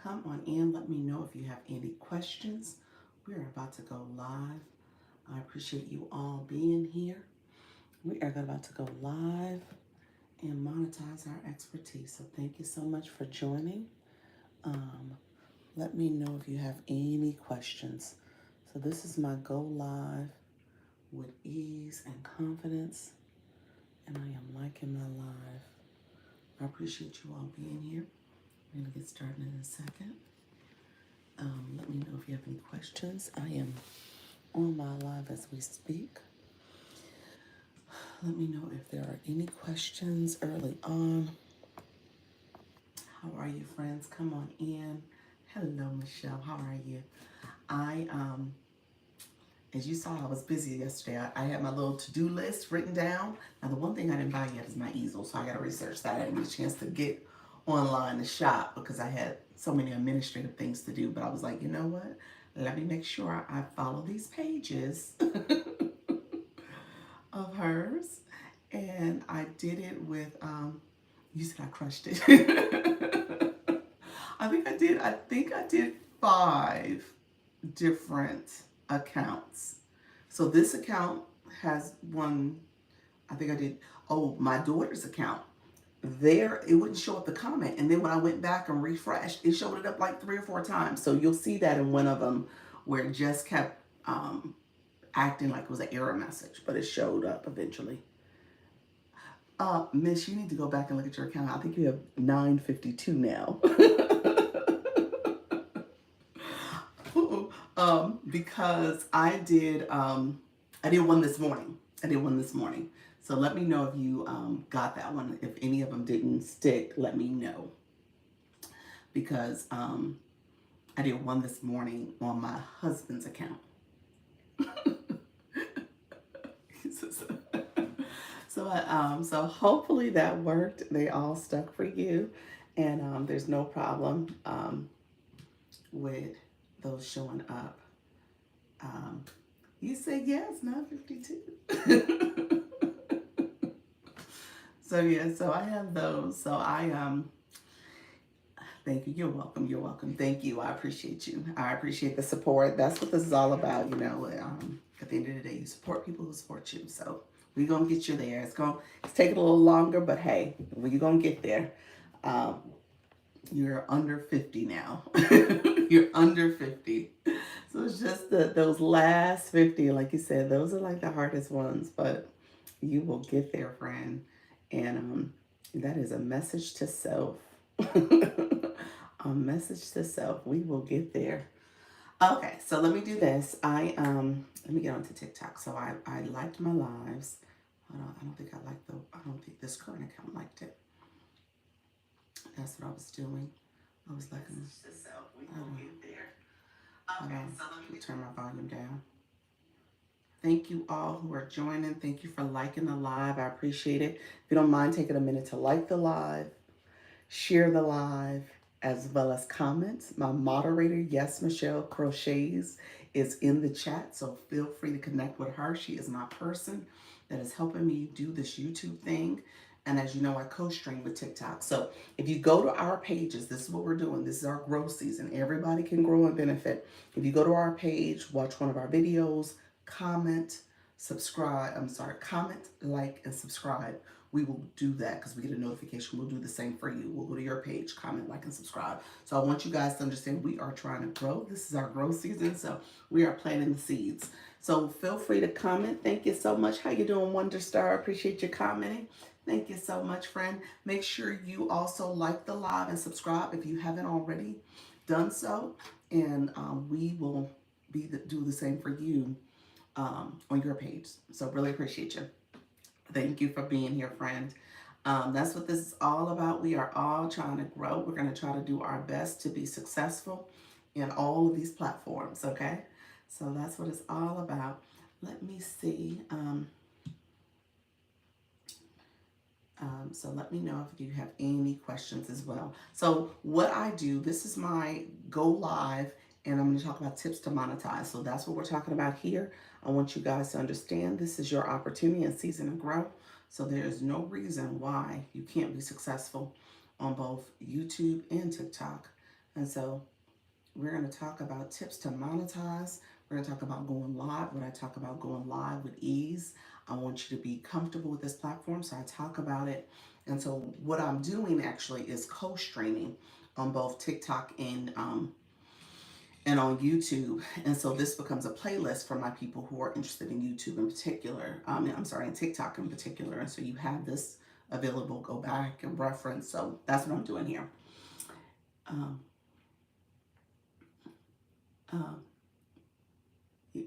Come on in. Let me know if you have any questions. We're about to go live. I appreciate you all being here. We are about to go live and monetize our expertise. So thank you so much for joining. Um, Let me know if you have any questions. So this is my go live with ease and confidence, and I am liking my live. I appreciate you all being here. We're gonna get started in a second. Let me know if you have any questions. I am on my live as we speak. Let me know if there are any questions early on. How are you, friends? Come on in. Hello, Michelle. How are you? I As you saw, I was busy yesterday. I had my little to-do list written down. Now, the one thing I didn't buy yet is my easel, so I got to research that. I didn't get a chance to get online to shop because I had so many administrative things to do. But I was like, you know what? Let me make sure I follow these pages of hers. And I did it with, you said I crushed it. I think I did 5 different accounts. So this account has one, I think I did, oh, my daughter's account. There, it wouldn't show up the comment. And then when I went back and refreshed, it showed it up like 3 or 4 times. So you'll see that in one of them where it just kept acting like it was an error message, but it showed up eventually. Miss, you need to go back and look at your account. I think you have 952 now. Because I did one this morning. So let me know if you got that one. If any of them didn't stick, let me know. Because I did one this morning on my husband's account. So hopefully that worked. They all stuck for you, and there's no problem with those showing up. You said yes, 952. So yeah, so I have those. So thank you. You're welcome. You're welcome. Thank you. I appreciate you. I appreciate the support. That's what this is all about, you know. At the end of the day, you support people who support you. So we're gonna get you there. It's taking a little longer, but hey, we're gonna get there. Um, you're under 50 now. You're under 50. So it's just those last 50, like you said, those are like the hardest ones, but you will get there, friend. And that is a message to self. A message to self. We will get there. Okay, so let me do this. Let me get onto TikTok. So I liked my lives. I don't think this current account liked it. That's what I was doing. I was liking this. We will get there. Okay, so let me turn my volume down. Thank you all who are joining. Thank you for liking the live. I appreciate it. If you don't mind taking a minute to like the live, share the live, as well as comments. My moderator, Yes Michelle Crochets, is in the chat, so feel free to connect with her. She is my person that is helping me do this YouTube thing. And as you know, I co-stream with TikTok. So if you go to our pages, this is what we're doing. This is our growth season. Everybody can grow and benefit. If you go to our page, watch one of our videos, comment, comment, like, and subscribe. We will do that because we get a notification. We'll do the same for you. We'll go to your page, comment, like, and subscribe. So I want you guys to understand we are trying to grow. This is our growth season, so we are planting the seeds. So feel free to comment. Thank you so much. How you doing, Wonder Star? Appreciate you commenting. Thank you so much, friend. Make sure you also like the live and subscribe if you haven't already done so. And we will do the same for you on your page. So really appreciate you. Thank you for being here, friend. That's what this is all about. We are all trying to grow. We're going to try to do our best to be successful in all of these platforms, okay? So that's what it's all about. Let me see. So let me know if you have any questions as well. So what I do, this is my go live, and I'm going to talk about tips to monetize. So that's what we're talking about here. I want you guys to understand this is your opportunity and season to grow. So there is no reason why you can't be successful on both YouTube and TikTok. And so we're going to talk about tips to monetize. We're going to talk about going live. When I talk about going live with ease, I want you to be comfortable with this platform. So I talk about it. And so what I'm doing actually is co-streaming on both TikTok and on YouTube. And so this becomes a playlist for my people who are interested in YouTube in particular. I'm sorry, in TikTok in particular. And so you have this available, go back and reference. So that's what I'm doing here. Um, um,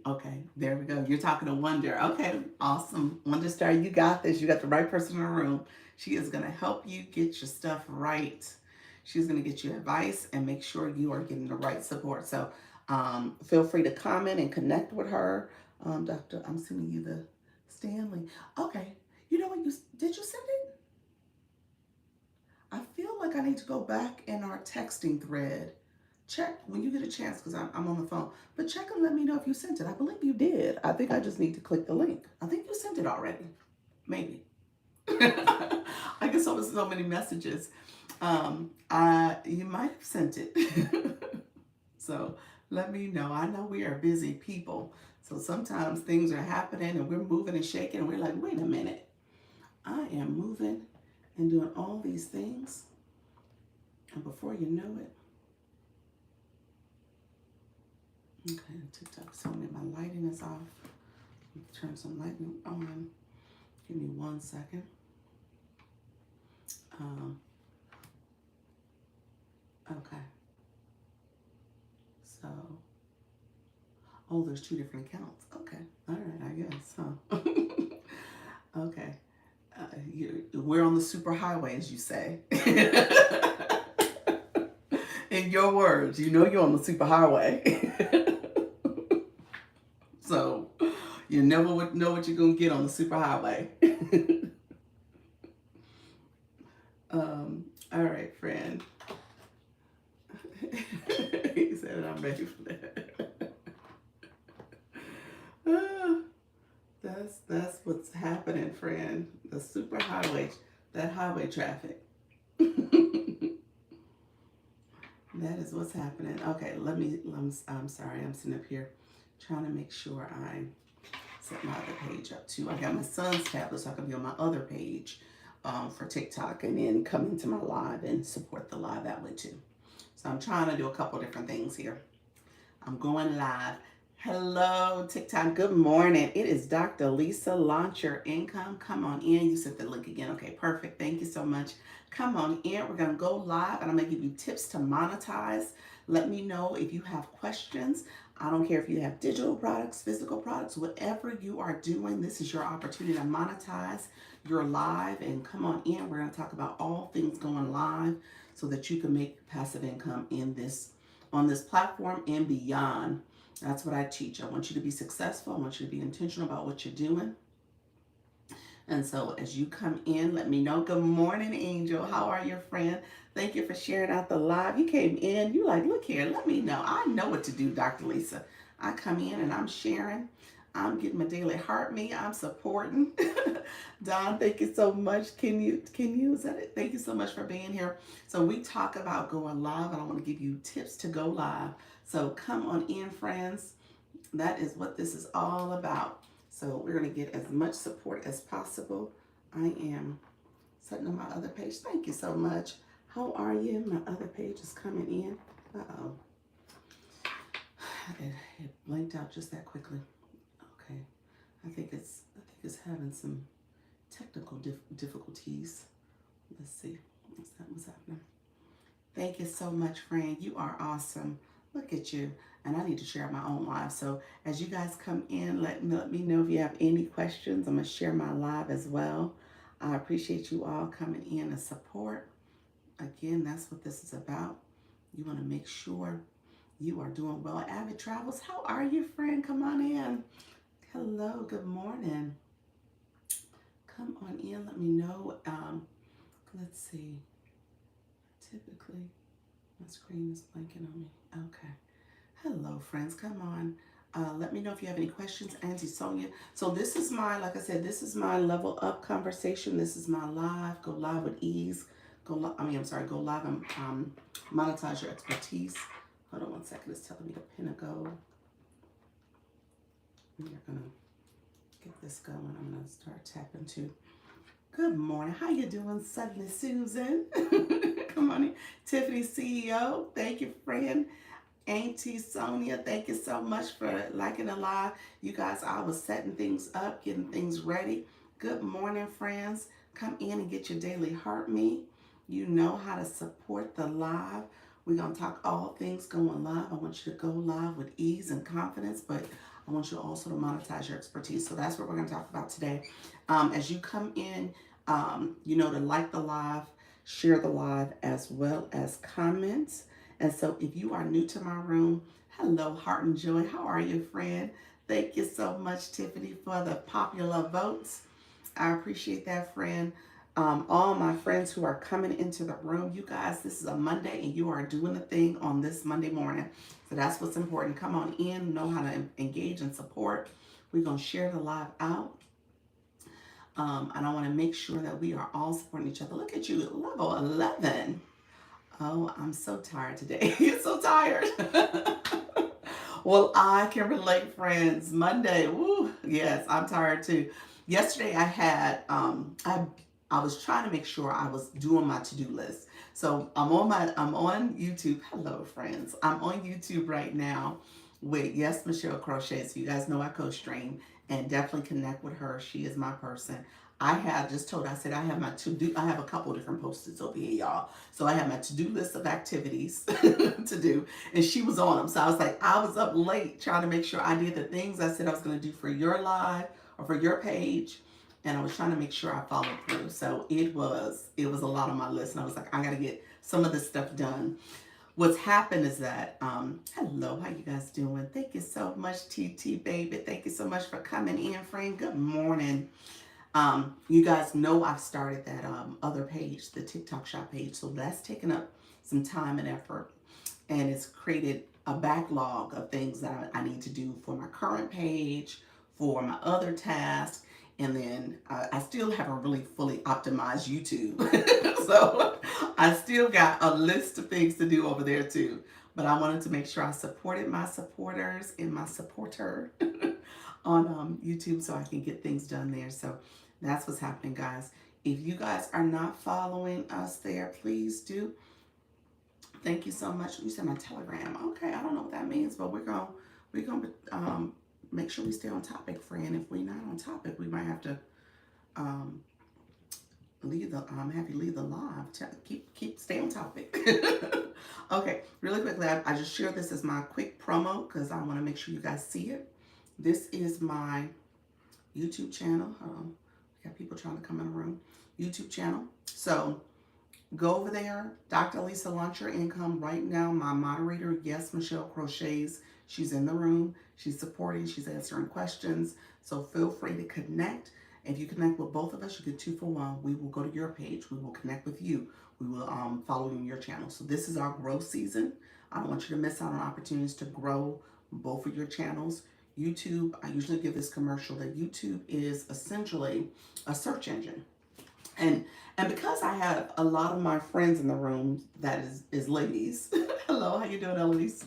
Okay, there we go. You're talking to Wonder. Okay, awesome. Wonder Star, you got this. You got the right person in the room. She is going to help you get your stuff right. She's going to get you advice and make sure you are getting the right support. So feel free to comment and connect with her. Doctor, I'm sending you the Stanley. Okay, you know what? Did you send it? I feel like I need to go back in our texting thread. Check when you get a chance because I'm on the phone. But check and let me know if you sent it. I believe you did. I think I just need to click the link. I think you sent it already. Maybe. I get so many messages. You might have sent it. So let me know. I know we are busy people. So sometimes things are happening and we're moving and shaking and we're like, wait a minute. I am moving and doing all these things. And before you know it, okay, TikTok's telling me my lighting is off. Turn some lighting on. Give me 1 second. Okay. So, oh, there's 2 different accounts. Okay. All right, I guess. Huh? Okay. We're on the super highway, as you say. In your words, you know you're on the super highway. So, you never would know what you're going to get on the super highway. All right, friend. He said, I'm ready for that. That's what's happening, friend. The super highway, that highway traffic. That is what's happening. Okay, I'm sorry, I'm sitting up here trying to make sure I set my other page up too. I got my son's tablet so I can be on my other page for TikTok and then come into my live and support the live that way too. So I'm trying to do a couple different things here. I'm going live. Hello, TikTok. Good morning. It is Dr. Lisa. Launch Your Income. Come on in. You sent the link again. Okay, perfect. Thank you so much. Come on in. We're going to go live and I'm going to give you tips to monetize. Let me know if you have questions. I don't care if you have digital products, physical products, whatever you are doing, this is your opportunity to monetize your live. And come on in. We're going to talk about all things going live so that you can make passive income on this platform and beyond. That's what I teach. I want you to be successful. I want you to be intentional about what you're doing. And so as you come in, let me know. Good morning, Angel. How are you, friend? Thank you for sharing out the live. You came in. You like, look here, let me know. I know what to do, Dr. Lisa. I come in and I'm sharing. I'm getting my daily heart me. I'm supporting. Don, thank you so much. Can you is that it? Thank you so much for being here. So we talk about going live and I want to give you tips to go live. So come on in, friends. That is what this is all about. So we're going to get as much support as possible. I am setting on my other page. Thank you so much. How are you? My other page is coming in. Uh-oh. It blanked out just that quickly. Okay. I think it's having some technical difficulties. Let's see. What's happening? Thank you so much, friend. You are awesome. Look at you. And I need to share my own live. So as you guys come in, let me know if you have any questions. I'm going to share my live as well. I appreciate you all coming in and support. Again, that's what this is about. You want to make sure you are doing well. Avid Travels, how are you, friend? Come on in. Hello, good morning. Come on in, let me know. Let's see. Typically, my screen is blanking on me. Okay. Hello, friends. Come on. Let me know if you have any questions. Auntie Sonia. So this is my, like I said, this is my level up conversation. This is my live. Go live with ease. go live and monetize your expertise. Hold on one second. It's telling me to pin a go. We're gonna get this going. I'm gonna start tapping too. Good morning. How you doing, Suddenly Susan? Come on in. Tiffany CEO. Thank you, friend. Auntie Sonia, thank you so much for liking the live. You guys, I was setting things up, getting things ready. Good morning, friends. Come in and get your daily heart me. You know how to support the live. We're going to talk all things going live. I want you to go live with ease and confidence, but I want you also to monetize your expertise. So that's what we're going to talk about today. As you come in, you know, to like the live, share the live, as well as comments. And so if you are new to my room, hello, Heart and Joy. How are you, friend? Thank you so much, Tiffany, for the popular votes. I appreciate that, friend. All my friends who are coming into the room, you guys, this is a Monday and you are doing the thing on this Monday morning. So that's what's important. Come on in, know how to engage and support. We're going to share the live out. And I want to make sure that we are all supporting each other. Look at you, level 11. Oh, I'm so tired today. So tired. Well, I can relate, friends. Monday, woo, yes, I'm tired too. Yesterday I had I was trying to make sure I was doing my to-do list. So I'm on YouTube. Hello, friends. I'm on YouTube right now with Yes Michelle Crochet. So you guys know I co-stream and definitely connect with her. She is my person. I have just told, I said I have my to-do, I have a couple different post-its over here, y'all. So I have my to-do list of activities to do, and she was on them. So I was like, I was up late trying to make sure I did the things I said I was going to do for your live or for your page, and I was trying to make sure I followed through. So it was a lot on my list, and I was like, I got to get some of this stuff done. What's happened is that, hello, how you guys doing? Thank you so much, TT baby. Thank you so much for coming in, friend. Good morning. You guys know I've started that other page, the TikTok shop page. So that's taken up some time and effort. And it's created a backlog of things that I need to do for my current page, for my other tasks. And then I still haven't really fully optimized YouTube. So I still got a list of things to do over there too. But I wanted to make sure I supported my supporters and my supporter on YouTube so I can get things done there. So that's what's happening, guys. If you guys are not following us there, please do. Thank you so much. You said my Telegram. Okay, I don't know what that means, but we're gonna make sure we stay on topic, friend. If we're not on topic, we might have to have you leave the live. Stay on topic. Okay, really quickly, I just shared this as my quick promo because I want to make sure you guys see it. This is my YouTube channel. We got people trying to come in the room. YouTube channel. So go over there. Dr. Lisa, launch your income. Right now, my moderator, Yes Michelle Crochets, she's in the room. She's supporting. She's answering questions. So feel free to connect. If you connect with both of us, you get 2 for 1. We will go to your page. We will connect with you. We will follow you in your channel. So this is our growth season. I don't want you to miss out on opportunities to grow both of your channels. YouTube, I usually give this commercial that YouTube is essentially a search engine. And because I have a lot of my friends in the room that is ladies, hello, how you doing, Elise?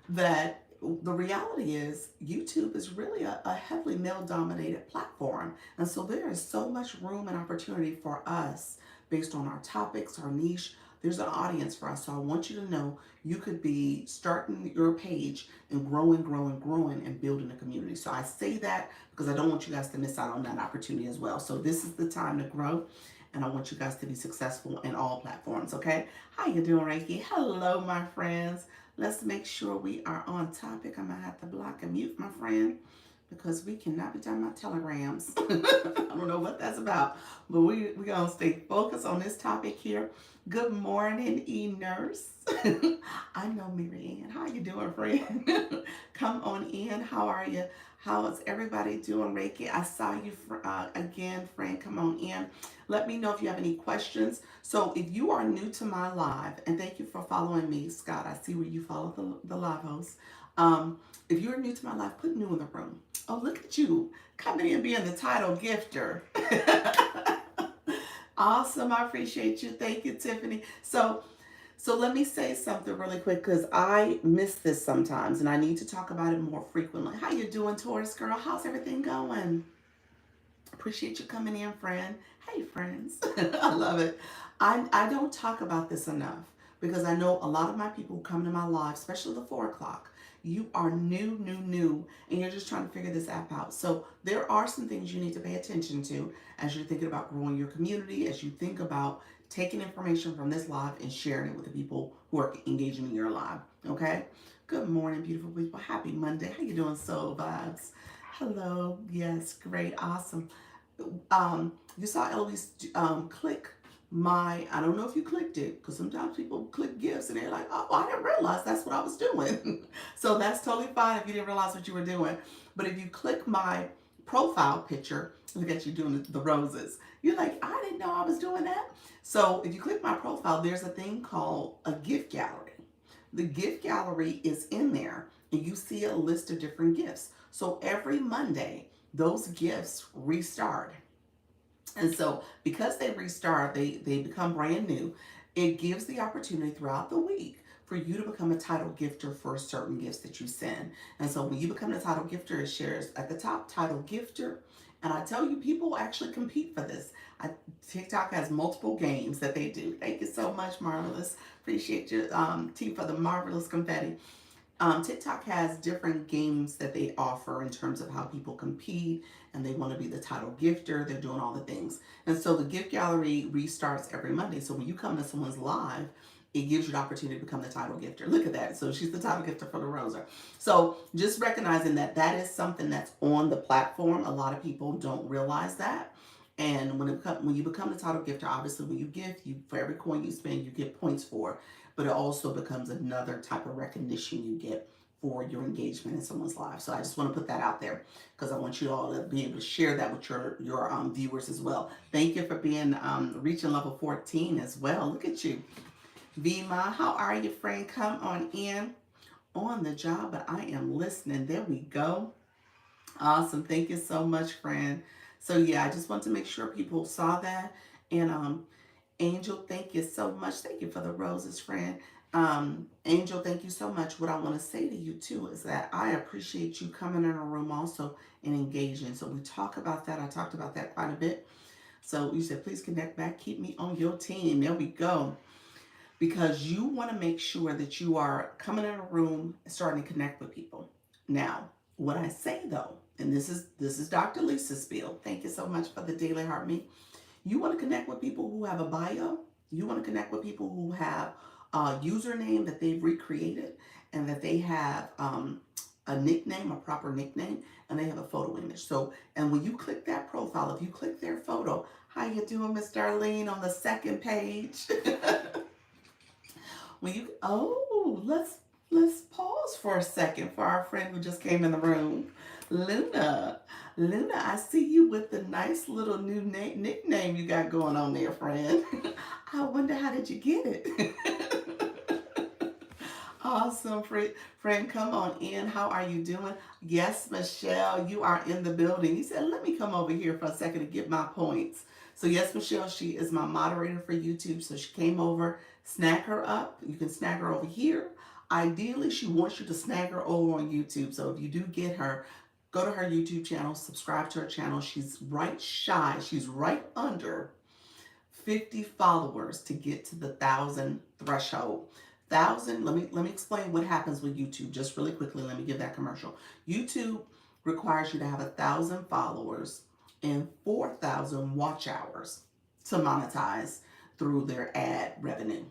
That the reality is YouTube is really a heavily male-dominated platform. And so there is so much room and opportunity for us based on our topics, our niche. There's an audience for us. So I want you to know you could be starting your page and growing and building a community. So I say that because I don't want you guys to miss out on that opportunity as well. So this is the time to grow. And I want you guys to be successful in all platforms, okay? How you doing, Reiki? Hello, my friends. Let's make sure we are on topic. I'm going to have to block and mute my friend because we cannot be talking about telegrams. I don't know what that's about, but we're going to stay focused on this topic here. Good morning, E-Nurse. I know Mary Ann. How you doing, friend? Come on in. How are you? How is everybody doing, Reiki? I saw you again, friend. Come on in. Let me know if you have any questions. So if you are new to my live, and thank you for following me, Scott. I see where you follow the live host. If you're new to my live, put new in the room. Oh, look at you coming in being the title gifter. Awesome. I appreciate you. Thank you, Tiffany. So let me say something really quick because I miss this sometimes and I need to talk about it more frequently. How you doing, Taurus girl? How's everything going? Appreciate you coming in, friend. Hey, friends. I love it. I don't talk about this enough because I know a lot of my people who come to my live, especially the 4 o'clock, you are new, and you're just trying to figure this app out. So there are some things you need to pay attention to as you're thinking about growing your community, as you think about taking information from this live and sharing it with the people who are engaging in your live. Okay? Good morning, beautiful people. Happy Monday. How you doing, Soul Vibes? Hello. Yes, great, awesome. You saw Eloise click my, I don't know if you clicked it, because sometimes people click gifts and they're like, oh, I didn't realize that's what I was doing. So that's totally fine if you didn't realize what you were doing. But if you click my profile picture, look at you doing the roses. You're like, I didn't know I was doing that. So if you click my profile, there's a thing called a gift gallery. The gift gallery is in there and you see a list of different gifts. So every Monday, those gifts restart. And so because they restart, they become brand new. It gives the opportunity throughout the week for you to become a title gifter for certain gifts that you send. And so when you become a title gifter, it shares at the top, title gifter. And I tell you, people actually compete for this. TikTok has multiple games that they do. Thank you so much, Marvelous. Appreciate you, T, for the marvelous confetti. TikTok has different games that they offer in terms of how people compete and they want to be the title gifter. They're doing all the things. And so the gift gallery restarts every Monday. So when you come to someone's live, it gives you the opportunity to become the title gifter. Look at that. So she's the title gifter for the Roser. So just recognizing that that is something that's on the platform. A lot of people don't realize that. And when you become the title gifter, obviously when you gift, you for every coin you spend, you get points for, but it also becomes another type of recognition you get for your engagement in someone's life. So I just want to put that out there because I want you all to be able to share that with your viewers as well. Thank you for being reaching level 14 as well. Look at you, Vima. How are you, friend? Come on in on the job, but I am listening. There we go. Awesome. Thank you so much, friend. So yeah, I just want to make sure people saw that. And Angel, thank you so much. Thank you for the roses, friend. Angel, thank you so much. What I want to say to you too is that I appreciate you coming in our room also and engaging. So we talk about that. I talked about that quite a bit. So you said, please connect back. Keep me on your team. There we go. Because you want to make sure that you are coming in a room and starting to connect with people. Now, what I say though, and this is Dr. Lisa Spiel. Thank you so much for the Daily Heart Me. You want to connect with people who have a bio. You want to connect with people who have a username that they've recreated and that they have a nickname, a proper nickname, and they have a photo image. So, and when you click that profile, if you click their photo, how you doing, Miss Darlene, on the second page? When you let's pause for a second for our friend who just came in the room, Luna. Luna, I see you with the nice little new nickname you got going on there, friend. I wonder how did you get it? Awesome, friend. Come on in. How are you doing? Yes, Michelle, you are in the building. You said, let me come over here for a second to get my points. So yes, Michelle, she is my moderator for YouTube. So she came over. Snag her up. You can snag her over here. Ideally, she wants you to snag her over on YouTube. So if you do get her, go to her YouTube channel, subscribe to her channel. She's right shy. She's right under 50 followers to get to the 1,000 threshold. 1,000, let me explain what happens with YouTube just really quickly. Let me give that commercial. YouTube requires you to have 1,000 followers and 4,000 watch hours to monetize through their ad revenue.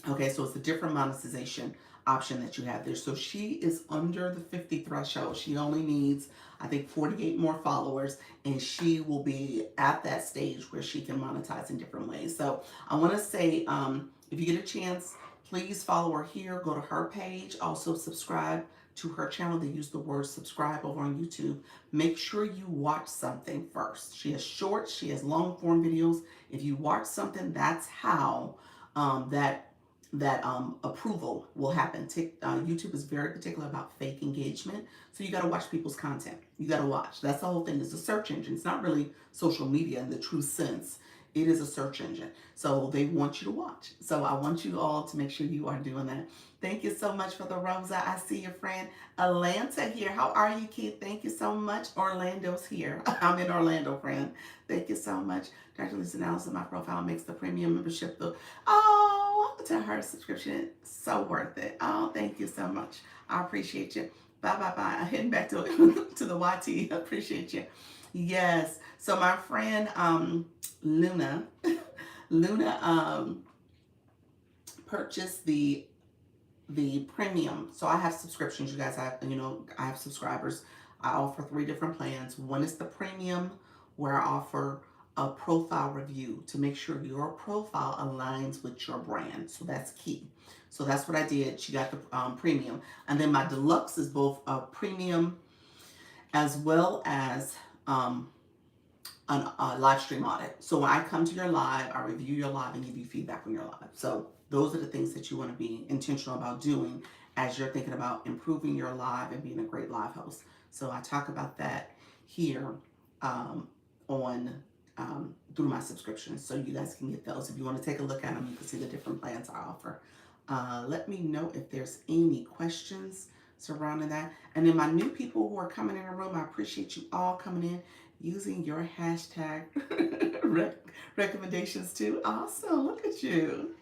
Okay, so it's a different monetization option that you have there. So she is under the 50 threshold. She only needs, I think, 48 more followers, and she will be at that stage where she can monetize in different ways. So I want to say, if you get a chance, please follow her here. Go to her page. Also subscribe to her channel. They use the word subscribe over on YouTube. Make sure you watch something first. She has shorts. She has long form videos. If you watch something, that's how that approval will happen. YouTube is very particular about fake engagement. So you got to watch people's content. You got to watch. That's the whole thing. It's a search engine. It's not really social media in the true sense. It is a search engine. So they want you to watch. So I want you all to make sure you are doing that. Thank you so much for the Rosa. I see your friend Atlanta here. How are you, Keith? Thank you so much. Orlando's here. I'm in Orlando, friend. Thank you so much. Dr. Lisa Allison, my profile makes the premium membership. Oh, to her subscription, so worth it. Oh, thank you so much. I appreciate you. Bye, bye, bye. I'm heading back to to the YT. I appreciate you. Yes. So my friend Luna, Luna purchased the premium. So I have subscriptions, you guys. I have subscribers. I offer 3 different plans. One is the premium, where I offer a profile review to make sure your profile aligns with your brand. So that's key. So that's what I did. She got the premium. And then my deluxe is both a premium as well as a live stream audit. So when I come to your live, I review your live and give you feedback on your live. So those are the things that you want to be intentional about doing as you're thinking about improving your live and being a great live host. So I talk about that here on through my subscriptions, so you guys can get those. If you want to take a look at them, you can see the different plans I offer. Let me know if there's any questions surrounding that. And then my new people who are coming in the room, I appreciate you all coming in using your hashtag recommendations too. Awesome. Look at you.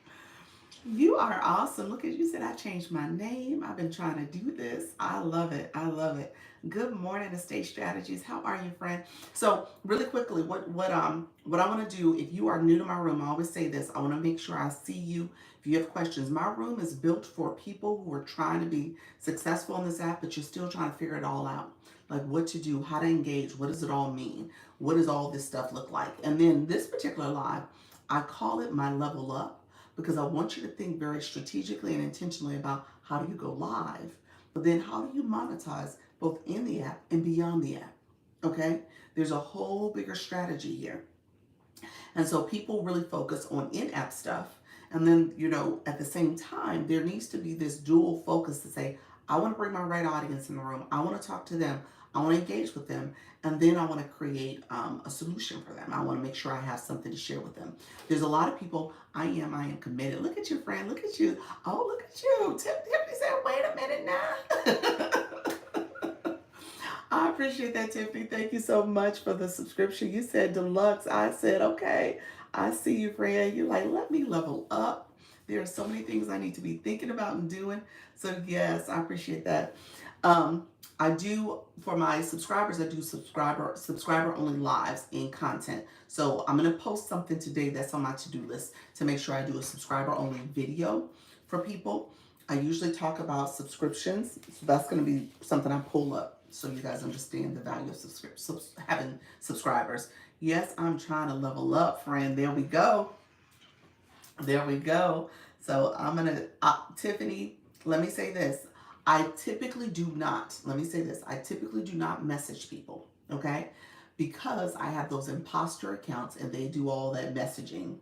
You are awesome. Look at you. Said I changed my name. I've been trying to do this. I love it. I love it. Good morning, Estate Strategies. How are you, friend? So really quickly, what I want to do, if you are new to my room, I always say this. I want to make sure I see you. If you have questions, my room is built for people who are trying to be successful in this app, but you're still trying to figure it all out. Like what to do, how to engage, what does it all mean? What does all this stuff look like? And then this particular live, I call it my level up, because I want you to think very strategically and intentionally about how do you go live, but then how do you monetize both in the app and beyond the app, okay? There's a whole bigger strategy here. And so people really focus on in-app stuff. And then, at the same time, there needs to be this dual focus to say, I want to bring my right audience in the room. I want to talk to them. I want to engage with them. And then I want to create a solution for them. I want to make sure I have something to share with them. There's a lot of people, I am committed. Look at you, friend. Look at you. Oh, look at you. Tiffany said, wait a minute now. I appreciate that, Tiffany. Thank you so much for the subscription. You said deluxe. I said, okay, I see you, friend. You're like, let me level up. There are so many things I need to be thinking about and doing. So yes, I appreciate that. I do, for my subscribers, I do subscriber only lives in content. So I'm going to post something today that's on my to-do list to make sure I do a subscriber only video for people. I usually talk about subscriptions. So that's going to be something I pull up so you guys understand the value of having subscribers. Yes, I'm trying to level up, friend. There we go. There we go. So I'm going to, Tiffany, let me say this. I typically do not message people, okay? Because I have those imposter accounts and they do all that messaging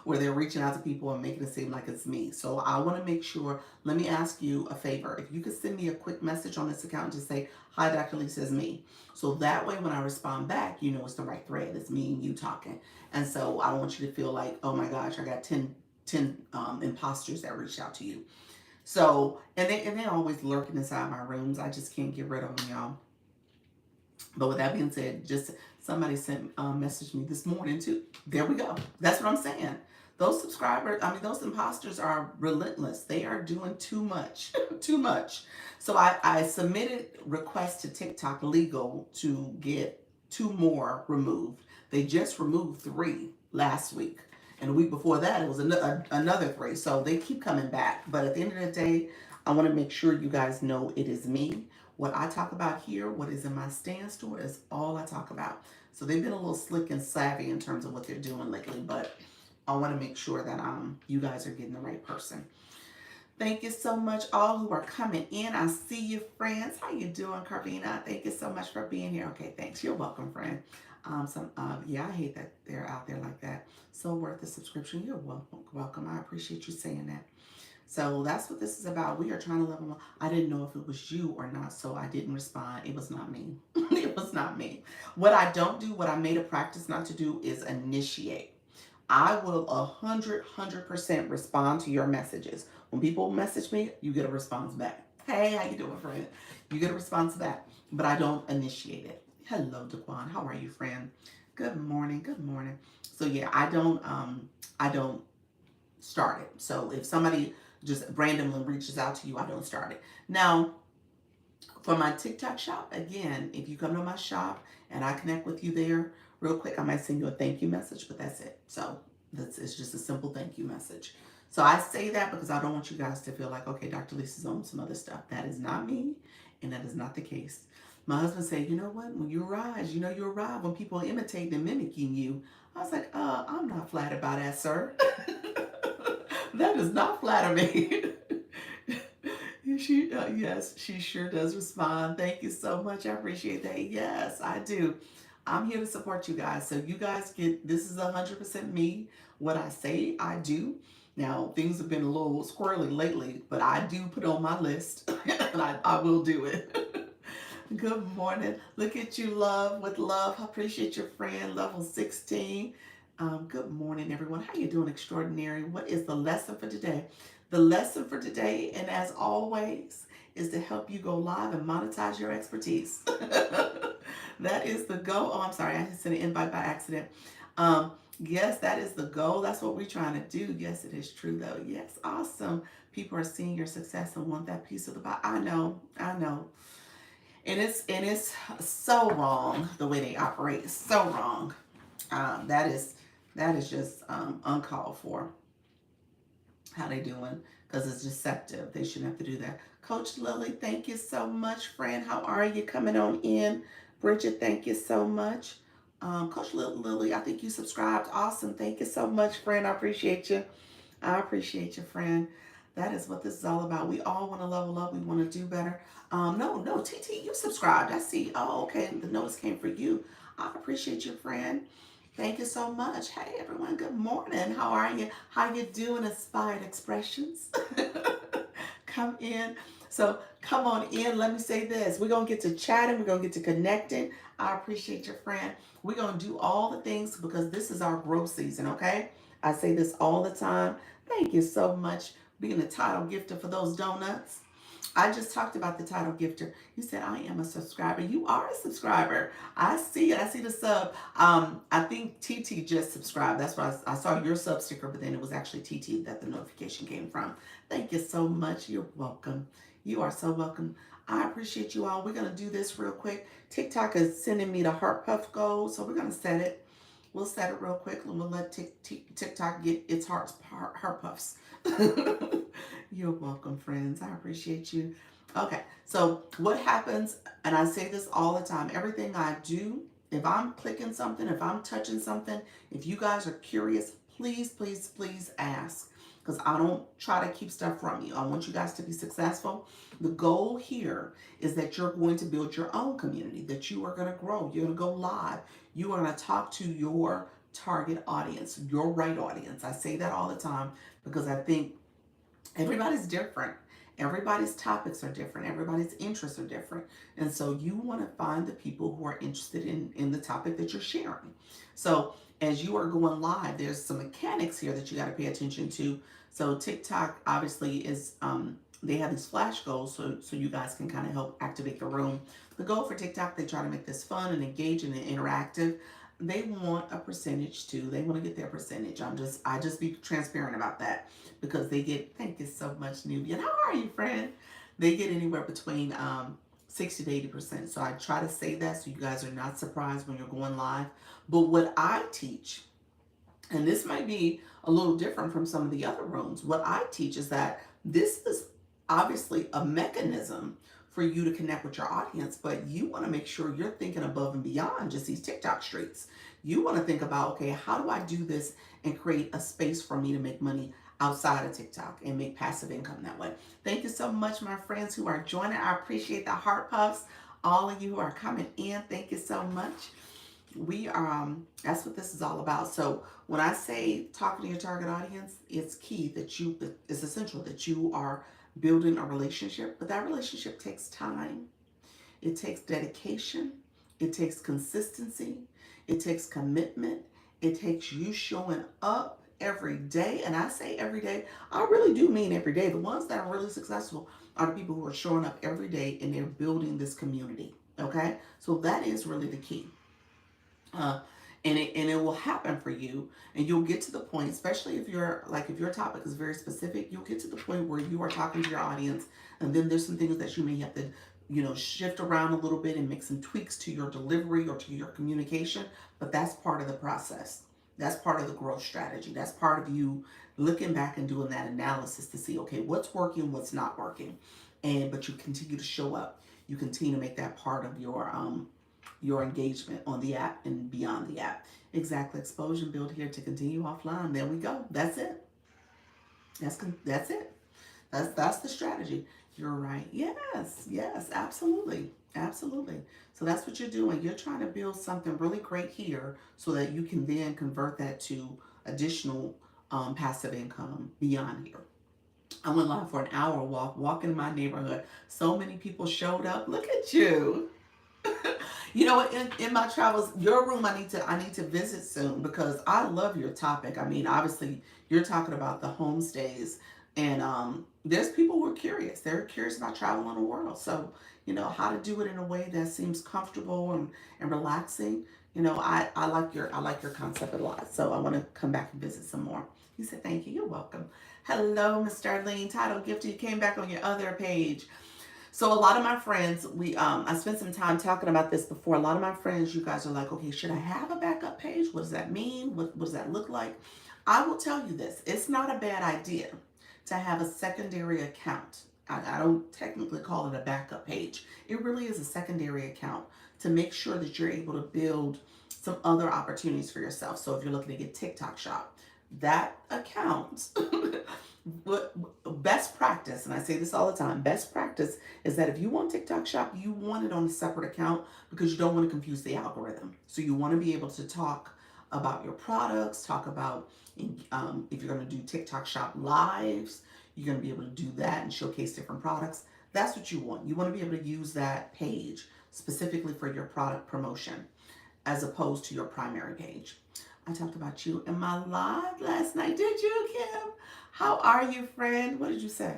where they're reaching out to people and making it seem like it's me. So I want to make sure, let me ask you a favor. If you could send me a quick message on this account and just say, hi, Dr. Lisa, it's me. So that way when I respond back, it's the right thread. It's me and you talking. And so I don't want you to feel like, oh my gosh, I got 10 imposters that reached out to you. So, and they always lurking inside my rooms. I just can't get rid of them, y'all. But with that being said, just somebody sent message me this morning too. There we go. That's what I'm saying. Those those imposters are relentless. They are doing too much, too much. So I submitted requests to TikTok legal to get 2 more removed. They just removed 3 last week. And the week before that, it was another 3. So they keep coming back. But at the end of the day, I want to make sure you guys know it is me. What I talk about here, what is in my stand store, is all I talk about. So they've been a little slick and savvy in terms of what they're doing lately. But I want to make sure that you guys are getting the right person. Thank you so much, all who are coming in. I see you, friends. How you doing, Carvina? Thank you so much for being here. Okay, thanks. You're welcome, friend. Yeah, I hate that they're out there like that. So worth the subscription. You're welcome. I appreciate you saying that. So that's what this is about. We are trying to level up. I didn't know if it was you or not, so I didn't respond. It was not me. It was not me. What I don't do, what I made a practice not to do, is initiate. I will 100% respond to your messages. When people message me, you get a response back. Hey, how you doing, friend? You get a response back, but I don't initiate it. Hello, Daquan. How are you, friend? Good morning. Good morning. So yeah, I don't start it. So if somebody just randomly reaches out to you, I don't start it. Now, for my TikTok shop, again, if you come to my shop and I connect with you there real quick, I might send you a thank you message, but that's it. So it's just a simple thank you message. So I say that because I don't want you guys to feel like, okay, Dr. Lisa's on some other stuff. That is not me, and that is not the case. My husband said, you know what? When you rise, you know you arrive when people are imitating and mimicking you. I was like, I'm not flattered by that, sir. That does not flatter me. Yes, she sure does respond. Thank you so much. I appreciate that. Yes, I do. I'm here to support you guys. So you guys get, this is 100% me. What I say, I do. Now, things have been a little squirrely lately, but I do put on my list and I will do it. Good morning. Look at you, love, with love. I appreciate your friend, level 16. Good morning, everyone. How you doing, extraordinary? What is the lesson for today? The lesson for today, and as always, is to help you go live and monetize your expertise. That is the goal. Oh, I'm sorry, I just sent an invite by accident. Yes, that is the goal. That's what we're trying to do. Yes, it is true, though. Yes, awesome. People are seeing your success and want that piece of the pie. I know. And it's so wrong the way they operate. It's so wrong. That is just uncalled for. How they doing? Because it's deceptive. They shouldn't have to do that. Coach Lily, thank you so much, friend. How are you coming on in? Bridget, thank you so much. Coach Lily, I think you subscribed. Awesome. Thank you so much, friend. I appreciate you. I appreciate you, friend. That is what this is all about. We all want to level up. We want to do better. No, TT, you subscribed. I see. Oh, okay. The notice came for you. I appreciate you, friend. Thank you so much. Hey, everyone. Good morning. How are you? How you doing, Inspired Expressions? Come in. So come on in. Let me say this. We're going to get to chatting. We're going to get to connecting. I appreciate your friend. We're going to do all the things because this is our growth season, okay? I say this all the time. Thank you so much being the title gifter for those donuts. I just talked about the title gifter. You said I am a subscriber. You are a subscriber. I see it. I see the sub. I think TT just subscribed. That's why I saw your sub sticker, but then it was actually TT that the notification came from. Thank you so much. You're welcome. You are so welcome. I appreciate you all. We're gonna do this real quick. TikTok is sending me the heart puff goal, so we're gonna set it. We'll set it real quick and we'll let TikTok get its heart puffs. You're welcome, friends. I appreciate you. Okay, so what happens, and I say this all the time, everything I do, if I'm clicking something, if I'm touching something, if you guys are curious, please ask. Because I don't try to keep stuff from you. I want you guys to be successful. The goal here is that you're going to build your own community, that you are going to grow. You're going to go live. You are going to talk to your target audience, your right audience. I say that all the time because I think everybody's different. Everybody's topics are different. Everybody's interests are different. And so you want to find the people who are interested in the topic that you're sharing. So as you are going live, there's some mechanics here that you got to pay attention to. So TikTok obviously is, they have these flash goals so you guys can kind of help activate the room. The goal for TikTok, they try to make this fun and engaging and interactive. They want a percentage too. They want to get their percentage. I just be transparent about that because they get, thank you so much, Nubian. How are you, friend? They get anywhere between 60 to 80%. So I try to say that so you guys are not surprised when you're going live. But what I teach, and this might be a little different from some of the other rooms, what I teach is that this is obviously a mechanism for you to connect with your audience, but you want to make sure you're thinking above and beyond just these TikTok streets. You want to think about, okay, how do I do this and create a space for me to make money outside of TikTok and make passive income that way? Thank you so much, my friends who are joining. I appreciate the heart puffs. All of you who are coming in, thank you so much. We are, that's what this is all about. So when I say talking to your target audience, it's key that it's essential that you are building a relationship, but that relationship takes time. It takes dedication. It takes consistency. It takes commitment. It takes you showing up every day. And I say every day, I really do mean every day. The ones that are really successful are the people who are showing up every day and they're building this community. Okay? So that is really the key. Uh, and it will happen for you, and you'll get to the point, especially if you're like, if your topic is very specific, you'll get to the point where you are talking to your audience, and then there's some things that you may have to, shift around a little bit and make some tweaks to your delivery or to your communication. But that's part of the process. That's part of the growth strategy. That's part of you looking back and doing that analysis to see, okay, what's working, what's not working. And but you continue to show up. You continue to make that part of your engagement on the app and beyond the app. Exactly. Exposure build here to continue offline. There we go. That's it. That's it. That's the strategy. You're right. Yes. Yes. Absolutely. Absolutely. So that's what you're doing. You're trying to build something really great here so that you can then convert that to additional passive income beyond here. I went live for an hour walking in my neighborhood. So many people showed up. Look at you. You know, in my travels, your room I need to visit soon because I love your topic. I mean, obviously you're talking about the homestays, and there's people who are curious. They're curious about traveling the world. So, how to do it in a way that seems comfortable and relaxing. I like your concept a lot. So I want to come back and visit some more. He said, thank you. You're welcome. Hello, Miss Darlene. Title Gifted. You came back on your other page. So a lot of my friends, I spent some time talking about this before. A lot of my friends, you guys are like, okay, should I have a backup page? What does that mean? What does that look like? I will tell you this. It's not a bad idea to have a secondary account. I don't technically call it a backup page. It really is a secondary account to make sure that you're able to build some other opportunities for yourself. So if you're looking to get TikTok shop, that account best practice, and I say this all the time, best practice is that if you want TikTok shop, you want it on a separate account because you don't want to confuse the algorithm. So you want to be able to talk about your products, talk about if you're going to do TikTok shop lives, you're going to be able to do that and showcase different products. That's what you want. You want to be able to use that page specifically for your product promotion as opposed to your primary page. I talked about you in my live last night. Did you, Kim? How are you, friend? What did you say?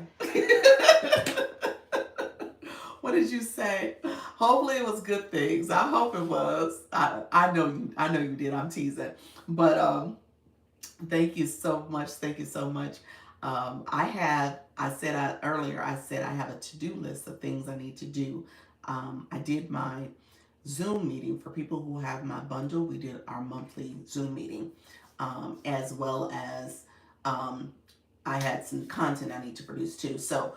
What did you say? Hopefully it was good things. I hope it was. I know you did. I'm teasing. But thank you so much. Thank you so much. Earlier, I said I have a to-do list of things I need to do. I did my Zoom meeting for people who have my bundle. We did our monthly Zoom meeting, as well as I had some content I need to produce too. So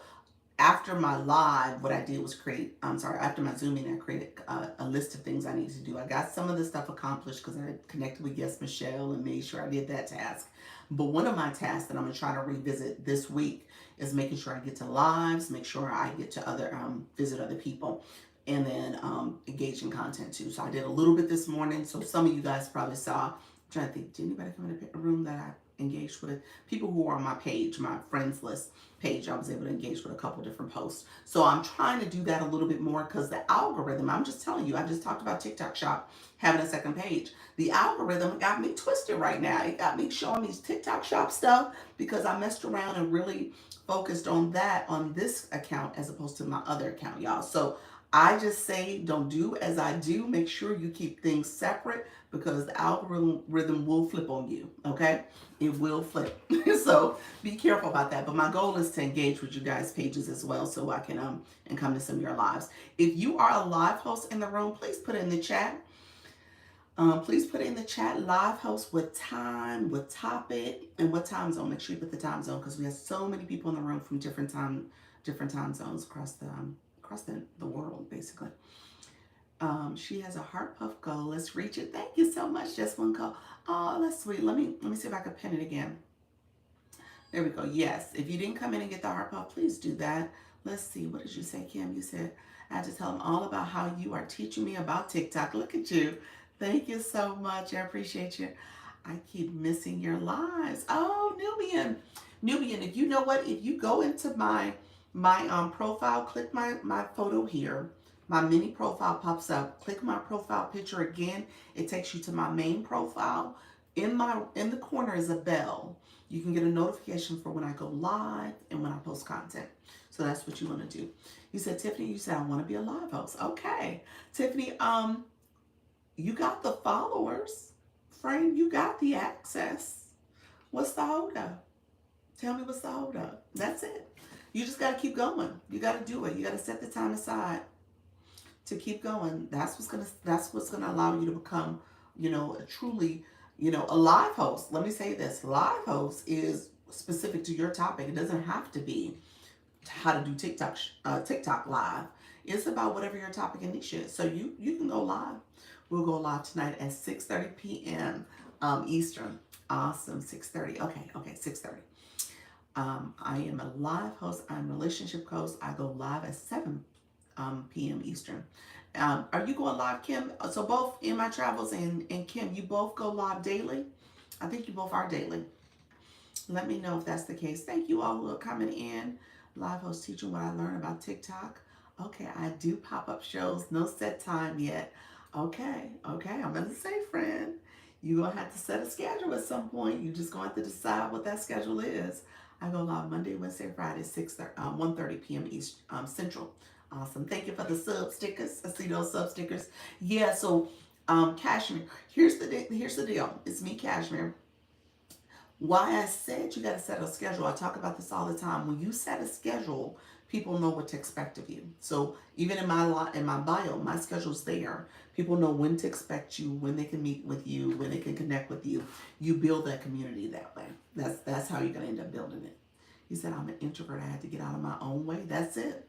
after my live, what I did was after my Zoom meeting, I created a list of things I need to do. I got some of the stuff accomplished because I connected with Yes Michelle and made sure I did that task. But one of my tasks that I'm going to try to revisit this week is making sure I get to lives, make sure I get to visit other people, and then engage in content too. So I did a little bit this morning. So some of you guys probably saw. I'm trying to think, did anybody come in the room that I engaged with? People who are on my page, my friends list page, I was able to engage with a couple different posts. So I'm trying to do that a little bit more because the algorithm, I'm just telling you, I just talked about TikTok shop having a second page. The algorithm got me twisted right now. It got me showing these TikTok shop stuff because I messed around and really focused on that on this account as opposed to my other account, y'all. So I just say don't do as I do. Make sure you keep things separate because the algorithm will flip on you, okay? It will flip. So be careful about that. But my goal is to engage with you guys' pages as well so I can and come to some of your lives. If you are a live host in the room, please put it in the chat. Please put it in the chat, live host with time, with topic, and what time zone. Make sure you put the time zone because we have so many people in the room from different time zones across the world, basically. She has a heart puff goal. Let's reach it. Thank you so much. Just one call. Oh, that's sweet. Let me see if I can pin it again. There we go. Yes. If you didn't come in and get the heart puff, please do that. Let's see. What did you say, Kim? You said I had to tell them all about how you are teaching me about TikTok. Look at you. Thank you so much. I appreciate you. I keep missing your lives. Oh, Nubian. If you know what, if you go into my profile, click my photo here. My mini profile pops up. Click my profile picture again. It takes you to my main profile. In the corner is a bell. You can get a notification for when I go live and when I post content. So that's what you want to do. You said, Tiffany, you said I want to be a live host. Okay. Tiffany, you got the followers. Frame, you got the access. What's the hold up? Tell me what's the hold up. That's it. You just got to keep going. You got to do it. You got to set the time aside to keep going. That's what's gonna allow you to become, a truly, a live host. Let me say this: live host is specific to your topic. It doesn't have to be how to do TikTok live. It's about whatever your topic and niche is. So you can go live. We'll go live tonight at 6:30 p.m. Eastern. Awesome, 6:30. Okay, 6:30. I am a live host. I'm a relationship coach. I go live at 7 p.m. Eastern. Are you going live, Kim? So both In My Travels and Kim, you both go live daily? I think you both are daily. Let me know if that's the case. Thank you all who are coming in. Live host teaching what I learned about TikTok. Okay, I do pop-up shows. No set time yet. Okay. I'm going to say, friend, you're going to have to set a schedule at some point. You're just going to have to decide what that schedule is. I go live Monday, Wednesday, Friday, 1:30 p.m. East Central. Awesome. Thank you for the sub stickers. I see those sub stickers. Yeah, so Cashmere. Here's the deal. It's me, Cashmere. Why I said you got to set a schedule. I talk about this all the time. When you set a schedule, people know what to expect of you. So even in my bio, my schedule's there. People know when to expect you, when they can meet with you, when they can connect with you. You build that community that way. That's how you're gonna end up building it. He said, I'm an introvert. I had to get out of my own way. That's it.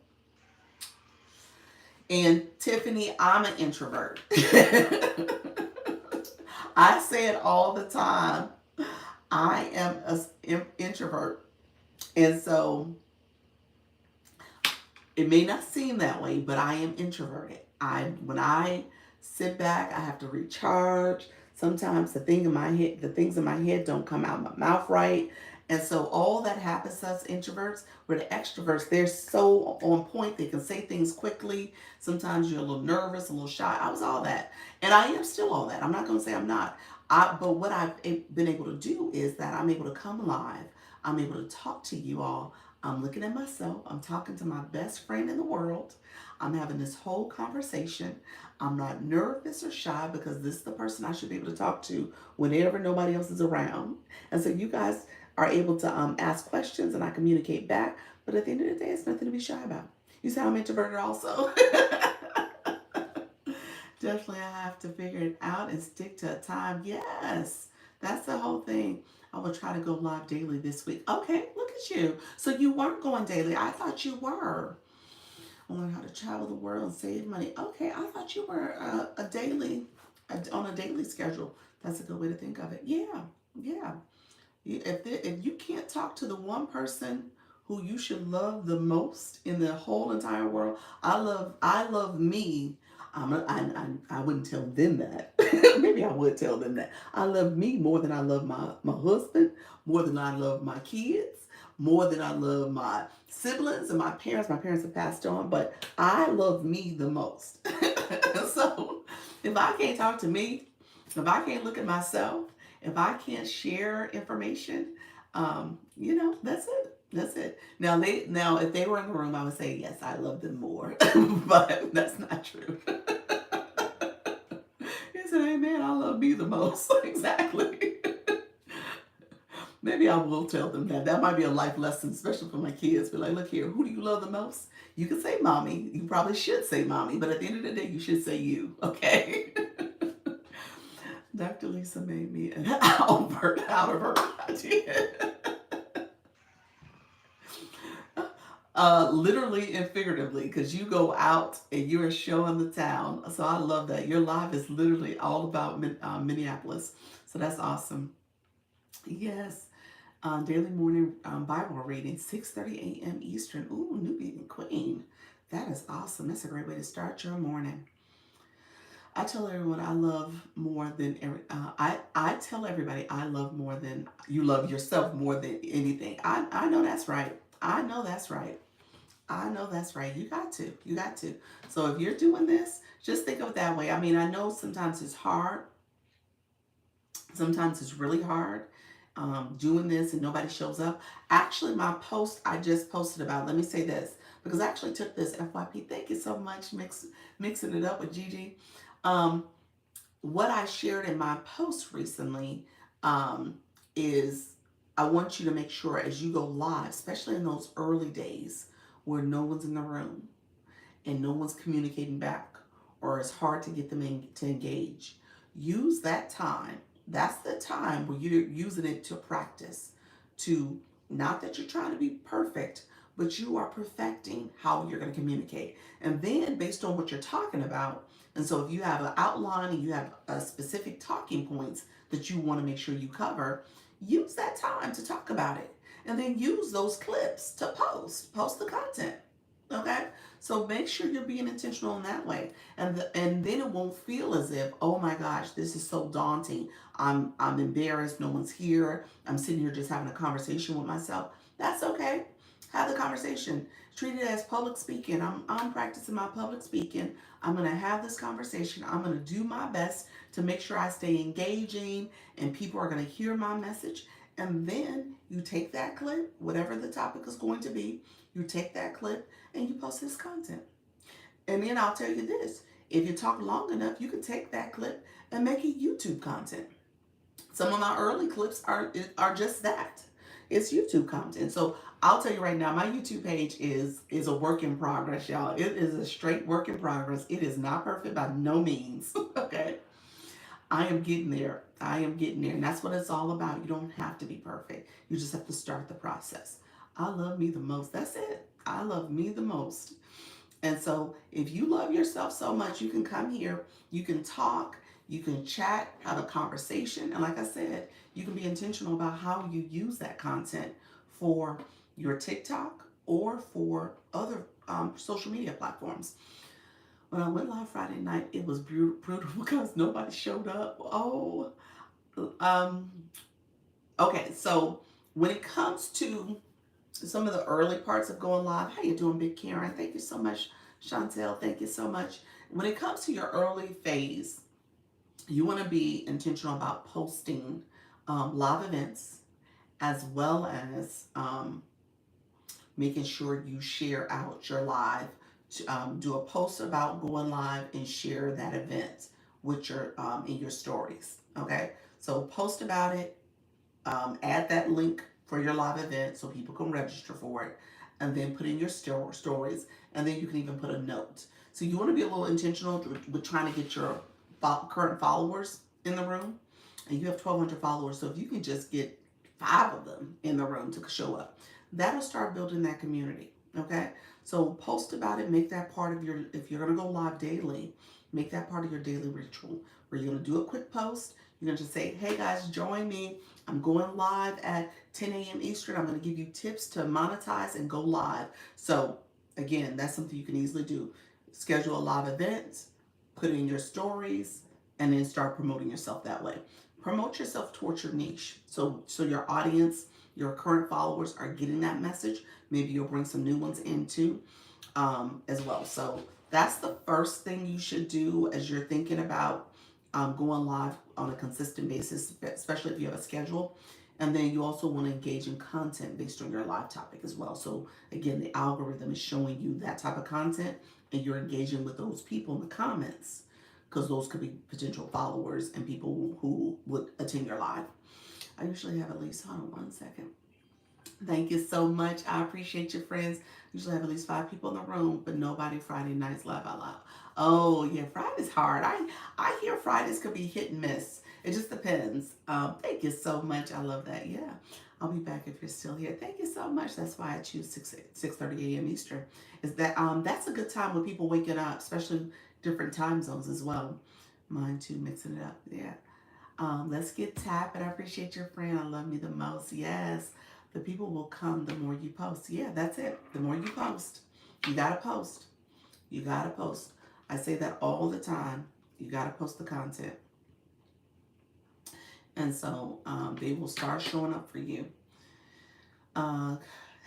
And Tiffany, I'm an introvert. I say it all the time. I am an introvert. And so it may not seem that way, but I am introverted. When I sit back, I have to recharge. Sometimes the things in my head don't come out of my mouth right. And so all that happens to us introverts, we're the extroverts. They're so on point. They can say things quickly. Sometimes you're a little nervous, a little shy. I was all that. And I am still all that. I'm not going to say I'm not. But what I've been able to do is that I'm able to come live. I'm able to talk to you all. I'm looking at myself. I'm talking to my best friend in the world. I'm having this whole conversation. I'm not nervous or shy because this is the person I should be able to talk to whenever nobody else is around. And so you guys are able to ask questions and I communicate back. But at the end of the day, it's nothing to be shy about. You say I'm introverted also. Definitely, I have to figure it out and stick to a time. Yes, that's the whole thing. I will try to go live daily this week. Okay, look at you. So you weren't going daily. I thought you were. I learned how to travel the world and save money. Okay, I thought you were on a daily schedule. That's a good way to think of it. Yeah. If you can't talk to the one person who you should love the most in the whole entire world, I love me. I wouldn't tell them that. Maybe I would tell them that. I love me more than I love my husband, more than I love my kids, more than I love my siblings and my parents. My parents have passed on, but I love me the most. So if I can't talk to me, if I can't look at myself, if I can't share information, that's it. That's it. Now if they were in the room, I would say yes, I love them more, but that's not true. He said, "Hey man, I love me the most." Exactly. Maybe I will tell them that. That might be a life lesson, especially for my kids. Be like, look here, who do you love the most? You can say mommy. You probably should say mommy, but at the end of the day, you should say you. Okay. Dr. Lisa made me an Albert out of her idea. Literally and figuratively, because you go out and you're showing the town. So I love that. Your live is literally all about Minneapolis. So that's awesome. Yes. Daily morning Bible reading, 6:30 a.m. Eastern. Ooh, Nubian Queen. That is awesome. That's a great way to start your morning. I tell everyone I love more than I tell everybody I love more than you love yourself more than anything. I know that's right. I know that's right. I know that's right. You got to. You got to. So if you're doing this, just think of it that way. I mean, I know sometimes it's hard Sometimes it's really hard doing this and nobody shows up. Actually, my post I just posted about, let me say this, because I actually took this FYP. Thank you so much, mixing it up with Gigi. Um, what I shared in my post recently um, is I want you to make sure as you go live, especially in those early days where no one's in the room and no one's communicating back, or it's hard to get them to engage, use that time. That's the time where you're using it to practice, to, not that you're trying to be perfect, but you are perfecting how you're going to communicate. And then based on what you're talking about, and so if you have an outline and you have a specific talking points that you want to make sure you cover, use that time to talk about it. And then use those clips to post the content. Okay? So make sure you're being intentional in that way. And then it won't feel as if, oh my gosh, this is so daunting. I'm embarrassed, no one's here. I'm sitting here just having a conversation with myself. That's okay. Have the conversation. Treat it as public speaking. I'm practicing my public speaking. I'm gonna have this conversation. I'm gonna do my best to make sure I stay engaging and people are gonna hear my message. And then you take that clip, whatever the topic is going to be, you take that clip and you post this content. And then I'll tell you this, if you talk long enough, you can take that clip and make it YouTube content. Some of my early clips are just that. It's YouTube content. So I'll tell you right now, my YouTube page is a work in progress, y'all. It is a straight work in progress. It is not perfect by no means. Okay. I am getting there. I am getting there. And that's what it's all about. You don't have to be perfect. You just have to start the process. I love me the most. That's it. I love me the most. And so if you love yourself so much, you can come here, you can talk, you can chat, have a conversation. And like I said, you can be intentional about how you use that content for your TikTok or for other social media platforms. When I went live Friday night, it was brutal because nobody showed up. Oh, um, okay. So when it comes to some of the early parts of going live, how you doing, Big Karen? Thank you so much, Chantel. Thank you so much. When it comes to your early phase, you want to be intentional about posting live events as well as making sure you share out your live. To, do a post about going live and share that event with your in your stories. Okay, so post about it, add that link for your live event so people can register for it, and then put in your stories, and then you can even put a note. So you want to be a little intentional with trying to get your current followers in the room, and you have 1,200 followers. So if you can just get 5 of them in the room to show up, that'll start building that community. Okay, so post about it. Make that part of your. If you're gonna go live daily, make that part of your daily ritual. Where you're gonna do a quick post. You're gonna just say, "Hey guys, join me. I'm going live at 10 a.m. Eastern. I'm going to give you tips to monetize and go live." So, again, that's something you can easily do. Schedule a live event, put in your stories, and then start promoting yourself that way. Promote yourself towards your niche. So your audience, your current followers are getting that message. Maybe you'll bring some new ones in too, as well. So that's the first thing you should do as you're thinking about going live on a consistent basis, especially if you have a schedule. And then you also want to engage in content based on your live topic as well. So again, the algorithm is showing you that type of content and you're engaging with those people in the comments because those could be potential followers and people who would attend your live. I usually have at least, hold on one second. Thank you so much. I appreciate you, friends. Usually have at least 5 people in the room, but nobody Friday nights live out loud. Oh yeah, Friday's hard. I hear Fridays could be hit and miss. It just depends. Thank you so much. I love that. Yeah, I'll be back if you're still here. Thank you so much. That's why I choose 6:30 a.m. Eastern. Is that that's a good time when people waking up, especially different time zones as well. Mine too, mixing it up. Yeah. Let's get tapping. I appreciate your friend. I love me the most. Yes. The people will come the more you post. Yeah, that's it. The more you post. You gotta post. You gotta post. I say that all the time. You gotta post the content. And so they will start showing up for you. Uh,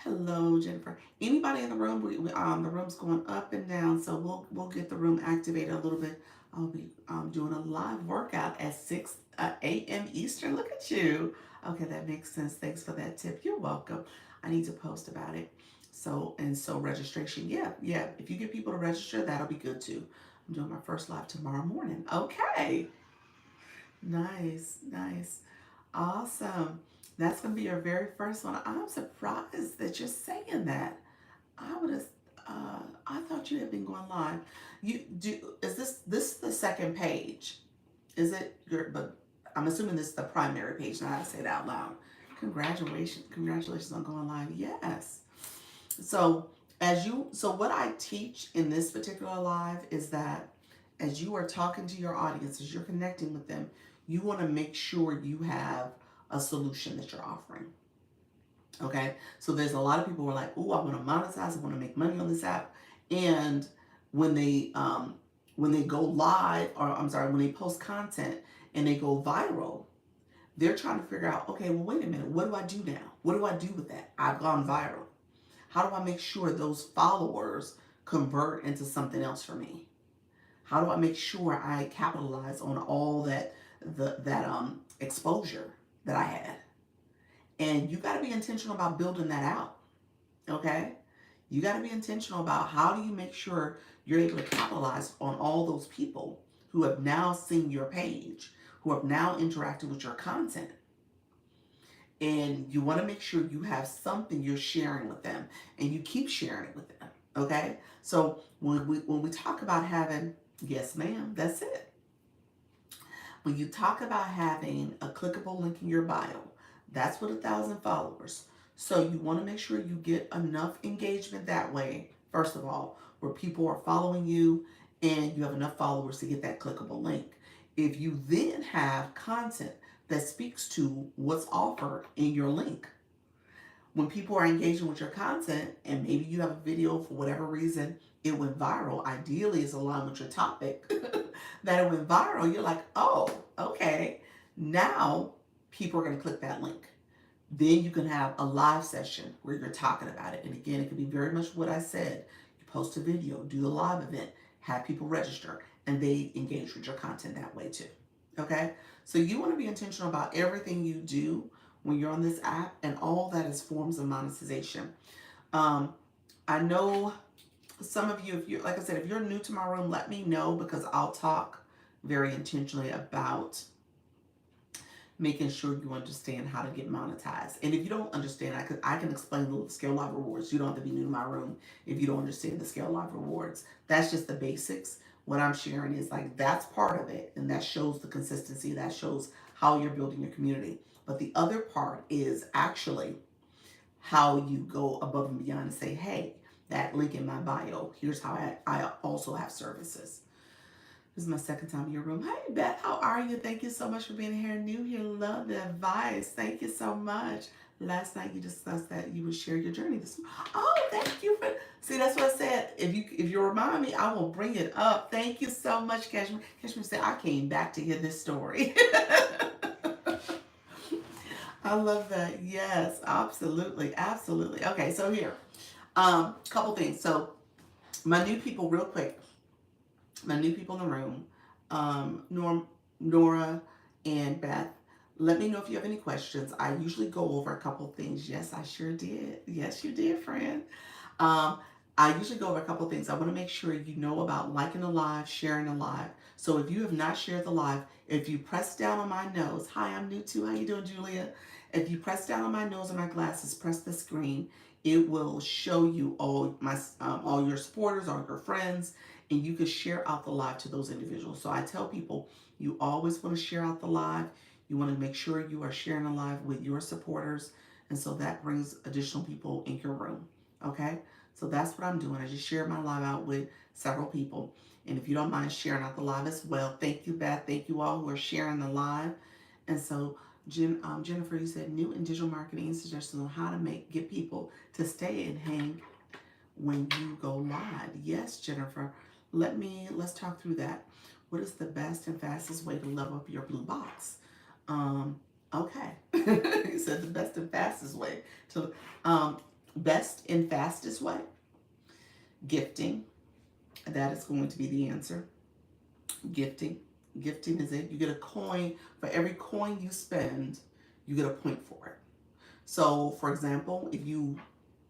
Hello, Jennifer. Anybody in the room? The room's going up and down, so we'll get the room activated a little bit. I'll be doing a live workout at 6 a.m. Eastern. Look at you. Okay, that makes sense. Thanks for that tip. You're welcome. I need to post about it. So registration. Yeah, yeah. If you get people to register, that'll be good too. I'm doing my first live tomorrow morning. Okay. Nice, nice. Awesome. That's going to be your very first one. I'm surprised that you're saying that. I would have, I thought you had been going live. You do, is this the second page? Is it your, but I'm assuming this is the primary page, now I have to say it out loud. Congratulations on going live. Yes. So so what I teach in this particular live is that as you are talking to your audience, as you're connecting with them, you want to make sure you have a solution that you're offering. Okay, so there's a lot of people who are like, "Oh, I want to monetize. I want to make money on this app," and when they go live, or I'm sorry, when they post content and they go viral, they're trying to figure out, okay, well, wait a minute, what do I do now? What do I do with that? I've gone viral. How do I make sure those followers convert into something else for me? How do I make sure I capitalize on all that exposure that I had? And you got to be intentional about building that out. Okay? You got to be intentional about how do you make sure you're able to capitalize on all those people who have now seen your page, who have now interacted with your content. And you want to make sure you have something you're sharing with them and you keep sharing it with them. Okay? So when we talk about having, yes, ma'am, that's it. When you talk about having a clickable link in your bio, that's with 1,000 followers. So you want to make sure you get enough engagement that way, first of all, where people are following you and you have enough followers to get that clickable link. If you then have content that speaks to what's offered in your link, when people are engaging with your content and maybe you have a video for whatever reason, it went viral, ideally it's aligned with your topic, that it went viral, you're like, oh, okay, now people are going to click that link. Then you can have a live session where you're talking about it. And again, it could be very much what I said. You post a video, do a live event, have people register, and they engage with your content that way too. Okay? So you want to be intentional about everything you do when you're on this app, and all that is forms of monetization. Um, I know some of you, if you're, like I said, if you're new to my room, let me know because I'll talk very intentionally about making sure you understand how to get monetized. And if you don't understand, I can explain the scale live rewards. You don't have to be new to my room if you don't understand the scale live rewards. That's just the basics. What I'm sharing is like that's part of it, and that shows the consistency. That shows how you're building your community. But the other part is actually how you go above and beyond and say, hey, that link in my bio, here's how I also have services. This is my second time in your room. Hey, Beth, how are you? Thank you so much for being here. New here, love the advice. Thank you so much. Last night you discussed that you would share your journey this morning. Oh, thank you for. See, that's what I said. If you remind me, I will bring it up. Thank you so much, Cashmere. Cashmere said I came back to hear this story. I love that. Yes, absolutely, absolutely. Okay, so here, couple things. So my new people, real quick. My new people in the room, Nora and Beth. Let me know if you have any questions. I usually go over a couple things. Yes, I sure did. Yes, you did, friend. Um, I usually go over a couple things. I want to make sure you know about liking the live, sharing the live. So if you have not shared the live, if you press down on my nose, hi, I'm new too. How you doing, Julia? If you press down on my nose and my glasses, press the screen. It will show you all your supporters, all your friends, and you can share out the live to those individuals. So I tell people you always want to share out the live. You want to make sure you are sharing the live with your supporters, and so that brings additional people in your room. Okay, so that's what I'm doing. I just shared my live out with several people. And if you don't mind sharing out the live as well, thank you, Beth. Thank you all who are sharing the live. And so, Jennifer, you said new in digital marketing suggestions on how to get people to stay and hang when you go live. Yes, Jennifer. Let's talk through that. What is the best and fastest way to level up your blue box? Okay. You said the best and fastest way to Best and fastest way, gifting. That is going to be the answer. Gifting. Gifting is it. You get a coin. For every coin you spend, you get a point for it. So, for example, if you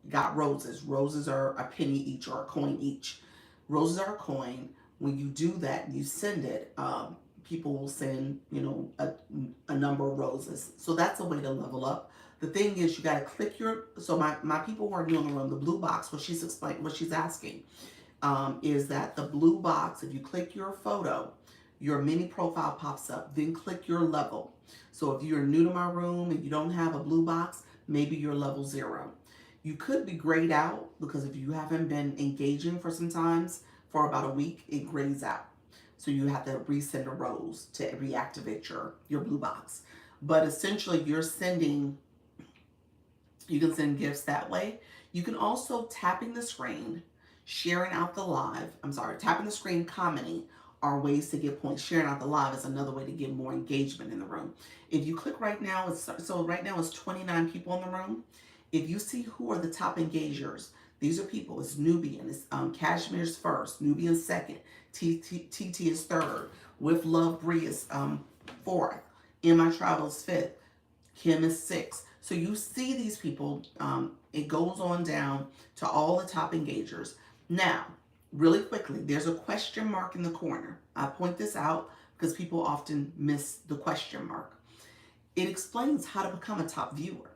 got roses, roses are a penny each or a coin each. Roses are a coin. When you do that, you send it. People will send, a number of roses. So that's a way to level up. The thing is, you got to click your. So my people who are new in the room, the blue box, what she's asking, is that the blue box. If you click your photo, your mini profile pops up. Then click your level. So if you're new to my room and you don't have a blue box, maybe you're level 0. You could be grayed out because if you haven't been engaging for some times, for about a week, it grays out. So you have to resend a rose to reactivate your blue box. But essentially, you can send gifts that way. You can also tapping the screen, sharing out the live. Tapping the screen, commenting are ways to get points. Sharing out the live is another way to get more engagement in the room. If you click right now, right now it's 29 people in the room. If you see who are the top engagers, these are people. It's Nubian. It's Cashmere's first. Nubian second. TT is third. With Love Bree is fourth. In My Travels fifth. Kim is sixth. So you see these people. It goes on down to all the top engagers. Now, really quickly, there's a question mark in the corner. I point this out because people often miss the question mark. It explains how to become a top viewer.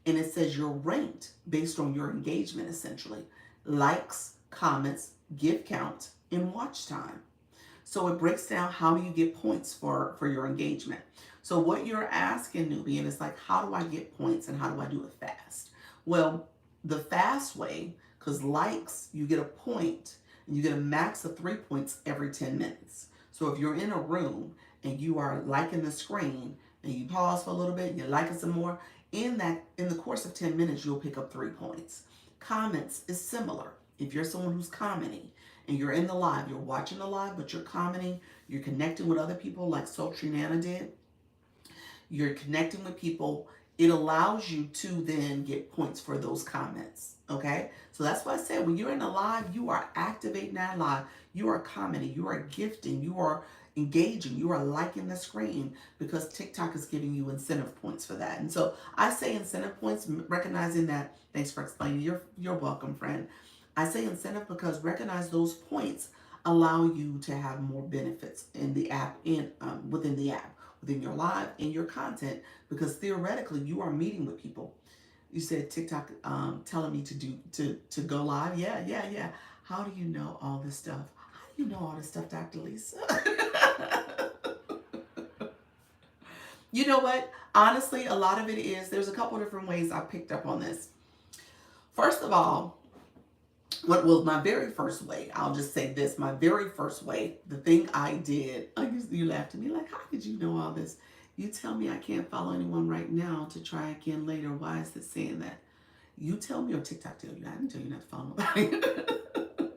And it says you're ranked based on your engagement, essentially. Likes, comments, gift count, and watch time. So it breaks down how do you get points for your engagement. So what you're asking, Nubian, is like, how do I get points and how do I do it fast? Well, the fast way, because likes, you get a point, and you get a max of 3 points every 10 minutes. So if you're in a room and you are liking the screen and you pause for a little bit and you like it some more, in the course of 10 minutes, you'll pick up 3 points. Comments is similar. If you're someone who's commenting and you're in the live, you're watching the live, but you're commenting, you're connecting with other people like Sultry Nana did, you're connecting with people, it allows you to then get points for those comments. Okay? So that's why I said when you're in a live, you are activating that live. You are commenting, you are gifting, you are engaging, you are liking the screen because TikTok is giving you incentive points for that. And so I say incentive points, recognizing that, thanks for explaining, you're welcome, friend. I say incentive because recognize those points allow you to have more benefits in the app, within the app, within your live and your content, because theoretically you are meeting with people. You said TikTok telling me to go live. Yeah. How do you know all this stuff? How do you know all this stuff, Dr. Lisa? You know what? Honestly, a lot of it is, there's a couple different ways I picked up on this. First of all, what was my very first way? I'll just say this, my very first way, the thing I did, you laughed at me like, how did you know all this? You tell me I can't follow anyone right now to try again later. Why is it saying that? You tell me or TikTok tell you? I didn't tell you not to follow nobody.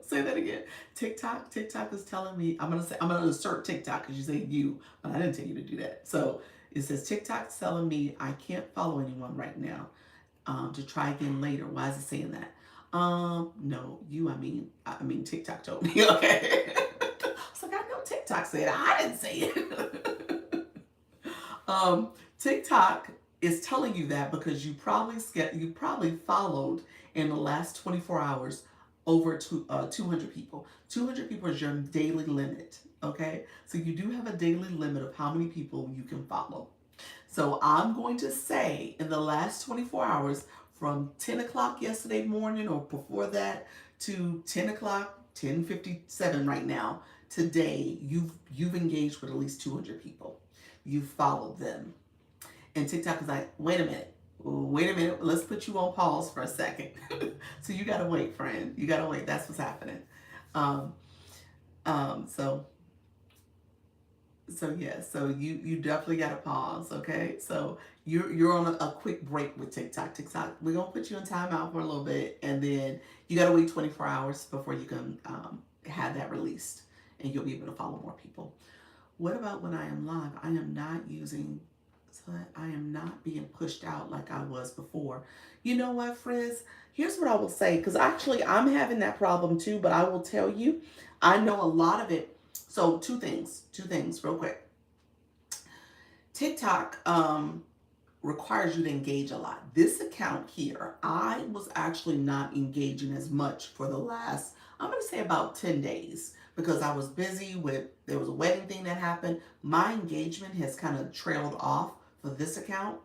Say that again. TikTok is telling me, I'm gonna assert TikTok because you say you, but I didn't tell you to do that. So it says TikTok's telling me I can't follow anyone right now to try again later. Why is it saying that? No, I mean TikTok told me. Okay. So I know TikTok said it. I didn't say it. TikTok is telling you that because you probably followed in the last 24 hours over 200 people. 200 people is your daily limit. Okay, so you do have a daily limit of how many people you can follow. So I'm going to say in the last 24 hours, from 10 o'clock yesterday morning or before that to 10 o'clock, 10:57 right now, today, you've engaged with at least 200 people. You've followed them. And TikTok is like, wait a minute, let's put you on pause for a second. So you gotta wait, friend. You gotta wait. That's what's happening. Um, so you definitely got to pause, okay? So you're on a quick break with TikTok. We're gonna put you in timeout for a little bit, and then you got to wait 24 hours before you can have that released, and you'll be able to follow more people. What about when I am live? I am not using so that I am not being pushed out like I was before. You know what, friends? Here's what I will say, because actually I'm having that problem too, but I will tell you, I know a lot of it. So two things real quick. TikTok requires you to engage a lot. This account here, I was actually not engaging as much for the last, I'm going to say about 10 days because I was busy with, there was a wedding thing that happened. My engagement has kind of trailed off for this account.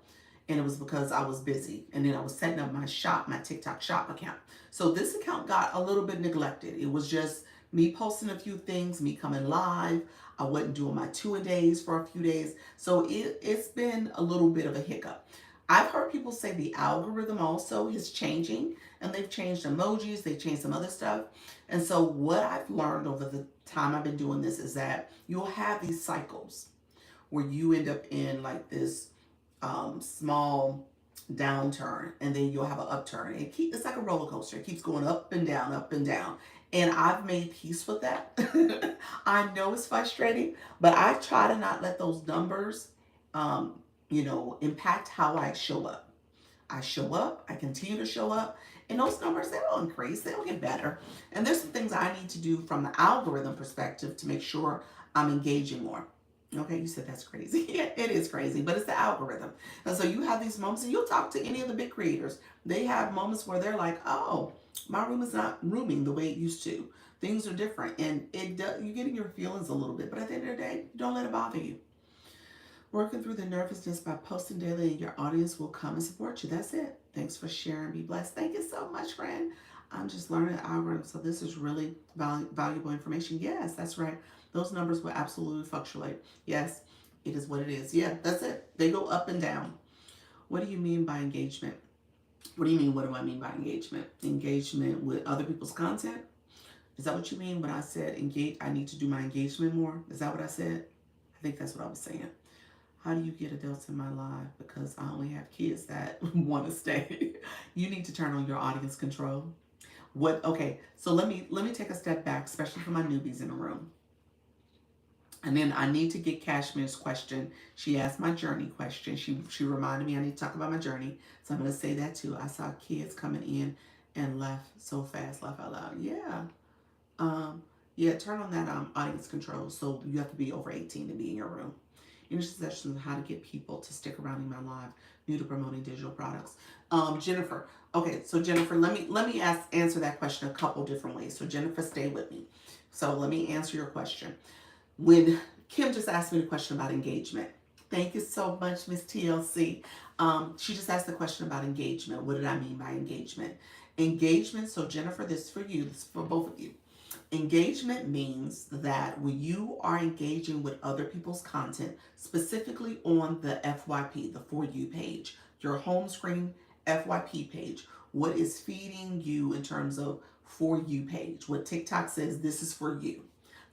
And it was because I was busy. And then I was setting up my shop, my TikTok shop account. So this account got a little bit neglected. It was just me posting a few things, me coming live. I wasn't doing my two-a-days for a few days. So it's been a little bit of a hiccup. I've heard people say the algorithm also is changing, and they've changed emojis, they've changed some other stuff. And so what I've learned over the time I've been doing this is that you'll have these cycles where you end up in like this small downturn, and then you'll have an upturn. It's like a roller coaster. It keeps going up and down, up and down. And I've made peace with that. I know it's frustrating, but I try to not let those numbers, impact how I show up. I show up, I continue to show up, and those numbers, they'll increase, they'll get better. And there's some things I need to do from the algorithm perspective to make sure I'm engaging more. Okay, you said that's crazy. Yeah, it is crazy, but it's the algorithm. And so you have these moments, and you'll talk to any of the big creators. They have moments where they're like, oh, my room is not rooming the way it used to. Things are different, and it does, you get in your feelings a little bit, but at the end of the day, don't let it bother you. Working through the nervousness by posting daily, and your audience will come and support you. That's it. Thanks for sharing. Be blessed. Thank you so much, friend. I'm just learning the algorithm, so this is really valuable information. Yes, that's right. Those numbers will absolutely fluctuate. Yes, it is what it is. Yeah, that's it. They go up and down. What do you mean by engagement? What do you mean? What do I mean by engagement? Engagement with other people's content? Is that what you mean when I said engage? I need to do my engagement more. Is that what I said? I think that's what I was saying. How do you get adults in my life? Because I only have kids that want to stay. You need to turn on your audience control. What? Okay, so let me take a step back, especially for my newbies in the room. And then I need to get Cashmere's question. She asked my journey question. She reminded me I need to talk about my journey. So I'm gonna say that too. I saw kids coming in and left so fast, laugh out loud. Yeah. Um, yeah, turn on that audience control. So you have to be over 18 to be in your room. Intercessions on how to get people to stick around in my live, new to promoting digital products. Jennifer. Okay, so Jennifer, let me answer that question a couple different ways. So Jennifer, stay with me. So let me answer your question. When Kim just asked me the question about engagement. Thank you so much, Miss TLC. She just asked the question about engagement. What did I mean by engagement? Engagement, so Jennifer, this is for you, this is for both of you. Engagement means that when you are engaging with other people's content, specifically on the FYP, the For You page, your home screen FYP page, what is feeding you in terms of For You page, what TikTok says, this is for you.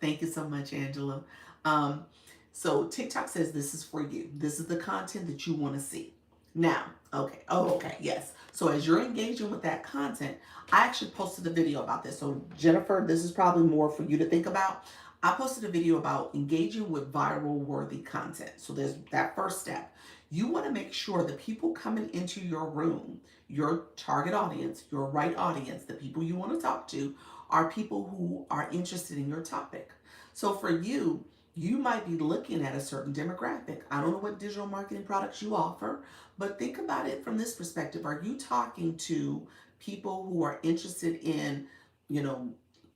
Thank you so much, Angela. Um, so TikTok says this is for you. This is the content that you want to see. Now, okay. Oh, okay. Yes. So as you're engaging with that content, I actually posted a video about this. So Jennifer, this is probably more for you to think about. I posted a video about engaging with viral worthy content. So there's that first step. You want to make sure the people coming into your room, your target audience, your right audience, the people you want to talk to, are people who are interested in your topic. So for you, you might be looking at a certain demographic. I don't know what digital marketing products you offer, but think about it from this perspective. Are you talking to people who are interested in, you know,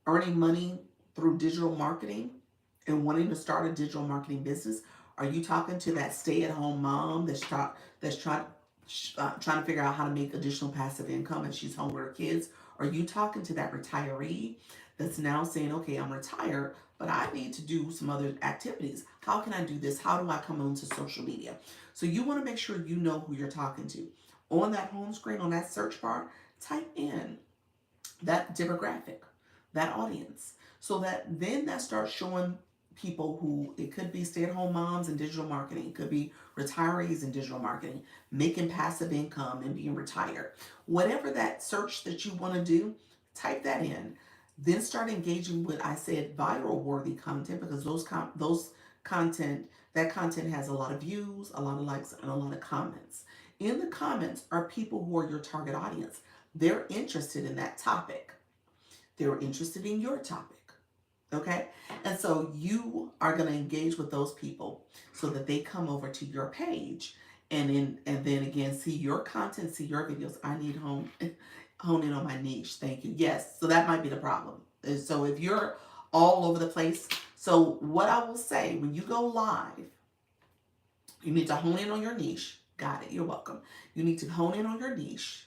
earning money through digital marketing and wanting to start a digital marketing business? Are you talking to that stay-at-home mom that's trying to figure out how to make additional passive income and she's home with her kids? Are you talking to that retiree that's now saying, okay, I'm retired, but I need to do some other activities? How can I do this? How do I come onto social media? So you want to make sure you know who you're talking to. On that home screen, on that search bar, type in that demographic, that audience, so that then that starts showing people who, it could be stay-at-home moms in digital marketing, it could be retirees in digital marketing, making passive income and being retired. Whatever that search that you want to do, type that in. Then start engaging with, I said, viral worthy content, because those content, that content has a lot of views, a lot of likes, and a lot of comments. In the comments are people who are your target audience. They're interested in that topic. They're interested in your topic. Okay? And so you are going to engage with those people so that they come over to your page and then again see your content, see your videos. I need hone in on my niche. Thank you. Yes. So that might be the problem. And so if you're all over the place, so what I will say when you go live, you need to hone in on your niche. Got it. You're welcome. You need to hone in on your niche.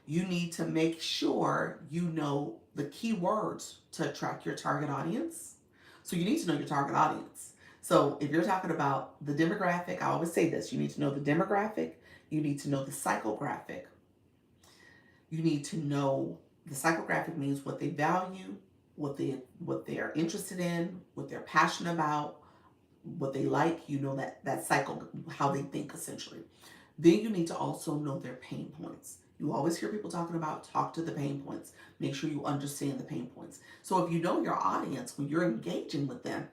You need to make sure you know the keywords to attract your target audience. So you need to know your target audience. So if you're talking about the demographic, I always say this, you need to know the demographic, you need to know the psychographic. You need to know the psychographic means what they value, what they are interested in, what they're passionate about, what they like, you know that cycle, how they think essentially. Then you need to also know their pain points. You always hear people talking about talk to the pain points. Make sure you understand the pain points. So if you know your audience, when you're engaging with them,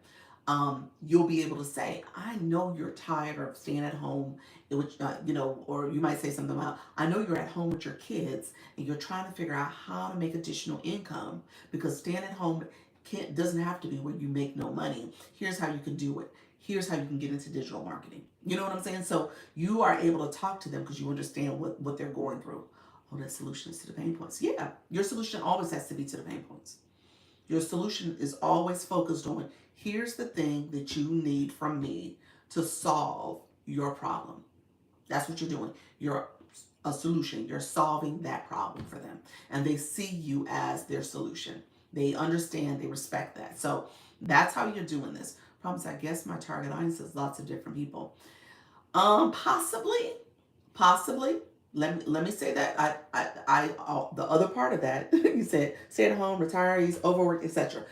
you'll be able to say, I know you're tired of staying at home, which, or you might say something about, I know you're at home with your kids and you're trying to figure out how to make additional income because staying at home doesn't have to be where you make no money. Here's how you can do it. Here's how you can get into digital marketing. You know what I'm saying? So you are able to talk to them because you understand what they're going through. Oh, that solution is to the pain points. Yeah, your solution always has to be to the pain points. Your solution is always focused on here's the thing that you need from me to solve your problem. That's what you're doing. You're a solution. You're solving that problem for them. And they see you as their solution. They understand, they respect that. So that's how you're doing this. Problems, I guess my target audience is lots of different people. Possibly. Let me say that the other part of that you said stay at home, retirees, overwork, etc.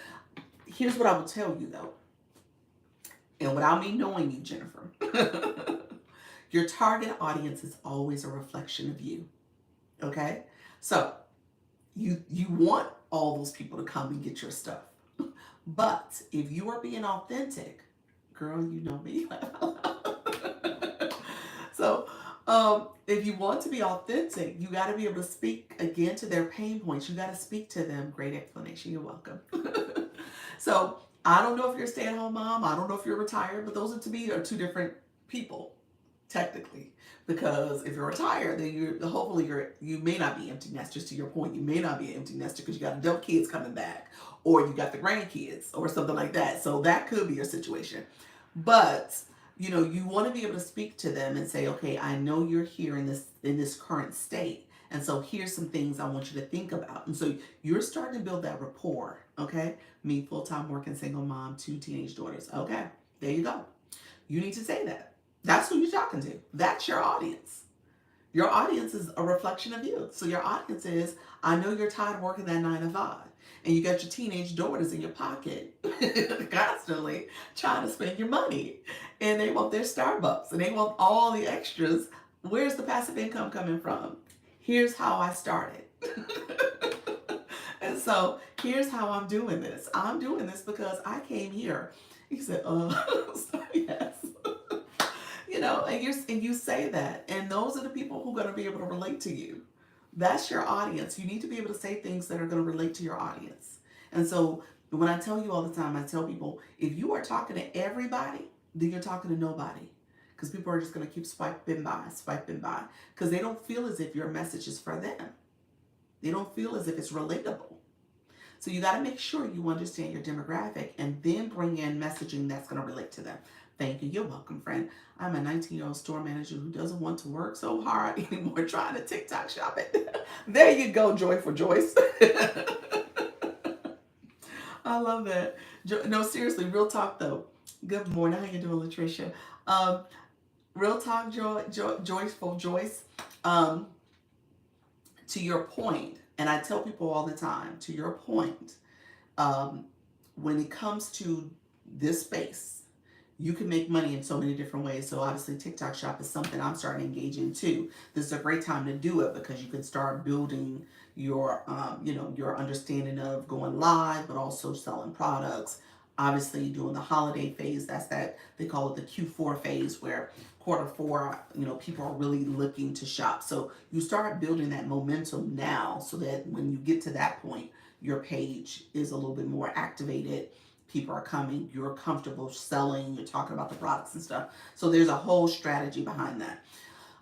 Here's what I will tell you though, and without me knowing you, Jennifer, your target audience is always a reflection of you. Okay, so you want all those people to come and get your stuff, but if you are being authentic, girl, you know me. So, if you want to be authentic, you got to be able to speak again to their pain points. You got to speak to them. Great explanation. You're welcome. So, I don't know if you're a stay-at-home mom. I don't know if you're retired, but those are to me are two different people, technically. Because if you're retired, then you may not be empty nesters. To your point, you may not be an empty nester because you got adult kids coming back, or you got the grandkids, or something like that. So that could be your situation. But you want to be able to speak to them and say, okay, I know you're here in this current state, and so here's some things I want you to think about. And so you're starting to build that rapport. Okay, me, full-time working single mom, 2 teenage daughters. Okay, there you go. You need to say that. That's who you're talking to. That's your audience. Your audience is a reflection of you. So your audience is, I know you're tired of working that 9 to 5. And you got your teenage daughters in your pocket constantly trying to spend your money. And they want their Starbucks and they want all the extras. Where's the passive income coming from? Here's how I started. And so here's how I'm doing this. I'm doing this because I came here. He said, yes. And you say that, and those are the people who are going to be able to relate to you. That's your audience. You need to be able to say things that are going to relate to your audience. And so when I tell you all the time, I tell people, if you are talking to everybody, then you're talking to nobody. Because people are just going to keep swiping by, because they don't feel as if your message is for them. They don't feel as if it's relatable. So you got to make sure you understand your demographic and then bring in messaging that's going to relate to them. Thank you. You're welcome, friend. I'm a 19-year-old store manager who doesn't want to work so hard anymore trying to TikTok shop it. There you go, Joyful Joyce. I love that. No, seriously, real talk though. Good morning. How you doing, Latricia? Real talk, Joyful Joyce. To your point, and I tell people all the time, to your point, when it comes to this space, you can make money in so many different ways. So obviously TikTok shop is something I'm starting to engage in too. This is a great time to do it because you can start building your, your understanding of going live, but also selling products, Obviously, during the holiday phase, that's that they call it the Q4 phase, where quarter four, people are really looking to shop. So you start building that momentum now, so that when you get to that point, your page is a little bit more activated. People are coming, you're comfortable selling, you're talking about the products and stuff. So there's a whole strategy behind that.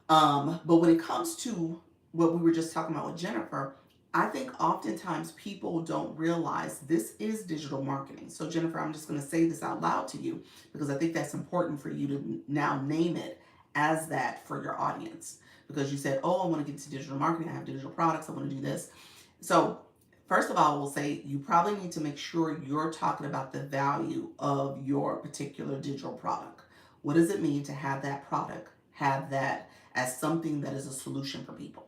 But when it comes to what we were just talking about with Jennifer, I think oftentimes people don't realize this is digital marketing. So, Jennifer, I'm just going to say this out loud to you because I think that's important for you to now name it as that for your audience. Because you said, oh, I want to get to digital marketing, I have digital products, I want to do this. So, first of all, we'll say you probably need to make sure you're talking about the value of your particular digital product. What does it mean to have that product, have that as something that is a solution for people?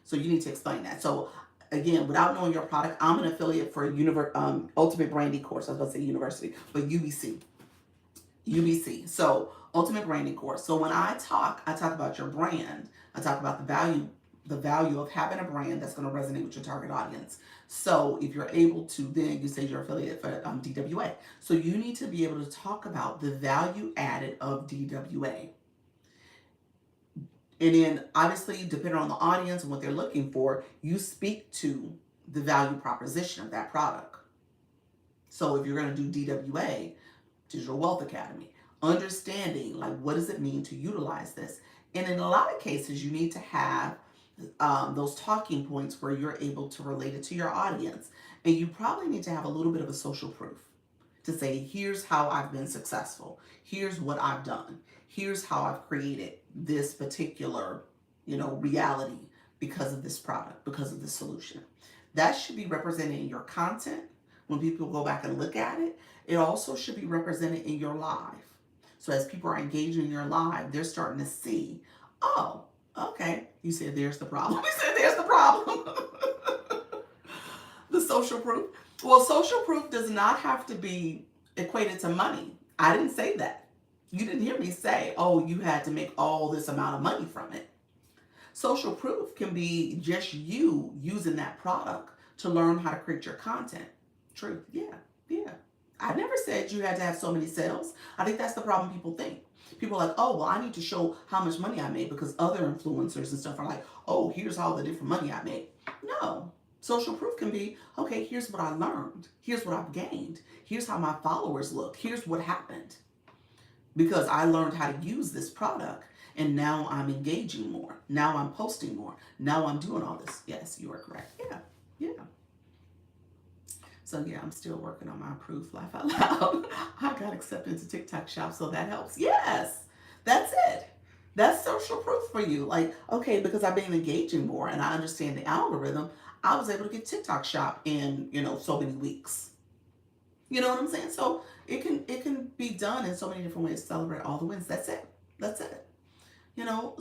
So you need to explain that. So again, without knowing your product, I'm an affiliate for Ultimate Branding course. I was about to say university, but UBC. UBC. So Ultimate Branding course. So when I talk about your brand. I talk about the value of having a brand that's going to resonate with your target audience. So if you're able to, then you say you're affiliate for DWA. So you need to be able to talk about the value added of DWA. And then obviously, depending on the audience and what they're looking for, you speak to the value proposition of that product. So if you're going to do DWA, Digital Wealth Academy, understanding like what does it mean to utilize this. And in a lot of cases, you need to have those talking points where you're able to relate it to your audience. And you probably need to have a little bit of a social proof to say, here's how I've been successful. Here's what I've done. Here's how I've created this particular, reality because of this product, because of this solution. That should be represented in your content. When people go back and look at it, it also should be represented in your live. So as people are engaging in your live, they're starting to see, oh, okay, you said there's the problem. You said there's the problem. The social proof. Well, social proof does not have to be equated to money. I didn't say that. You didn't hear me say, oh, you had to make all this amount of money from it. Social proof can be just you using that product to learn how to create your content. Truth. Yeah. Yeah. I never said you had to have so many sales. I think that's the problem people think. People are like, oh, well, I need to show how much money I made because other influencers and stuff are like, oh, here's all the different money I made. No. Social proof can be, okay, here's what I learned. Here's what I've gained. Here's how my followers look. Here's what happened. Because I learned how to use this product and now I'm engaging more. Now I'm posting more. Now I'm doing all this. Yes, you are correct. Yeah. Yeah. So yeah, I'm still working on my proof. Laugh out loud. I got accepted to TikTok Shop, so that helps. Yes, that's it. That's social proof for you. Like, okay, because I've been engaging more and I understand the algorithm, I was able to get TikTok Shop in, so many weeks. You know what I'm saying? So it can be done in so many different ways to celebrate all the wins. That's it. That's it.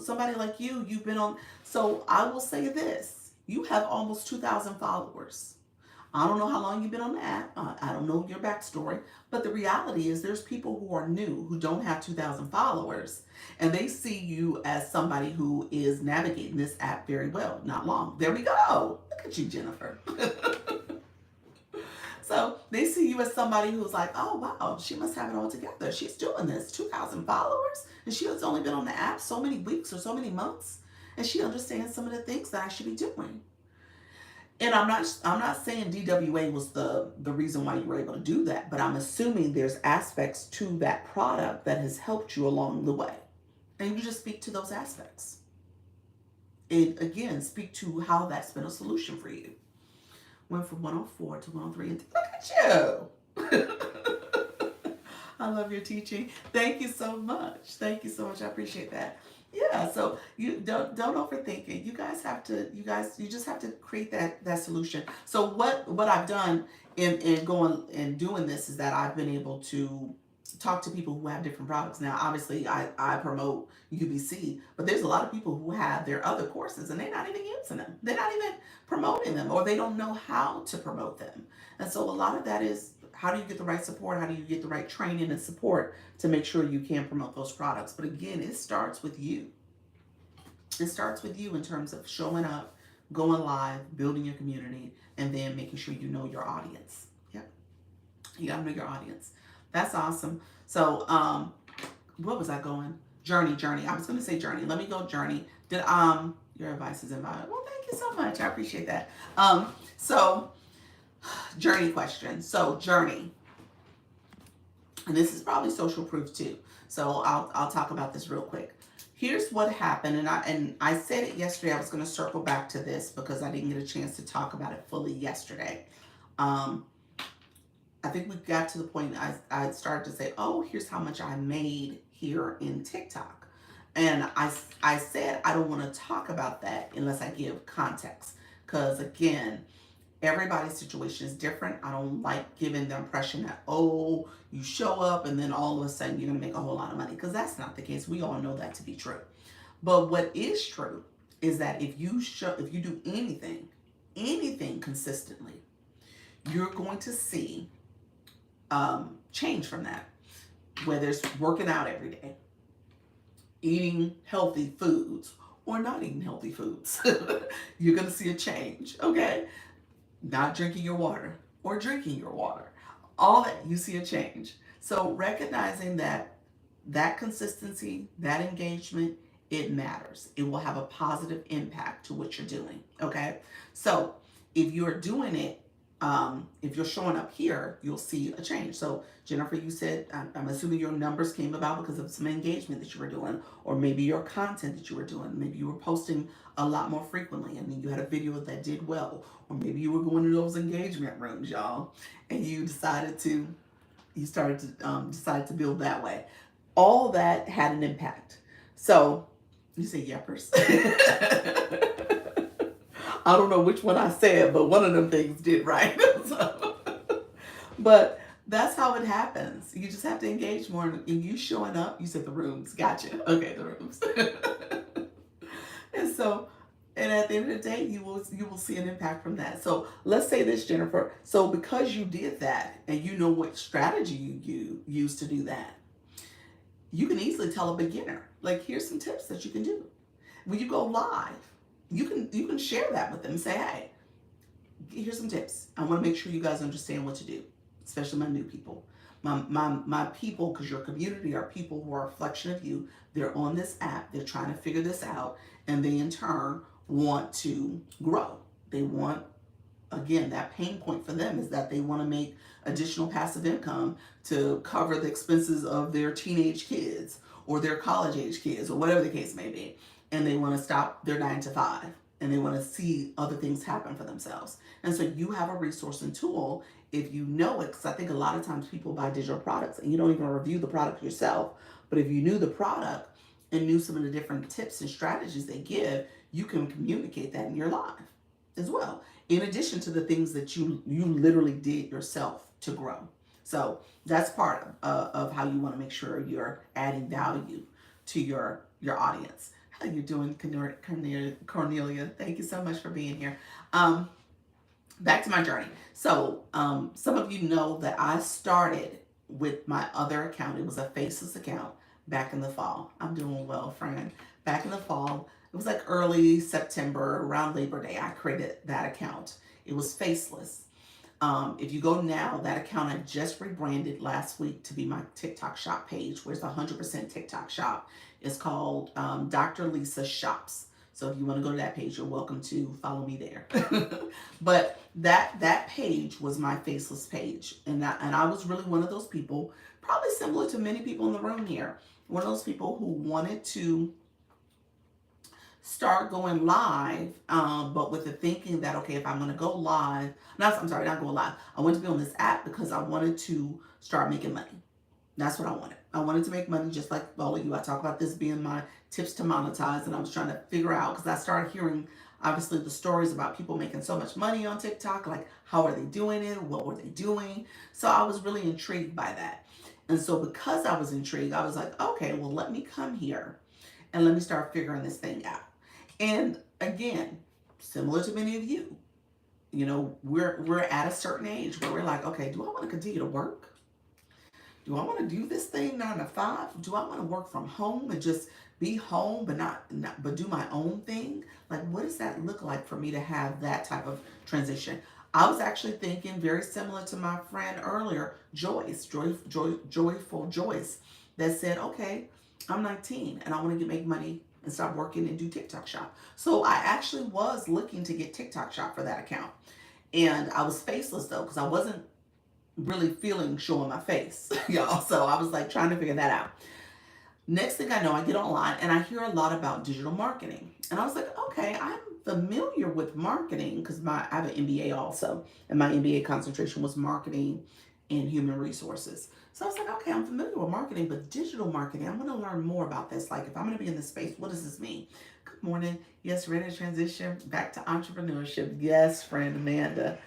Somebody like you've been on. So I will say this: you have almost 2,000 followers. I don't know how long you've been on the app. I don't know your backstory. But the reality is there's people who are new, who don't have 2,000 followers, and they see you as somebody who is navigating this app very well. Not long. There we go. Look at you, Jennifer. So they see you as somebody who's like, oh, wow, she must have it all together. She's doing this. 2,000 followers. And she has only been on the app so many weeks or so many months. And she understands some of the things that I should be doing. And I'm not saying DWA was the reason why you were able to do that, but I'm assuming there's aspects to that product that has helped you along the way. And you just speak to those aspects. And again, speak to how that's been a solution for you. Went from 104 to 103 and look at you. I love your teaching. Thank you so much. Thank you so much. I appreciate that. Yeah, so you don't overthink it. You just have to create that solution. So what I've done in going and doing this is that I've been able to talk to people who have different products. Now, obviously, I promote UBC, but there's a lot of people who have their other courses and they're not even using them. They're not even promoting them, or they don't know how to promote them. And so a lot of that is, how do you get the right support? How do you get the right training and support to make sure you can promote those products? But again, it starts with you. It starts with you in terms of showing up, going live, building your community, and then making sure you know your audience. Yep. You gotta know your audience. That's awesome. So, what was I going? Journey. I was gonna say journey. Let me go journey. Did your advice is invaluable. Well, thank you so much. I appreciate that. So journey question. So journey, and this is probably social proof too. So I'll talk about this real quick. Here's what happened, and I said it yesterday. I was going to circle back to this because I didn't get a chance to talk about it fully yesterday. Um, I think we got to the point I started to say, oh, here's how much I made here in TikTok. And I said I don't want to talk about that unless I give context. Because again, everybody's situation is different. I don't like giving the impression that, oh, you show up and then all of a sudden you're going to make a whole lot of money. Because that's not the case. We all know that to be true. But what is true is that if you do anything consistently, you're going to see change from that. Whether it's working out every day, eating healthy foods, or not eating healthy foods, you're going to see a change, okay? Not drinking your water or drinking your water. All that, you see a change. So recognizing that consistency, that engagement, it matters. It will have a positive impact to what you're doing, okay? So if you're doing it, if you're showing up here, you'll see a change. So Jennifer, you said, I'm assuming your numbers came about because of some engagement that you were doing, or maybe your content that you were doing. Maybe you were posting a lot more frequently and then you had a video that did well, or maybe you were going to those engagement rooms, y'all, and you started to decide to build that way. All that had an impact. So you say yepers. I don't know which one I said, but one of them things did, right? So, but that's how it happens. You just have to engage more. And you showing up, you said the rooms. Gotcha. Okay, the rooms. And so, and at the end of the day, you will see an impact from that. So let's say this, Jennifer. So because you did that and you know what strategy you use to do that, you can easily tell a beginner, like, here's some tips that you can do. When you go live, you can share that with them and say, hey, here's some tips. I want to make sure you guys understand what to do, especially my new people. My people, because your community are people who are a reflection of you. They're on this app. They're trying to figure this out. And they, in turn, want to grow. They want, again, that pain point for them is that they want to make additional passive income to cover the expenses of their teenage kids or their college age kids or whatever the case may be. And they want to stop their 9 to 5 and they want to see other things happen for themselves. And so you have a resource and tool if you know it, because I think a lot of times people buy digital products and you don't even review the product yourself. But if you knew the product and knew some of the different tips and strategies they give, you can communicate that in your live as well, in addition to the things that you literally did yourself to grow. So that's part of how you want to make sure you're adding value to your audience. How you doing, Cornelia? Thank you so much for being here. Back to my journey. So some of you know that I started with my other account. It was a faceless account back in the fall. I'm doing well, friend. Back in the fall, it was like early September, around Labor Day, I created that account. It was faceless. If you go now, that account I just rebranded last week to be my TikTok shop page, where it's 100% TikTok shop. It's called Dr. Lisa Shops. So if you want to go to that page, you're welcome to follow me there. But that page was my faceless page. And I was really one of those people, probably similar to many people in the room here, one of those people who wanted to start going live, but with the thinking that, okay, if I'm going to go live, not go live. I wanted to be on this app because I wanted to start making money. That's what I wanted. I wanted to make money just like all of you. I talk about this being my tips to monetize, and I was trying to figure out, because I started hearing, obviously, the stories about people making so much money on TikTok. Like, how are they doing it? What were they doing? So I was really intrigued by that. And so because I was intrigued, I was like, okay, well, let me come here and let me start figuring this thing out. And again, similar to many of you, you know, we're at a certain age where we're like, okay, do I want to continue to work? Do I want to do this thing 9 to 5? Do I want to work from home and just be home but do my own thing? Like, what does that look like for me to have that type of transition? I was actually thinking very similar to my friend earlier, Joyful Joyce, that said, okay, I'm 19 and I want to make money and stop working and do TikTok shop. So I actually was looking to get TikTok shop for that account. And I was faceless though, because I wasn't really feeling showing my face, y'all. So I was like trying to figure that out. Next thing I know, I get online and I hear a lot about digital marketing. And I was like, okay, I'm familiar with marketing because I have an MBA also. And my MBA concentration was marketing and human resources. So I was like, okay, I'm familiar with marketing, but digital marketing, I'm going to learn more about this. Like, if I'm going to be in this space, what does this mean? Good morning. Yes, ready to transition back to entrepreneurship. Yes, friend Amanda.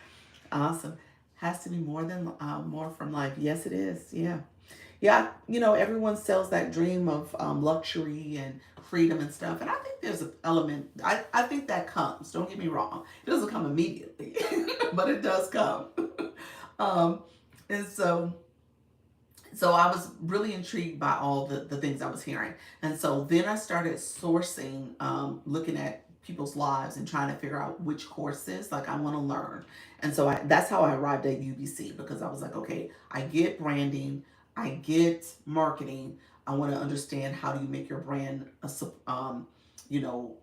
Awesome. Has to be more than more from life. Yes, it is. Yeah. Yeah, everyone sells that dream of luxury and freedom and stuff. And I think there's an element, I think that comes. Don't get me wrong. It doesn't come immediately, but it does come. um, and so I was really intrigued by all the things I was hearing. And so then I started sourcing, looking at people's lives and trying to figure out which courses like I want to learn. And so that's how I arrived at UBC, because I was like, okay, I get branding, I get marketing. I want to understand how do you make your brand you know,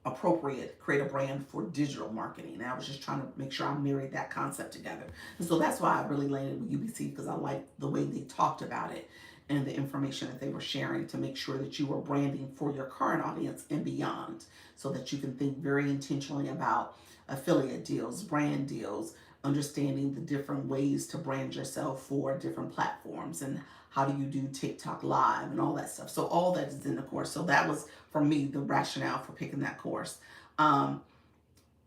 appropriate, create a brand for digital marketing. And I was just trying to make sure I married that concept together. And so that's why I really landed with UBC, because I liked the way they talked about it and the information that they were sharing to make sure that you were branding for your current audience and beyond, so that you can think very intentionally about affiliate deals, brand deals, understanding the different ways to brand yourself for different platforms, and how do you do TikTok live and all that stuff. So all that is in the course. So that was for me the rationale for picking that course. Um,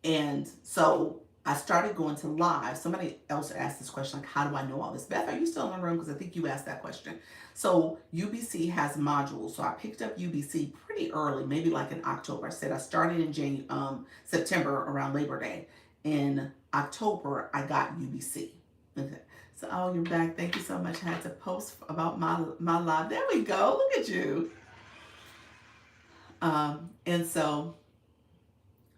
and so I started going to live. Somebody else asked this question, like, how do I know all this? Beth, are you still in the room? Because I think you asked that question. So UBC has modules. So I picked up UBC pretty early, maybe like in October. I said I started in September around Labor Day. In October, I got UBC. Okay. So, oh, you're back. Thank you so much. I had to post about my live. There we go. Look at you. And so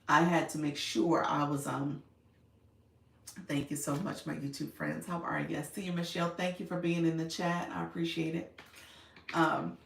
I had to make sure I was thank you so much, my YouTube friends. How are you? Yes, see you, Michelle. Thank you for being in the chat. I appreciate it. Um,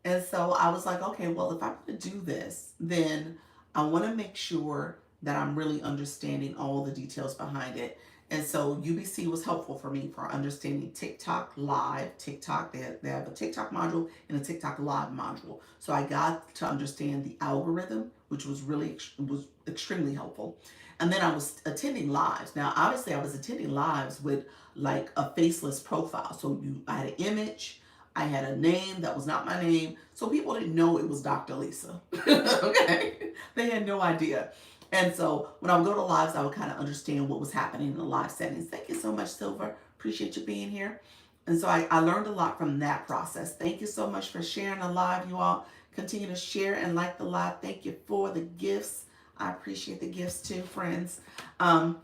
and so I was like, okay, well, if I'm going to do this, then I want to make sure that I'm really understanding all the details behind it. And so UBC was helpful for me for understanding TikTok live. TikTok, they have a TikTok module and a TikTok live module. So I got to understand the algorithm, which was was extremely helpful. And then I was attending lives. Now, obviously, I was attending lives with like a faceless profile. So I had an image, I had a name that was not my name. So people didn't know it was Dr. Lisa. Okay? They had no idea. And so when I would go to lives, I would kind of understand what was happening in the live settings. Thank you so much, Silver. Appreciate you being here. And so I learned a lot from that process. Thank you so much for sharing the live, you all. Continue to share and like the live. Thank you for the gifts. I appreciate the gifts too, friends. And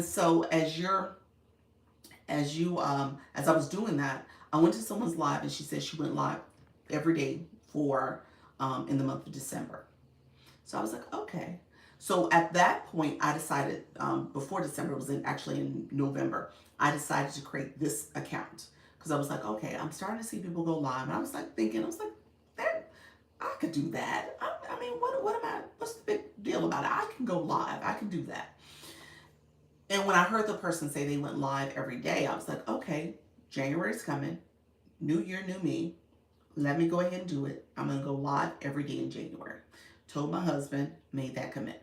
so as I was doing that, I went to someone's live and she said she went live every day for in the month of December. So I was like, okay. So at that point, I decided, before December, it was actually in November, I decided to create this account, because I was like, okay, I'm starting to see people go live. And I was like that, I could do that. I mean, what's the big deal about it? I can go live. I can do that. And when I heard the person say they went live every day, I was like, okay, January's coming. New year, new me. Let me go ahead and do it. I'm going to go live every day in January. Told my husband, made that commitment.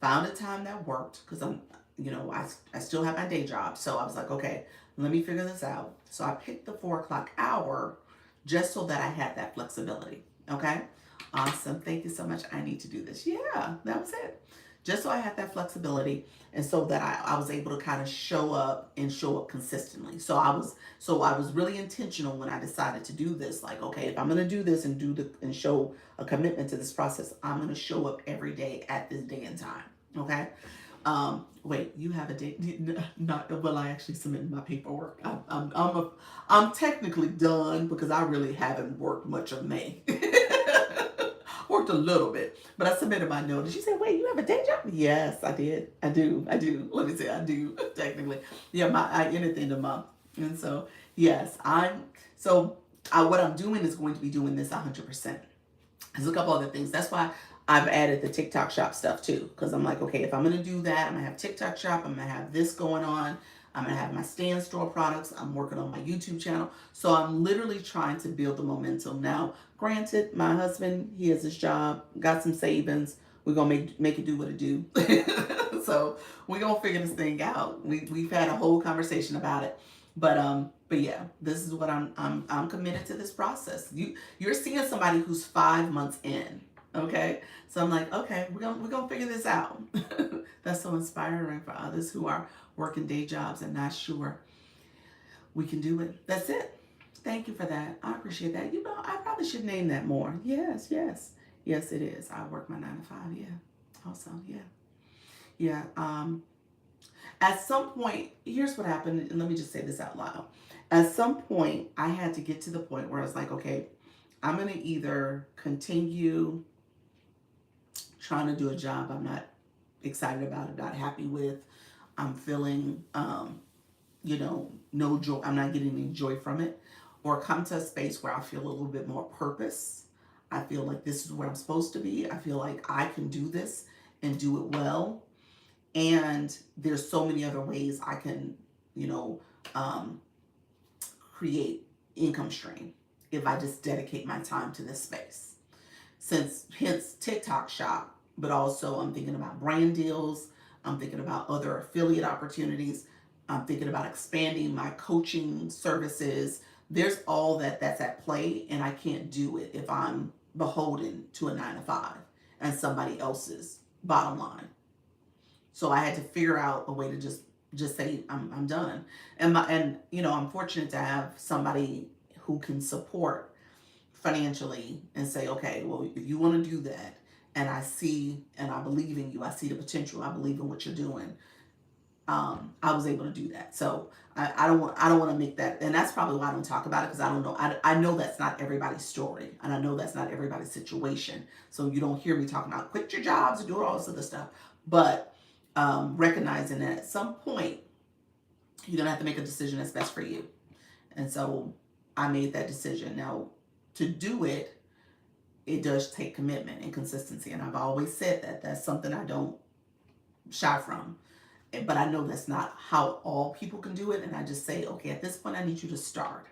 Found a time that worked, because I still have my day job. So I was like, okay, let me figure this out. So I picked the 4 o'clock hour just so that I had that flexibility. Okay. Awesome. Thank you so much. I need to do this. Yeah, that was it. Just so I had that flexibility, and so that I was able to kind of show up consistently. So I was really intentional when I decided to do this. Like, okay, if I'm gonna do this and show a commitment to this process, I'm gonna show up every day at this day and time. Okay. Wait, you have a date? Not well. I actually submitted my paperwork. I'm technically done, because I really haven't worked much of May. Or worked a little bit, but I submitted my notice. She said, "Wait, you have a day job?" Yes, I did. I do. I do. Let me say, I do technically. Yeah, I end at the end of the month, and so yes, I'm. So what I'm doing is going to be doing this 100%. There's a couple other things. That's why I've added the TikTok shop stuff too. Because I'm like, okay, if I'm going to do that, I'm going to have TikTok shop. I'm going to have this going on. I'm going to have my stand store products. I'm working on my YouTube channel. So I'm literally trying to build the momentum. Now, granted, my husband, he has his job, got some savings. We're going to make it do what it do. So we're going to figure this thing out. We've had a whole conversation about it. But yeah, this is what I'm committed to this process. You're seeing somebody who's 5 months in, okay? So I'm like, okay, we're gonna figure this out. That's so inspiring for others who are working day jobs and not sure we can do it. That's it. Thank you for that. I appreciate that. You know, I probably should name that more. Yes, yes, yes, it is. I work my 9 to 5. Yeah. Also, yeah, yeah. At some point, here's what happened, and let me just say this out loud. At some point, I had to get to the point where I was like, okay, I'm going to either continue trying to do a job I'm not excited about, not happy with, I'm feeling, no joy, I'm not getting any joy from it, or come to a space where I feel a little bit more purpose. I feel like this is where I'm supposed to be. I feel like I can do this and do it well. And there's so many other ways I can, you know, um, create income stream if I just dedicate my time to this space. Hence TikTok shop, but also I'm thinking about brand deals. I'm thinking about other affiliate opportunities. I'm thinking about expanding my coaching services. There's all that's at play, and I can't do it if I'm beholden to a 9 to 5 and somebody else's bottom line. So I had to figure out a way to just say I'm done. And I'm fortunate to have somebody who can support financially and say, okay, well, if you want to do that, and I see and I believe in you, I see the potential, I believe in what you're doing. I was able to do that. So I don't want to make that, and that's probably why I don't talk about it, because I don't know. I know that's not everybody's story, and I know that's not everybody's situation. So you don't hear me talking about quit your jobs and do all this other stuff. But recognizing that at some point you're gonna have to make a decision that's best for you. And so I made that decision. Now, to do it, it does take commitment and consistency, and I've always said that that's something I don't shy from. But I know that's not how all people can do it, and I just say, okay, at this point I need you to start,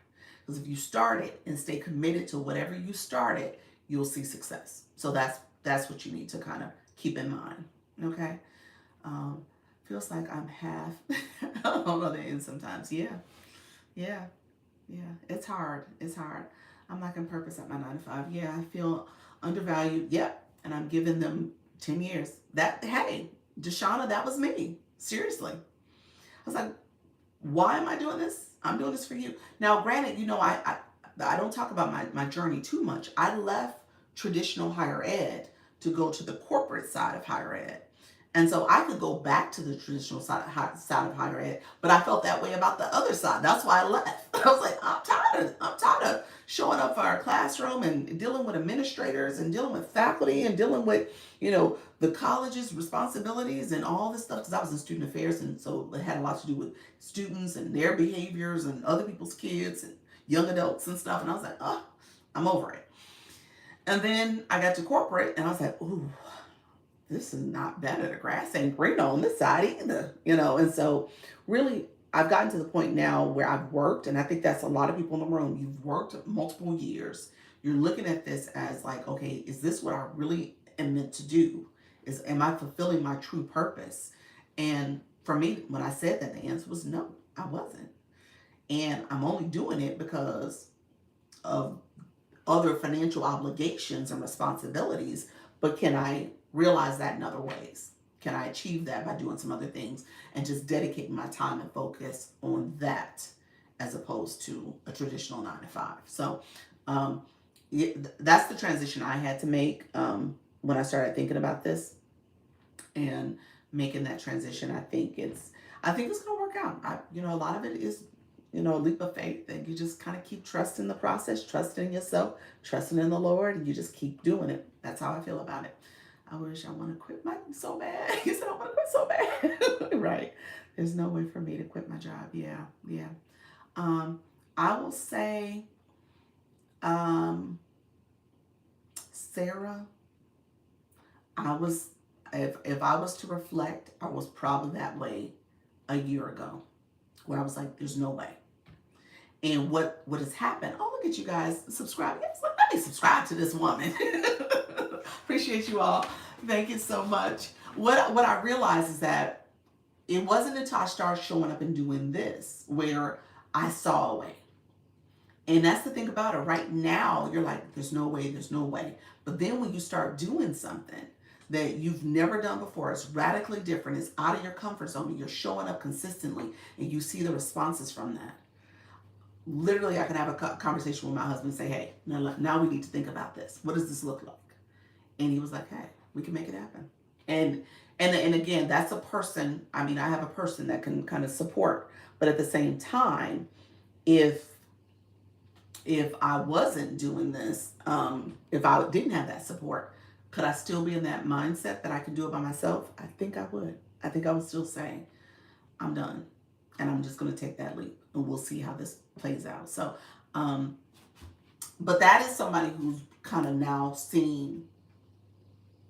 because if you start it and stay committed to whatever you started, you'll see success. So that's what you need to kind of keep in mind. Okay. um, Feels like I'm half on the other end sometimes. Yeah, yeah, yeah. It's hard. It's hard. I'm lacking purpose at my 9 to 5. Yeah, I feel undervalued. Yep. And I'm giving them 10 years. Hey, Deshauna, that was me. Seriously. I was like, why am I doing this? I'm doing this for you. Now, granted, I don't talk about my journey too much. I left traditional higher ed to go to the corporate side of higher ed. And so I could go back to the traditional side of higher ed, but I felt that way about the other side. That's why I left. I was like, I'm tired of showing up for our classroom and dealing with administrators and dealing with faculty and dealing with, the college's responsibilities and all this stuff, because I was in student affairs, and so it had a lot to do with students and their behaviors and other people's kids and young adults and stuff. And I was like, oh, I'm over it. And then I got to corporate, and I was like, ooh, this is not better. The grass ain't green on this side either. And so really I've gotten to the point now where I've worked, and I think that's a lot of people in the room. You've worked multiple years. You're looking at this as like, okay, is this what I really am meant to do? Am I fulfilling my true purpose? And for me, when I said that, the answer was no, I wasn't. And I'm only doing it because of other financial obligations and responsibilities. But can I realize that in other ways? Can I achieve that by doing some other things and just dedicating my time and focus on that as opposed to a traditional 9 to 5? So that's the transition I had to make when I started thinking about this and making that transition. I think it's going to work out. A lot of it is a leap of faith, and you just kind of keep trusting the process, trusting in yourself, trusting in the Lord, and you just keep doing it. That's how I feel about it. I wish I want to quit my so bad. You said I want to quit so bad. Right. There's no way for me to quit my job. Yeah. Yeah. Um, I will say, um, Sarah, I was, if I was to reflect, I was probably that way a year ago, where I was like, there's no way. And what has happened? Oh, look at you guys subscribing. Yes, let me subscribe to this woman. Appreciate you all. Thank you so much. What I realized is that it wasn't until I started showing up and doing this where I saw a way. And that's the thing about it. Right now, you're like, there's no way, there's no way. But then when you start doing something that you've never done before, it's radically different, it's out of your comfort zone, and you're showing up consistently, and you see the responses from that. Literally, I can have a conversation with my husband and say, hey, now we need to think about this. What does this look like? And he was like, hey, we can make it happen. And and again, that's a person, I mean, I have a person that can kind of support, but at the same time, if I wasn't doing this, if I didn't have that support, could I still be in that mindset that I could do it by myself? I think I would. I think I would still say, I'm done. And I'm just going to take that leap, and we'll see how this plays out. So, but that is somebody who's kind of now seeing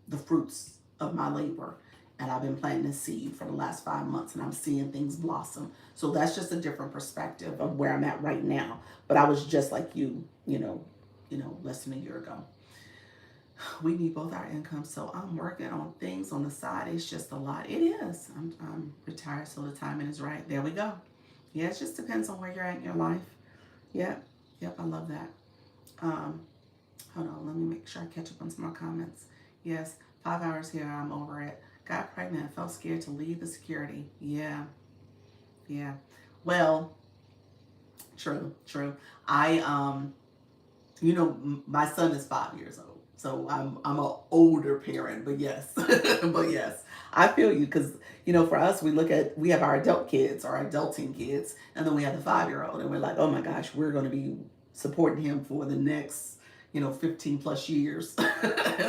the fruits of my labor. And I've been planting this seed for the last 5 months, and I'm seeing things blossom. So that's just a different perspective of where I'm at right now. But I was just like less than a year ago. We need both our incomes, so I'm working on things on the side. It's just a lot. It is. I'm retired, so the timing is right. There we go. Yeah, it just depends on where you're at in your life. Yep, yep, I love that. Um, Hold on, let me make sure I catch up on some more comments. Yes, 5 hours here, I'm over it. Got pregnant, felt scared to leave the security. Yeah, yeah. Well, true, true. I my son is 5 years old, so I'm an older parent. But yes, but yes, I feel you because for us, we have our adult kids, our adulting kids, and then we have the 5 year old, and we're like, oh my gosh, we're going to be supporting him for the next 15 plus years.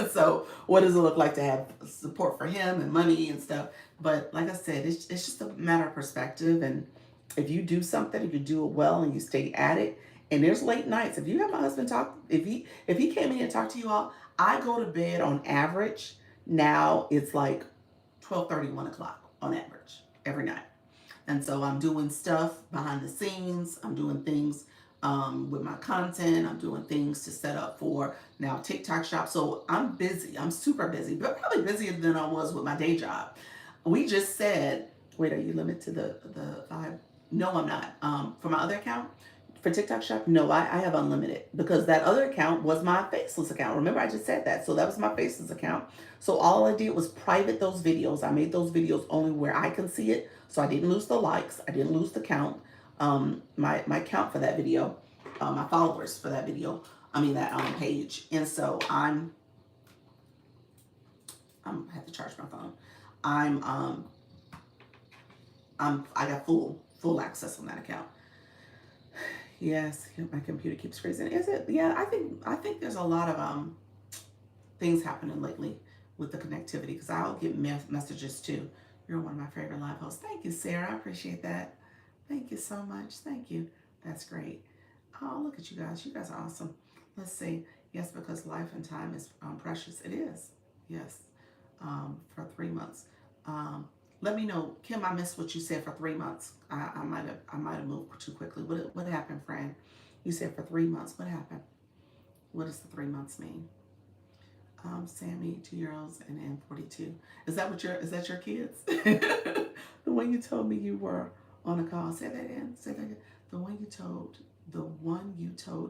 So what does it look like to have support for him and money and stuff? But like I said, it's just a matter of perspective. And if you do something, if you do it well and you stay at it, and there's late nights. If you have my husband talk, if he came in and talked to you all, I go to bed on average. Now it's like 12:30, 1 o'clock on average every night. And so I'm doing stuff behind the scenes. I'm doing things with my content. I'm doing things to set up for now TikTok shop. So I'm busy. I'm super busy, but probably busier than I was with my day job. We just said, wait, are you limited to the five? No, I'm not. For my other account, for TikTok shop, no, I have unlimited because that other account was my faceless account. Remember, I just said that. So that was my faceless account. So all I did was private those videos. I made those videos only where I can see it. So I didn't lose the likes. I didn't lose the count. My count for that video, my followers for that video. I mean that page. And so I have to charge my phone. I'm I got full access on that account. Yes, my computer keeps freezing. Is it? Yeah, I think there's a lot of things happening lately with the connectivity because I'll get messages too. You're one of my favorite live hosts. Thank you, Sarah. I appreciate that. Thank you so much. Thank you. That's great. Oh, look at you guys. You guys are awesome. Let's see. Yes, because life and time is precious. It is. Yes. For 3 months. Let me know, Kim. I missed what you said for 3 months. I might have moved too quickly. What happened, friend? You said for 3 months. What happened? What does the 3 months mean? Sammy, 2 year olds, and then 42. Is that your kids? The one you told me you were on a call. Say that again. Say that again. The one you told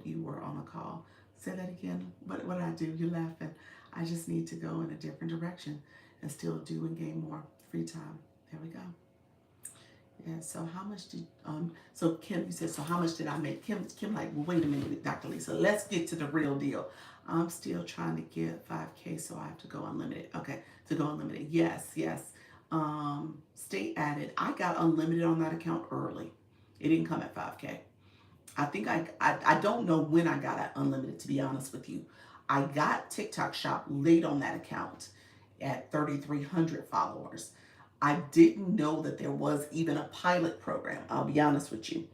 you were on a call. Say that again. What did I do? You're laughing. I just need to go in a different direction and still do and gain more free time. There we go. Yeah, so how much did so Kim, you said, so how much did I make? Kim like, well, wait a minute, Dr. Lisa, let's get to the real deal. I'm still trying to get 5K, so I have to go unlimited. Okay, to go unlimited. Yes. Stay at it. I got unlimited on that account early. It didn't come at 5K. I think I don't know when I got unlimited, to be honest with you. I got TikTok Shop late on that account at 3,300 followers. I didn't know that there was even a pilot program. I'll be honest with you.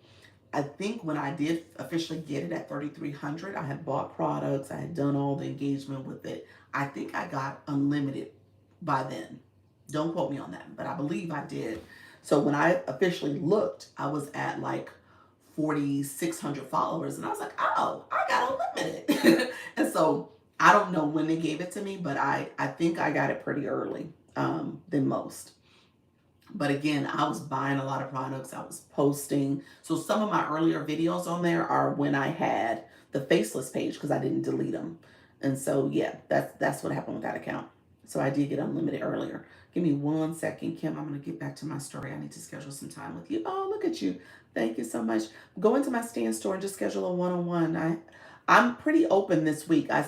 I think when I did officially get it at 3,300, I had bought products, I had done all the engagement with it. I think I got unlimited by then. Don't quote me on that, but I believe I did. So when I officially looked, I was at like 4,600 followers, and I was like, oh, I got unlimited. And so I don't know when they gave it to me, but I think I got it pretty early than most. But again, I was buying a lot of products. I was posting. So some of my earlier videos on there are when I had the faceless page because I didn't delete them. And so yeah, that's what happened with that account. So I did get unlimited earlier. Give me 1 second, Kim. I'm gonna get back to my story. I need to schedule some time with you. Oh, look at you. Thank you so much. Go into my stand store and just schedule a one-on-one. I'm pretty open this week. I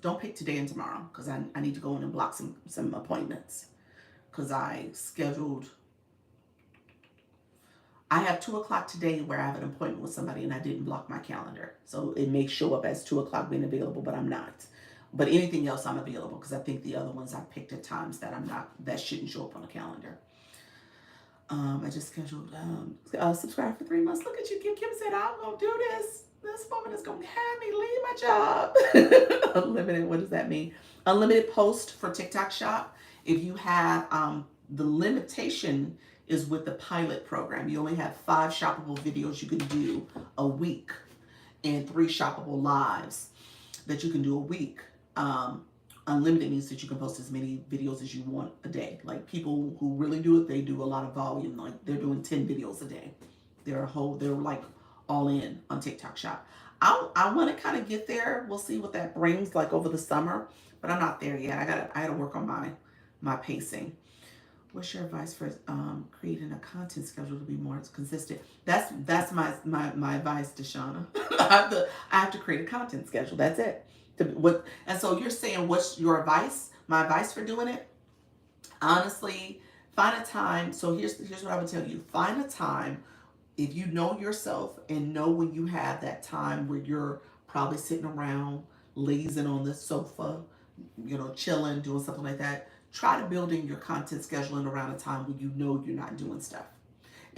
don't pick today and tomorrow because I need to go in and block some appointments because I have 2 o'clock today where I have an appointment with somebody and I didn't block my calendar. So it may show up as 2 o'clock being available, but I'm not. But anything else I'm available because I think the other ones I picked at times that I'm not, that shouldn't show up on the calendar. I just scheduled subscribe for 3 months. Look at you, Kim. Kim said I'm gonna do this. This woman is gonna have me leave my job. Unlimited, what does that mean? Unlimited post for TikTok Shop. If you have the limitation is with the pilot program. You only have 5 shoppable videos you can do a week and 3 shoppable lives that you can do a week. Unlimited means that you can post as many videos as you want a day. Like people who really do it, they do a lot of volume. Like they're doing 10 videos a day. They're like all in on TikTok Shop. I want to kind of get there. We'll see what that brings like over the summer, but I'm not there yet. I gotta work on my pacing. What's your advice for creating a content schedule to be more consistent? That's my advice to Shauna. I have to create a content schedule. That's it. And so you're saying what's your advice? My advice for doing it? Honestly, find a time. So here's what I would tell you. Find a time if you know yourself and know when you have that time where you're probably sitting around lazing on the sofa, chilling, doing something like that. Try to build in your content scheduling around a time when you know you're not doing stuff.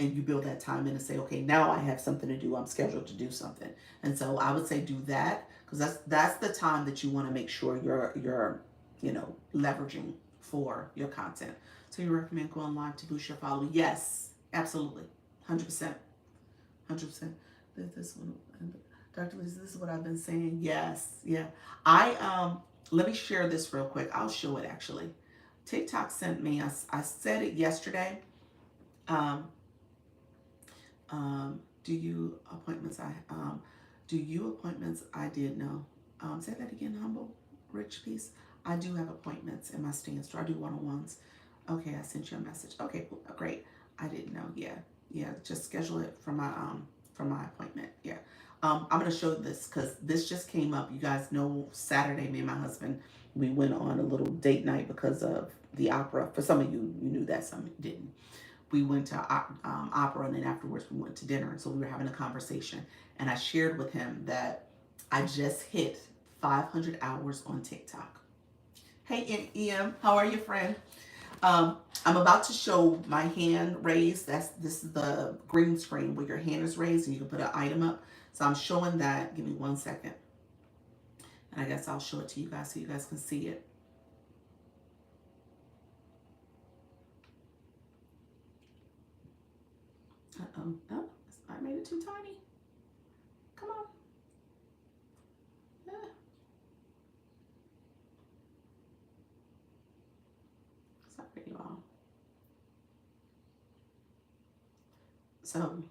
And you build that time in and say, okay, now I have something to do. I'm scheduled to do something. And so I would say do that because that's the time that you want to make sure you're leveraging for your content. So you recommend going live to boost your following? Yes, absolutely, 100%, 100%. This one, Dr. Lisa, this is what I've been saying. Yes, yeah. Let me share this real quick. I'll show it actually. TikTok sent me. I said it yesterday. Do you appointments? I did know. Say that again, humble, rich piece. I do have appointments in my stand store. I do one-on-ones. Okay, I sent you a message. Okay, great. I didn't know. Yeah. Just schedule it for my appointment. Yeah. I'm gonna show this because this just came up. You guys know Saturday, me and my husband, we went on a little date night because of the opera. For some of you, you knew that, some didn't. We went to opera, and then afterwards we went to dinner. And so we were having a conversation, and I shared with him that I just hit 500 hours on TikTok. Hey, EM, how are you, friend? I'm about to show my hand raised. This is the green screen where your hand is raised and you can put an item up. So I'm showing that. Give me 1 second. And I guess I'll show it to you guys so you guys can see it. Uh-oh. Oh, I made it too tiny. Come on. Yeah. Sorry, you all. So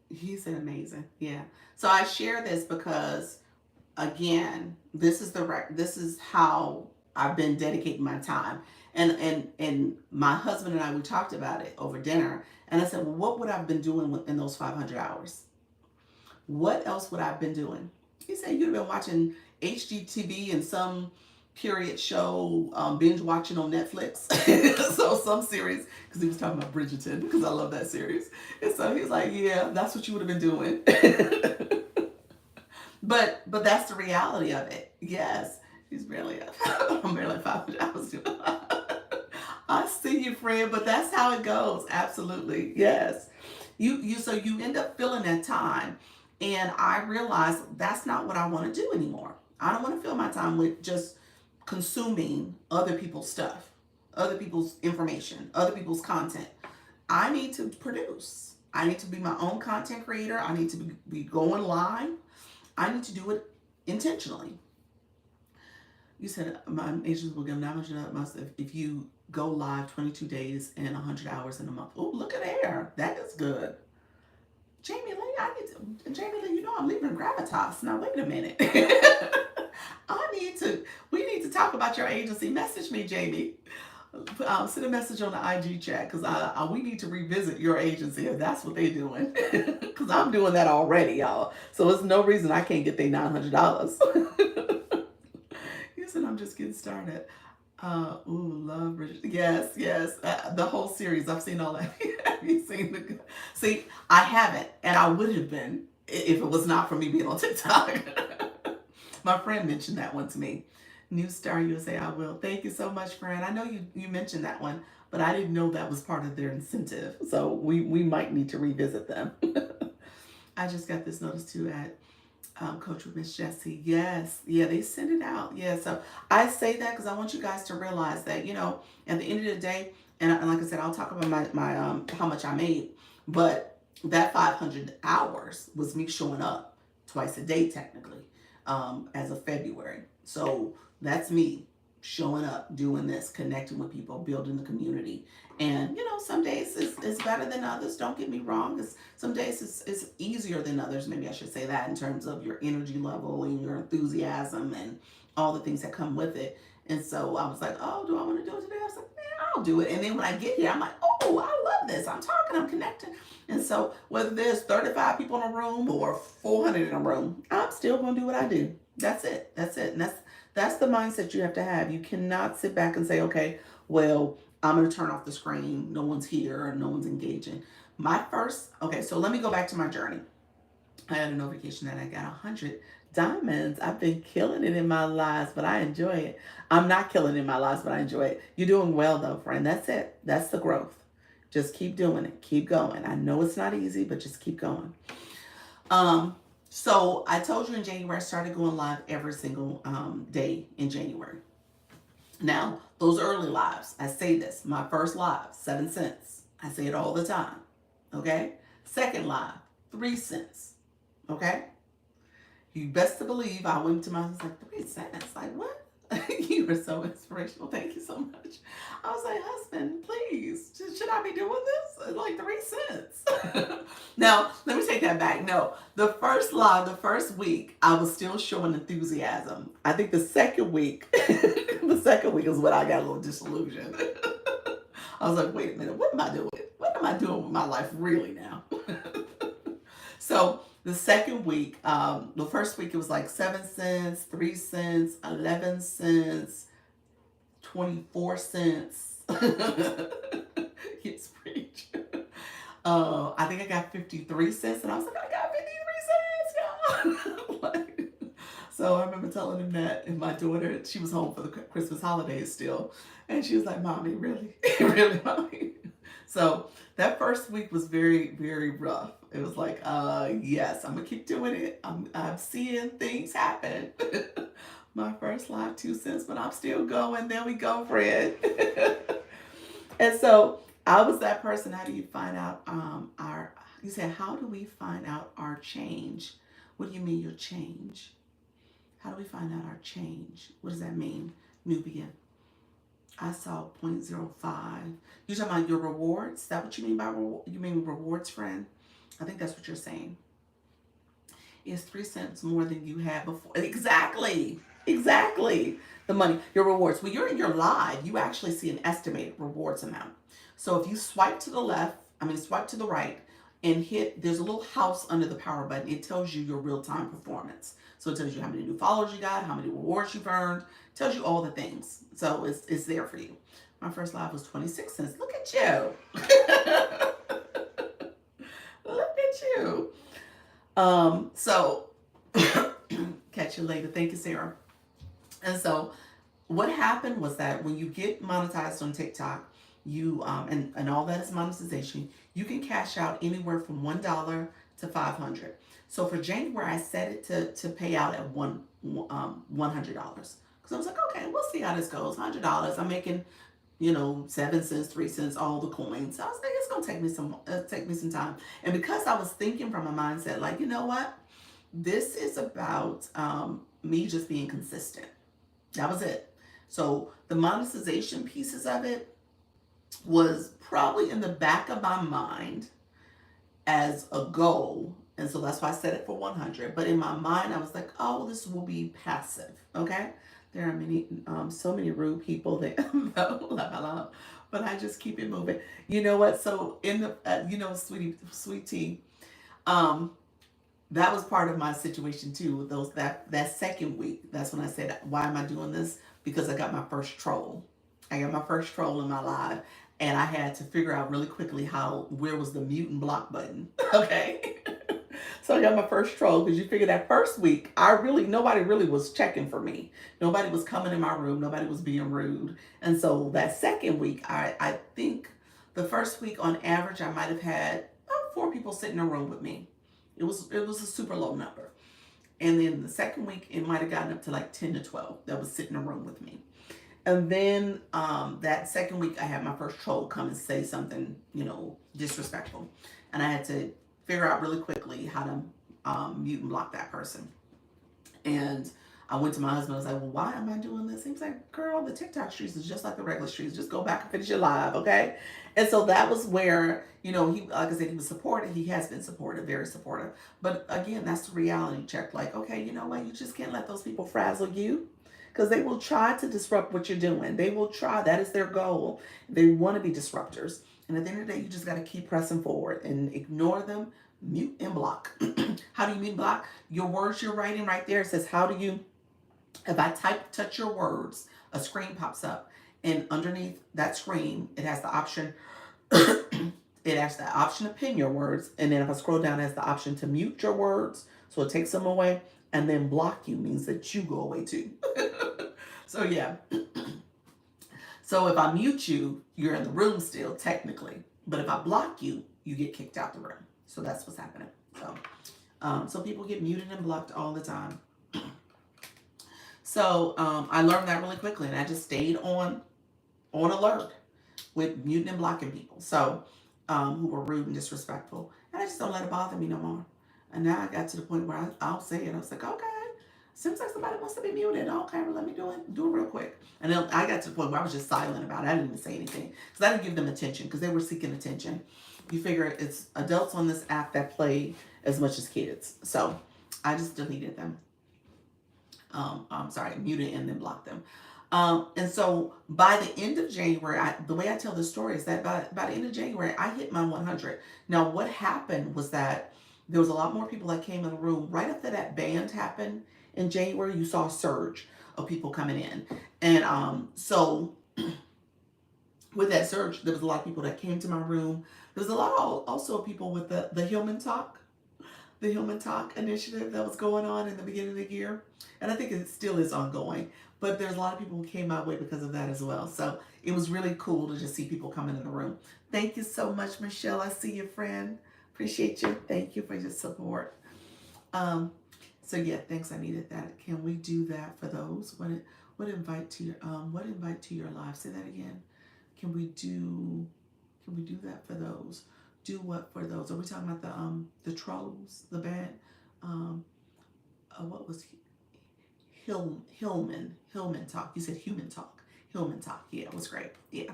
he said amazing. Yeah. So I share this because again, this is how I've been dedicating my time. And my husband and I, we talked about it over dinner. And I said, well, what would I have been doing in those 500 hours? What else would I have been doing? He said, you'd have been watching HGTV and some period show binge watching on Netflix. So some series, because he was talking about Bridgerton, because I love that series. And so he's like, yeah, that's what you would have been doing. But that's the reality of it. Yes, he's barely I'm barely 500 hours doing. I see you, friend, but that's how it goes. Absolutely, yes. So you end up filling that time, and I realized that's not what I want to do anymore. I don't want to fill my time with just consuming other people's stuff, other people's information, other people's content. I need to produce. I need to be my own content creator. I need to be going live. I need to do it intentionally. You said my agents will give 900 a month if you go live 22 days and 100 hours in a month. Oh, look at there. That is good. Jamie Lee, Jamie Lee, you know I'm leaving Gravitas. Now, wait a minute. We need to talk about your agency. Message me, Jamie. Send a message on the IG chat, because we need to revisit your agency if that's what they're doing. Because I'm doing that already, y'all. So there's no reason I can't get their $900. You said I'm just getting started. Love Bridget. Yes, yes. The whole series. I've seen all that. Have you seen the? See, I haven't, and I would have been if it was not for me being on TikTok. My friend mentioned that one to me. New Star USA. I will. Thank you so much, friend. I know you mentioned that one, but I didn't know that was part of their incentive. So we might need to revisit them. I just got this notice too at Coach with Miss Jessie. Yes. Yeah, they send it out. Yeah. So I say that because I want you guys to realize that, at the end of the day, and like I said, I'll talk about my how much I made, but that 500 hours was me showing up twice a day, technically, as of February. So that's me showing up, doing this, connecting with people, building the community. And some days it's better than others. Don't get me wrong. Some days it's easier than others. Maybe I should say that, in terms of your energy level and your enthusiasm and all the things that come with it. And so I was like, oh, do I want to do it today? I was like, man, I'll do it. And then when I get here, I'm like, oh, I love this. I'm talking, I'm connecting. And so whether there's 35 people in a room or 400 in a room, I'm still going to do what I do. That's it. That's it. And that's the mindset you have to have. You cannot sit back and say, okay, well, I'm going to turn off the screen. No one's here or no one's engaging. So let me go back to my journey. I had a notification that I got 100 diamonds. I've been killing it in my lives, but I enjoy it. I'm not killing it in my lives, but I enjoy it. You're doing well, though, friend. That's it. That's the growth. Just keep doing it. Keep going. I know it's not easy, but just keep going. So I told you in January, I started going live every single day in January. Now, those early lives, I say this, my first live, 7 cents. I say it all the time. Okay? Second live, 3 cents. Okay? You best to believe I went to my husband, like, 3 cents? Like, what? You were so inspirational. Thank you so much. I was like, husband, please, should I be doing this? Like 3 cents. Now, let me take that back. No, the first live, the first week, I was still showing enthusiasm. I think the second week, is when I got a little disillusioned. I was like, wait a minute, what am I doing? What am I doing with my life really now? So the second week, the first week, it was like 7 cents, 3 cents, 11 cents, 24 cents. Yes, preach. I think I got 53 cents, and I was like, I got 53 cents, y'all. Like, so I remember telling him that, and my daughter, she was home for the Christmas holidays still, and she was like, Mommy, really? Really, Mommy? So that first week was very, very rough. It was like, yes, I'm gonna keep doing it. I'm seeing things happen. My first live 2 cents, but I'm still going. There we go, Fred. And so I was that person. How do you find out you said, how do we find out our change? What do you mean your change? How do we find out our change? What does that mean? Nubian. I saw 0.05. You're talking about your rewards? Is that what you mean by you mean rewards, friend? I think that's what you're saying. Is 3 cents more than you had before? Exactly. The money, your rewards. When you're in your live, you actually see an estimated rewards amount. So if you swipe to the left, swipe to the right, and hit, there's a little house under the power button. It tells you your real-time performance. So it tells you how many new followers you got, how many rewards you've earned, tells you all the things. So it's there for you. My first live was 26 cents. Look at you. Look at you. So catch you later. Thank you, Sarah. And so what happened was that when you get monetized on TikTok, you and all that is monetization, you can cash out anywhere from $1 to 500. So for January, I set it to pay out at $100 because I was like, okay, we'll see how this goes. $100. I'm making 7 cents, 3 cents, all the coins. So I was like, it's gonna take me some time. And because I was thinking from a mindset like, you know what, this is about me just being consistent. That was it. So the monetization pieces of it was probably in the back of my mind as a goal. And so that's why I set it for 100. But in my mind, I was like, oh, this will be passive. Okay. There are so many rude people that, but I just keep it moving. You know what? So in the, sweet tea, um, that was part of my situation too. That second week, that's when I said, "Why am I doing this?" Because I got my first troll. I got my first troll in my live, and I had to figure out really quickly where was the mute and block button. Okay, so I got my first troll because you figure that first week, nobody really was checking for me. Nobody was coming in my room. Nobody was being rude, and so that second week, I think the first week on average, I might have had about 4 people sitting in a room with me. It was a super low number. And then the second week, it might have gotten up to like 10 to 12 that was sitting in a room with me. And then that second week, I had my first troll come and say something, disrespectful. And I had to figure out really quickly how to mute and block that person. And I went to my husband. I was like, well, why am I doing this? He was like, girl, the TikTok streets is just like the regular streets. Just go back and finish your live, okay? And so that was where, he, like I said, he was supportive. He has been supportive, very supportive. But again, that's the reality check. Like, okay, you know what? You just can't let those people frazzle you because they will try to disrupt what you're doing. They will try. That is their goal. They want to be disruptors. And at the end of the day, you just got to keep pressing forward and ignore them, mute and block. How do you mute and block? Your words you're writing right there, it says, if I touch your words, a screen pops up. And underneath that screen, it has the option, to pin your words. And then if I scroll down, it has the option to mute your words. So it takes them away. And then block you means that you go away too. So yeah. So if I mute you, you're in the room still, technically. But if I block you, you get kicked out the room. So that's what's happening. So people get muted and blocked all the time. So I learned that really quickly, and I just stayed on alert with muting and blocking people. So who were rude and disrespectful, and I just don't let it bother me no more. And now I got to the point where I'll say it. I was like, okay, seems like somebody wants to be muted. Okay, well, let me do it real quick. And then I got to the point where I was just silent about it. I didn't even say anything because I didn't give them attention because they were seeking attention. You figure it's adults on this app that play as much as kids. So I just deleted them. Muted and then blocked them. And so by the end of January, the way I tell this story is that by the end of January, I hit my 100. Now, what happened was that there was a lot more people that came in the room. Right after that ban happened in January, you saw a surge of people coming in. And so with that surge, there was a lot of people that came to my room. There was a lot also of people with the Human Talk. The Human Talk initiative that was going on in the beginning of the year. And I think it still is ongoing. But there's a lot of people who came my way because of that as well. So it was really cool to just see people coming in the room. Thank you so much, Michelle. I see you, friend. Appreciate you. Thank you for your support. So yeah, thanks. I needed that. Can we do that for those? What invite to your live? Say that again. Can we do that for those? Do what for those? Are we talking about the trolls, the bad? What was Hillman Talk? You said Human Talk. Hillman Talk. Yeah, it was great. Yeah,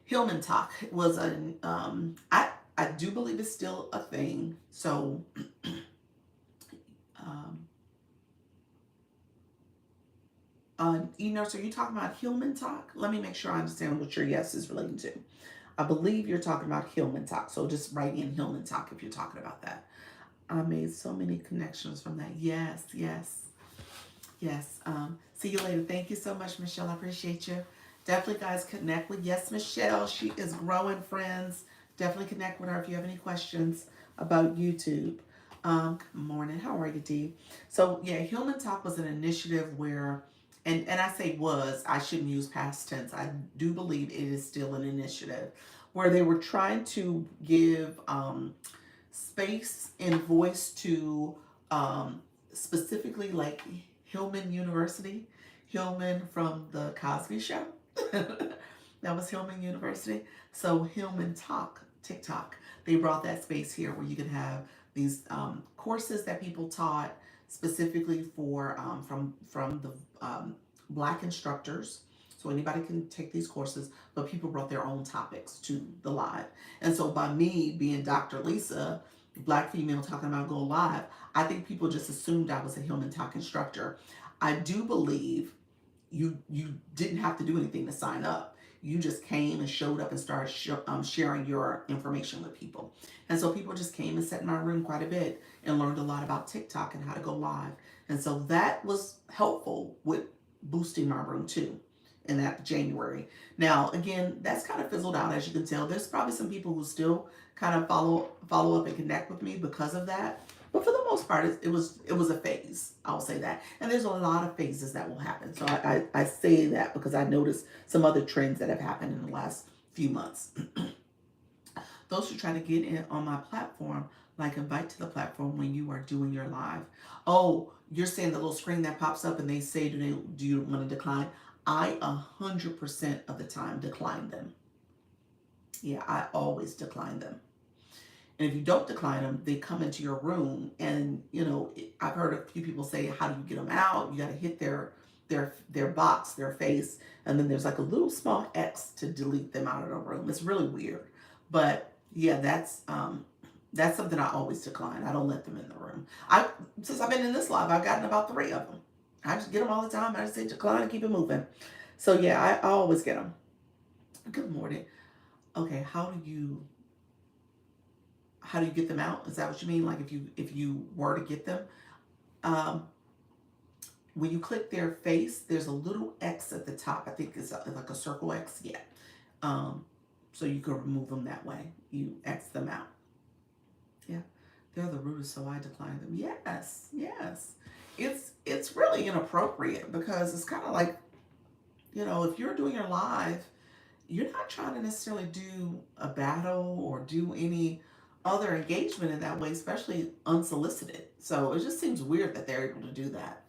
Hillman Talk was I do believe it's still a thing. So E-Nurse, are you talking about Hillman Talk? Let me make sure I understand what your yes is relating to. I believe you're talking about Hillman Talk. So just write in Hillman Talk if you're talking about that. I made so many connections from that. Yes, yes, yes. See you later. Thank you so much, Michelle. I appreciate you. Definitely, guys, connect with Yes Michelle. She is growing, friends. Definitely connect with her if you have any questions about YouTube. Good morning. How are you, Dee? So yeah, Hillman Talk was an initiative where, and I say was, I shouldn't use past tense. I do believe it is still an initiative where they were trying to give space and voice to specifically like Hillman University, Hillman from the Cosby Show. That was Hillman University. So Hillman Talk, TikTok, they brought that space here where you can have these courses that people taught specifically for from the Black instructors. So anybody can take these courses, but people brought their own topics to the live. And so by me being Dr. Lisa, Black female talking about go live, I think people just assumed I was a Hillman Talk instructor. I do believe you didn't have to do anything to sign up. You just came and showed up and started sharing your information with people. And so people just came and sat in my room quite a bit and learned a lot about TikTok and how to go live. And so that was helpful with boosting my room too in that January. Now, again, that's kind of fizzled out, as you can tell. There's probably some people who still kind of follow up and connect with me because of that. But for the most part, it was a phase. I'll say that. And there's a lot of phases that will happen. So I say that because I noticed some other trends that have happened in the last few months. Those who try to get in on my platform, like invite to the platform when you are doing your live. Oh, you're saying the little screen that pops up and they say, do you want to decline? I 100% of the time decline them. Yeah, I always decline them. And if you don't decline them, they come into your room. And, I've heard a few people say, how do you get them out? You got to hit their box, their face. And then there's like a little small X to delete them out of the room. It's really weird. But yeah, that's something I always decline. I don't let them in the room. Since I've been in this live, I've gotten about 3 of them. I just get them all the time. I just say decline and keep it moving. So yeah, I always get them. Good morning. Okay, how do you get them out? Is that what you mean? Like if you were to get them, when you click their face, there's a little X at the top. I think it's like a circle X. Yeah. So you can remove them that way. You X them out. Yeah. They're the rudest, so I decline them. Yes, yes. It's really inappropriate because it's kind of like, if you're doing your live, you're not trying to necessarily do a battle or do any other engagement in that way, especially unsolicited. So it just seems weird that they're able to do that.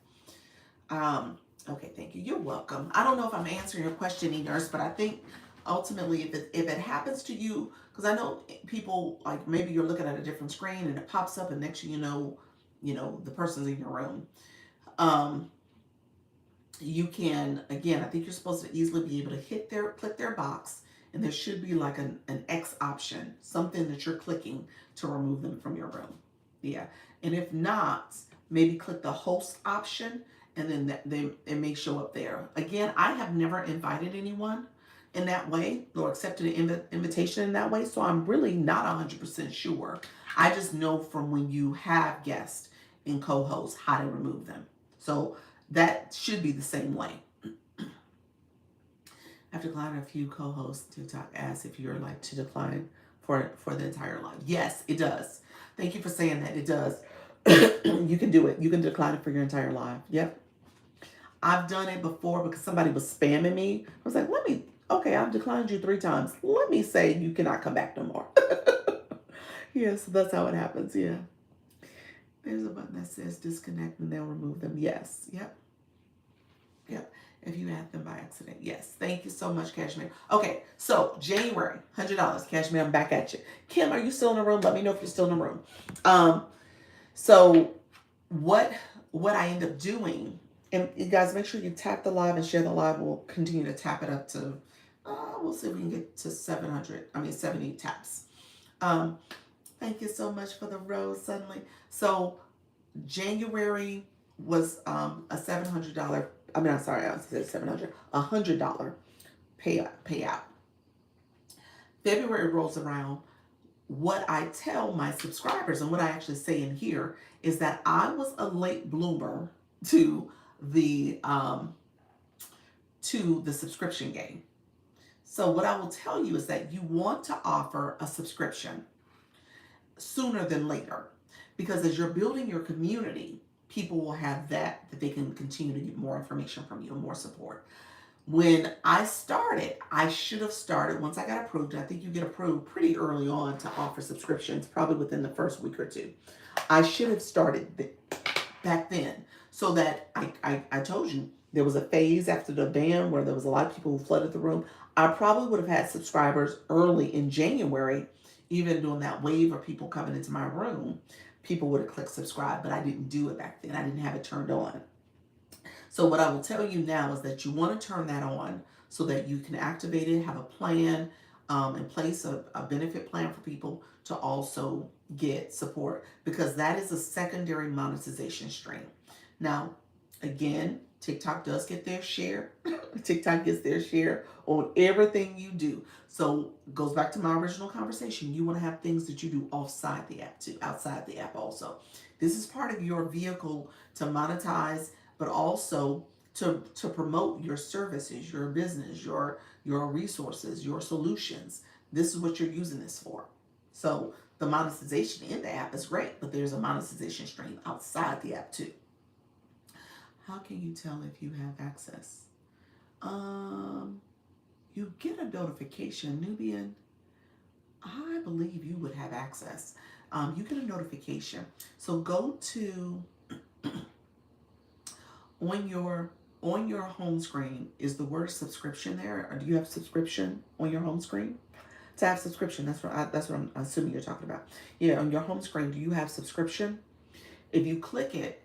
Okay, thank you. You're welcome. I don't know if I'm answering your question, E-Nurse, but I think ultimately if it happens to you, because I know people, like maybe you're looking at a different screen and it pops up and next thing you know, the person's in your room. You can, again, I think you're supposed to easily be able to click their box, and there should be like an X option, something that you're clicking to remove them from your room. Yeah. And if not, maybe click the host option, and then it may show up there. Again, I have never invited anyone in that way or accepted an invitation in that way, so I'm really not 100% sure. I just know from when you have guests and co-hosts how to remove them. So that should be the same way. After declining a few co-hosts, TikTok asks if you're like to decline for the entire live. Yes, it does. Thank you for saying that. It does. You can do it. You can decline it for your entire live. Yep. I've done it before because somebody was spamming me. I was like, okay, I've declined you 3 times. Let me say you cannot come back no more. Yeah, so that's how it happens. Yeah. There's a button that says disconnect and they'll remove them. Yes. Yep. Yep. If you add them by accident. Yes. Thank you so much, Cashmere. Okay. So January, $100. Cashmere, I'm back at you. Kim, are you still in the room? Let me know if you're still in the room. So what I end up doing, and you guys make sure you tap the live and share the live. We'll continue to tap it up to, we'll see if we can get to 70 taps. Thank you so much for the rose suddenly. So January was a $700. I'm sorry, I said $700. $100 payout. February rolls around, what I tell my subscribers and what I actually say in here is that I was a late bloomer to the um, the subscription game. So what I will tell you is that you want to offer a subscription sooner than later, because as you're building your community, people will have that they can continue to get more information from you, more support. When I started, I should have started once I got approved. I think you get approved pretty early on to offer subscriptions, probably within the first week or two. I should have started back then, so that I told you there was a phase after the ban where there was a lot of people who flooded the room. I probably would have had subscribers early in January, even during that wave of people coming into my room. People would have clicked subscribe, but I didn't do it back then. I didn't have it turned on. So what I will tell you now is that you want to turn that on so that you can activate it, have a plan in place, a benefit plan for people to also get support, because that is a secondary monetization stream. Now, again, TikTok does get their share. TikTok gets their share on everything you do. So it goes back to my original conversation. You want to have things that you do offside the app too, outside the app also. This is part of your vehicle to monetize, but also to promote your services, your business, your resources, your solutions. This is what you're using this for. So the monetization in the app is great, but there's a monetization stream outside the app too. How can you tell if you have access? You get a notification, Nubian. I believe you would have access. You get a notification. So go to on your home screen. Is the word subscription there, or do you have subscription on your home screen? To have subscription, that's what I'm assuming you're talking about. Yeah, on your home screen, do you have subscription? If you click it,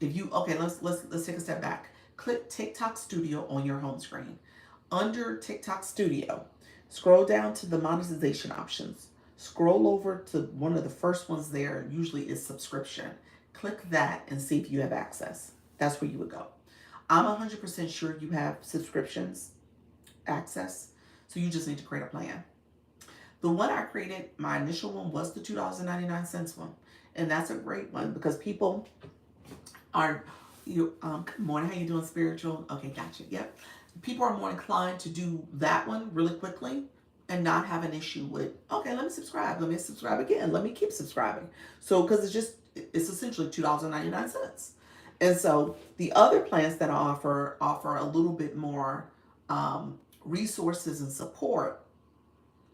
okay, let's take a step back. Click TikTok Studio on your home screen. Under TikTok Studio, scroll down to the monetization options. Scroll over to one of the first ones there, usually is subscription. Click that and see if you have access. That's where you would go. I'm 100% sure you have subscriptions access, so you just need to create a plan. The one I created, my initial one, was the $2.99 one. And that's a great one because people are, good morning, how you doing, spiritual? Okay, gotcha, yep. People are more inclined to do that one really quickly and not have an issue with, okay, let me subscribe again, let me keep subscribing. So, because it's essentially $2.99. And so the other plans that I offer a little bit more resources and support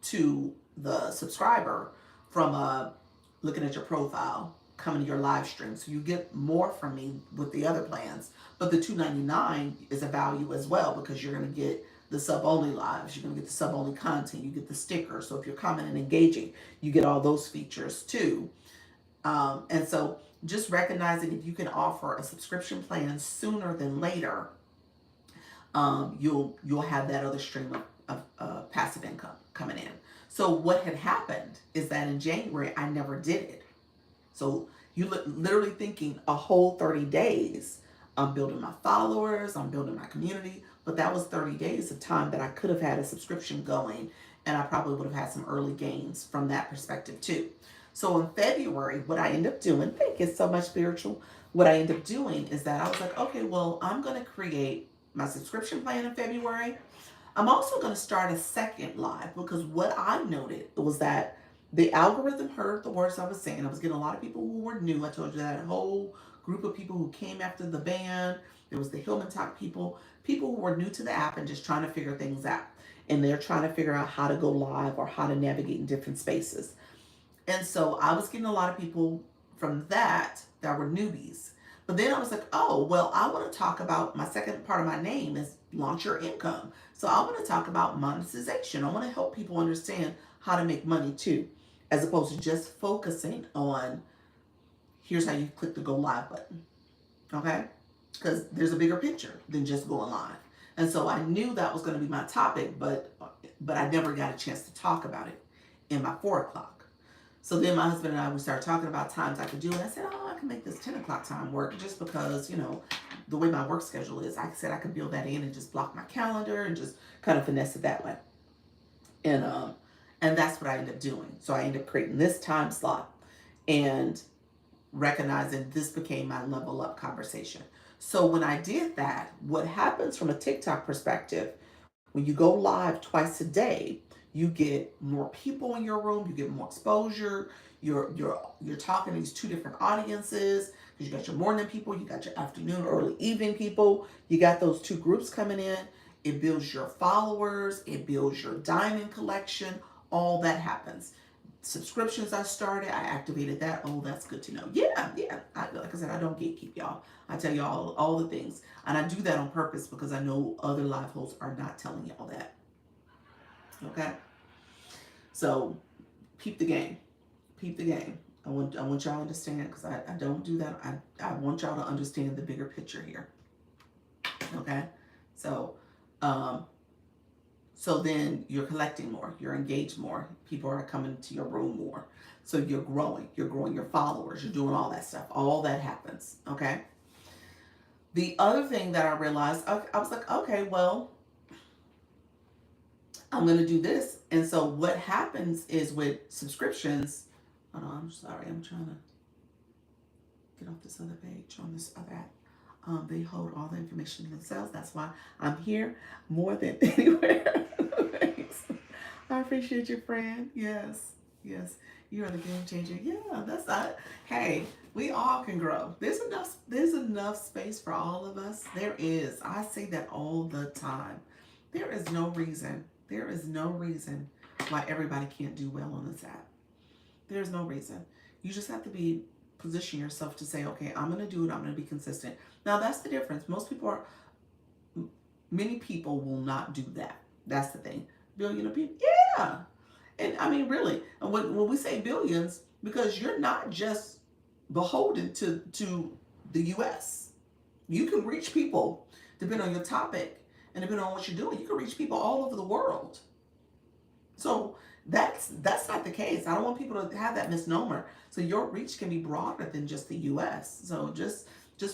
to the subscriber from looking at your profile, coming to your live stream. So you get more from me with the other plans. But the $2.99 is a value as well, because you're going to get the sub-only lives, you're going to get the sub-only content, you get the stickers. So if you're commenting and engaging, you get all those features too. And so just recognizing if you can offer a subscription plan sooner than later, you'll have that other stream of passive income coming in. So what had happened is that in January, I never did it. So you literally thinking a whole 30 days, I'm building my followers, I'm building my community, but that was 30 days of time that I could have had a subscription going, and I probably would have had some early gains from that perspective too. So in February, what I end up doing, thank you so much, spiritual. What I end up doing is that I was like, okay, well, I'm going to create my subscription plan in February. I'm also going to start a second live, because what I noted was that the algorithm heard the words I was saying. I was getting a lot of people who were new. I told you that whole group of people who came after the ban. There was the Hillman Talk people who were new to the app and just trying to figure things out. And they're trying to figure out how to go live or how to navigate in different spaces. And so I was getting a lot of people from that were newbies. But then I was like, oh, well, I want to talk about, my second part of my name is launch your income. So I want to talk about monetization. I want to help people understand how to make money too, as opposed to just focusing on, here's how you click the go live button. Okay? Because there's a bigger picture than just going live. And so I knew that was going to be my topic, but I never got a chance to talk about it in my 4 o'clock. So then my husband and I, we started talking about times I could do it. I said, oh, I can make this 10 o'clock time work, just because, the way my work schedule is. I said I could build that in and just block my calendar and just kind of finesse it that way. And And that's what I end up doing. So I end up creating this time slot and recognizing this became my level up conversation. So when I did that, what happens from a TikTok perspective, when you go live twice a day, you get more people in your room, you get more exposure. You're talking to these two different audiences because you got your morning people, you got your afternoon, early evening people. You got those two groups coming in. It builds your followers, it builds your diamond collection. All that happens. Subscriptions I started, I activated that. Oh, that's good to know. Yeah, yeah. Like I said, I don't gatekeep y'all. I tell y'all all the things. And I do that on purpose because I know other live hosts are not telling y'all that. Okay? So peep the game. Peep the game. I want y'all to understand because I don't do that. I want y'all to understand the bigger picture here. Okay? So um so then you're collecting more, you're engaged more, people are coming to your room more. So you're growing your followers, you're doing all that stuff. All that happens. Okay? The other thing that I realized, I was like, okay, well, I'm going to do this. And so what happens is with subscriptions, oh no, I'm sorry, I'm trying to get off this other page on this other app. They hold all the information to themselves. That's why I'm here more than anywhere. Thanks. I appreciate you, friend. Yes, yes. You are the game changer. Yeah, that's not. Hey, we all can grow. There's enough. There's enough space for all of us. There is. I say that all the time. There is no reason. There is no reason why everybody can't do well on this app. There's no reason. You just have to be position yourself to say, okay, I'm going to do it. I'm going to be consistent. Now that's the difference. Many people will not do that. That's the thing. Billion of people, yeah. And I mean, really, when we say billions, because you're not just beholden to the U.S. You can reach people depending on your topic and depending on what you're doing. You can reach people all over the world. So that's not the case. I don't want people to have that misnomer. So your reach can be broader than just the U.S. So just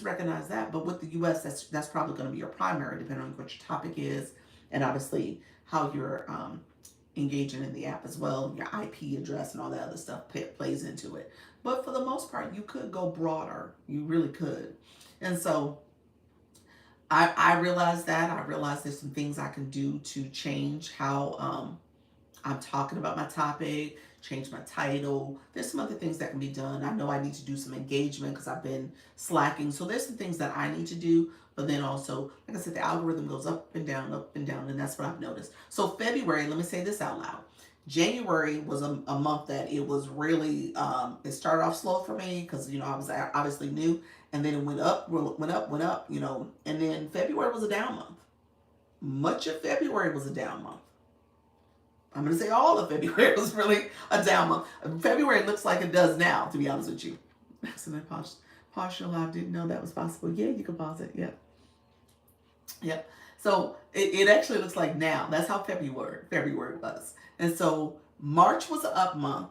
recognize that. But with the U.S., that's probably going to be your primary, depending on what your topic is, and obviously how you're engaging in the app as well. Your IP address and all that other stuff plays into it. But for the most part, you could go broader. You really could. And so I realized that. I realized there's some things I can do to change how I'm talking about my topic, change my title. There's some other things that can be done. I know I need to do some engagement because I've been slacking. So there's some things that I need to do. But then also, like I said, the algorithm goes up and down, and that's what I've noticed. So February, let me say this out loud. January was a month that it was really, it started off slow for me because, I was obviously new. And then it went up, and then February was a down month. Much of February was a down month. I'm going to say all of February was really a down month. February looks like it does now, to be honest with you. Excellent. Pause your live. Didn't know that was possible. Yeah, you can pause it. Yep. Yep. So it actually looks like now. That's how February was. And so March was an up month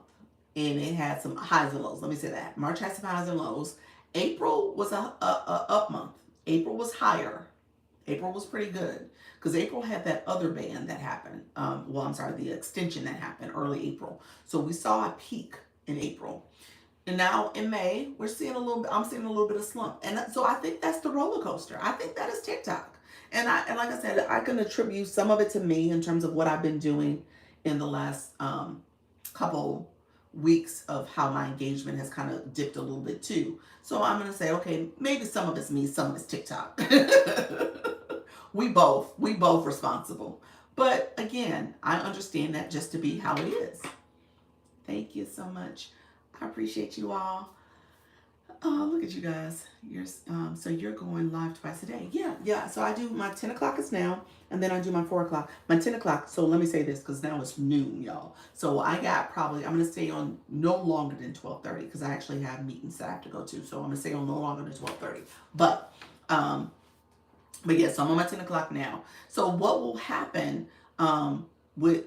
and it had some highs and lows. Let me say that. March had some highs and lows. April was a up month. April was higher. April was pretty good because April had that other ban that happened. The extension that happened early April. So we saw a peak in April. And now in May, I'm seeing a little bit of slump. And so I think that's the roller coaster. I think that is TikTok. And like I said, I can attribute some of it to me in terms of what I've been doing in the last couple weeks of how my engagement has kind of dipped a little bit too. So I'm going to say, okay, maybe some of it's me, some of it's TikTok. we both responsible. But again, I understand that just to be how it is. Thank you so much. I appreciate you all. Oh, look at you guys. So you're going live twice a day. Yeah. So I do my 10 o'clock is now, and then I do my 4 o'clock. My 10 o'clock, so let me say this, because now it's noon, y'all. So I'm going to stay on no longer than 12:30, because I actually have meetings that I have to go to. So I'm going to stay on no longer than 12:30. But yeah, so I'm on my 10 o'clock now. So what will happen with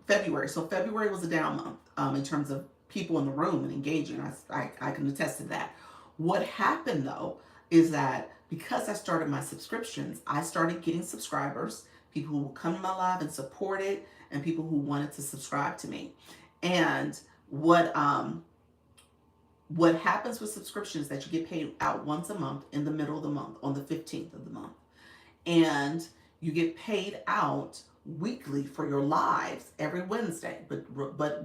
February? So February was a down month in terms of people in the room and engaging. I can attest to that. What happened though is that because I started my subscriptions, I started getting subscribers, people who will come to my live and support it, and people who wanted to subscribe to me. And what what happens with subscriptions is that you get paid out once a month in the middle of the month on the 15th of the month, and you get paid out weekly for your lives every Wednesday. But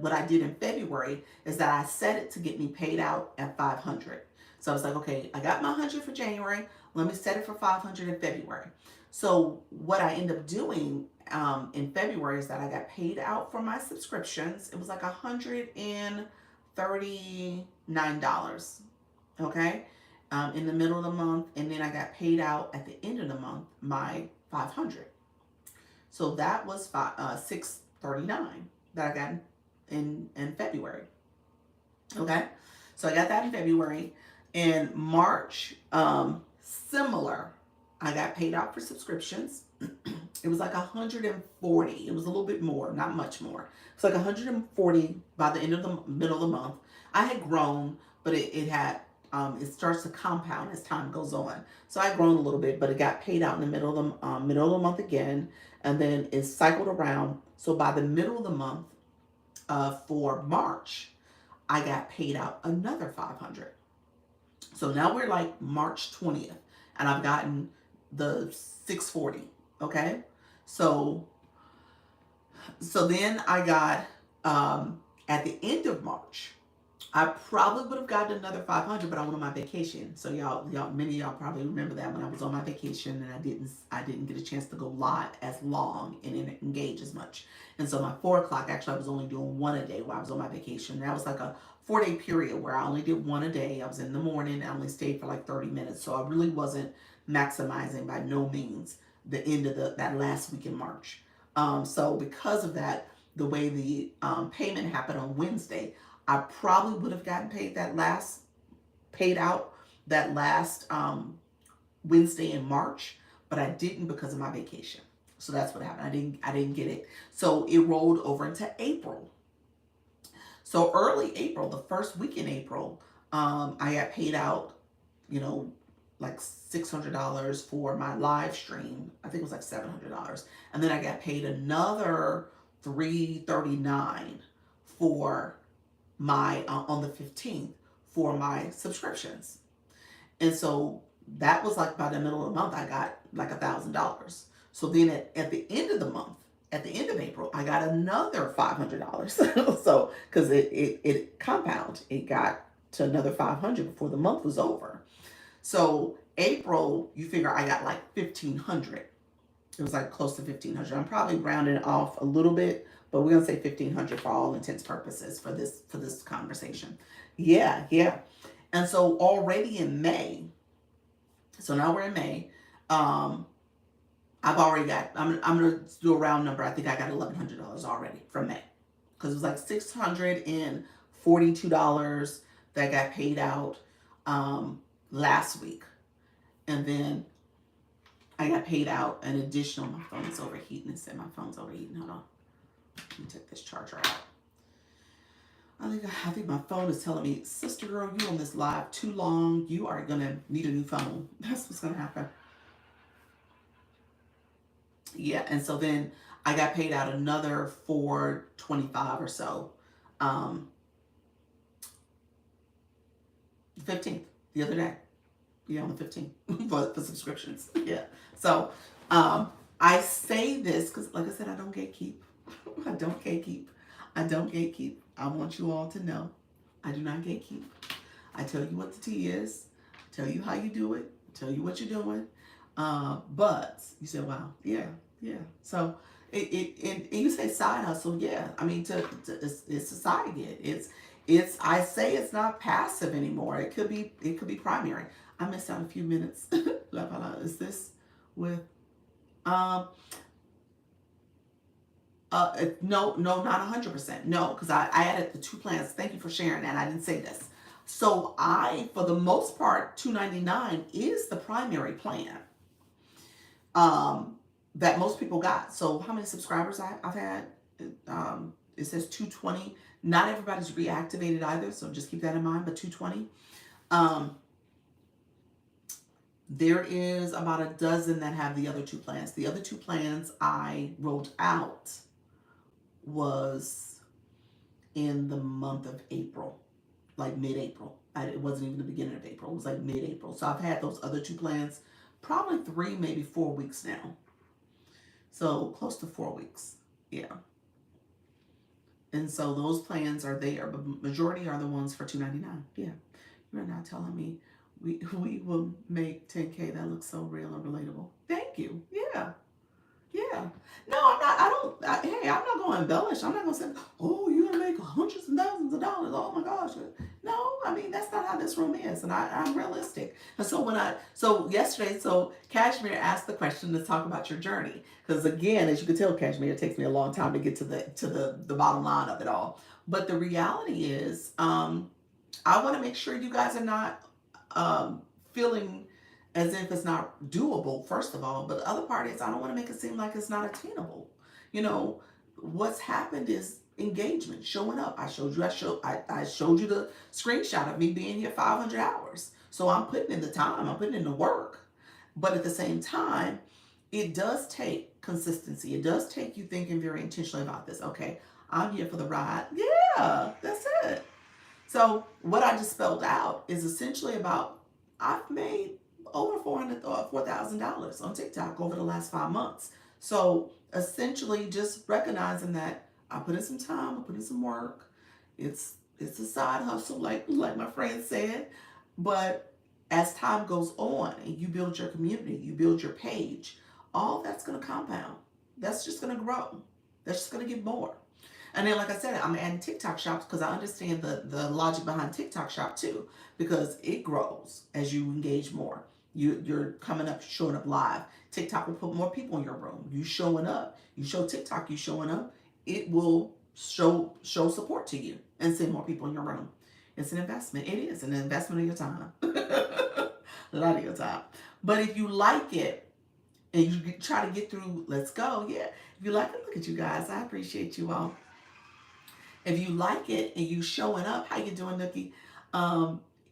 what I did in February is that I set it to get me paid out at 500. So I was like, okay, I got my 100 for January. Let me set it for 500 in February. So what I end up doing in February is that I got paid out for my subscriptions. It was like $139. Okay, in the middle of the month, and then I got paid out at the end of the month my 500. So that was 639 that I got in February. Okay, so I got that in February. In March, similar. I got paid out for subscriptions. It was like 140. It was a little bit more, not much more. It's like 140 by the end of the middle of the month. I had grown, but it had it starts to compound as time goes on. So I grown a little bit, but it got paid out in the middle of the month again, and then it cycled around. So by the middle of the month for March, I got paid out another 500. So now we're like March 20th, and I've gotten the 640. Okay, so then I got at the end of March, I probably would have gotten another 500, but I went on my vacation. So many of y'all probably remember that when I was on my vacation and I didn't get a chance to go live as long and engage as much. And so my 4 o'clock, actually, I was only doing one a day while I was on my vacation. And that was like a 4-day period where I only did one a day. I was in the morning. I only stayed for like 30 minutes. So I really wasn't maximizing by no means the end of that last week in March. So because of that, the way the payment happened on Wednesday, I probably would have gotten paid out that last Wednesday in March, but I didn't because of my vacation. So that's what happened. I didn't get it. So it rolled over into April. So early April, the first week in April, I got paid out, like $600 for my live stream. I think it was like $700, and then I got paid another $339 for my on the 15th for my subscriptions. And so that was like by the middle of the month, I got like $1,000. So then at the end of the month, at the end of April, I got another $500. So because it compound, it got to another 500 before the month was over. So April, you figure I got like 1,500. It was like close to 1,500. I'm probably rounding off a little bit, but we're gonna say 1,500 for all intents purposes for this conversation. Yeah. And so already in May, so now we're in May. I've already got. I'm gonna do a round number. I think I got $1,100 already from May, because it was like $642 that got paid out last week, and then I got paid out an additional. My phone is overheating. It said my phone's overheating. Hold on. Let me take this charger out. I think my phone is telling me, sister girl, you on this live too long. You are gonna need a new phone. That's what's gonna happen. Yeah, and so then I got paid out another $425 or so. The 15th, the other day. Yeah, on the 15th for subscriptions. Yeah. So I say this because, like I said, I don't gatekeep. I don't gatekeep. I want you all to know I do not gatekeep. I tell you what the tea is, tell you how you do it, tell you what you're doing. But you say, wow, yeah. So and you say side hustle, yeah. I mean, it's a side gig. It's I say it's not passive anymore. It could be primary. I missed out a few minutes. Is this with no, not 100%. No, because I added the two plans. Thank you for sharing that. I didn't say this. So for the most part, $299 is the primary plan that most people got. So how many subscribers I've had? It says 220. Not everybody's reactivated either, so just keep that in mind. But 220. There is about a dozen that have the other two plans. The other two plans I rolled out was in the month of April, like mid-April. It wasn't even the beginning of April. It was like mid-April. So I've had those other two plans probably 3, maybe 4 weeks now. So close to 4 weeks. Yeah. And so those plans are there, but majority are the ones for $2.99. Yeah. You're not telling me we will make 10K. That looks so real and relatable. Thank you. Yeah. Yeah. No, I'm not. Hey, I'm not going to embellish. I'm not going to say, oh, you're going to make hundreds and thousands of dollars. Oh my gosh. No, I mean, that's not how this room is. And I'm realistic. And so yesterday, Cashmere asked the question to talk about your journey. Because again, as you can tell, Cashmere, it takes me a long time to get to the bottom line of it all. But the reality is, I want to make sure you guys are not feeling as if it's not doable, first of all. But the other part is I don't want to make it seem like it's not attainable. You know, what's happened is engagement, showing up. I showed you the screenshot of me being here 500 hours. So I'm putting in the time, I'm putting in the work. But at the same time, it does take consistency. It does take you thinking very intentionally about this. Okay, I'm here for the ride. Yeah, that's it. So what I just spelled out is essentially about I've made over $4,000 on TikTok over the last 5 months. So essentially, just recognizing that I put in some time, I put in some work. It's a side hustle, like my friend said. But as time goes on and you build your community, you build your page, all that's going to compound. That's just going to grow. That's just going to get more. And then, like I said, I'm adding TikTok shops because I understand the logic behind TikTok shop too, because it grows as you engage more. You're coming up, showing up live. TikTok will put more people in your room. You showing up. You show TikTok, you showing up. It will show support to you and send more people in your room. It's an investment. It is an investment of your time. A lot of your time. But if you like it and you try to get through, let's go. Yeah. If you like it, look at you guys. I appreciate you all. If you like it and you showing up, how you doing, Nookie?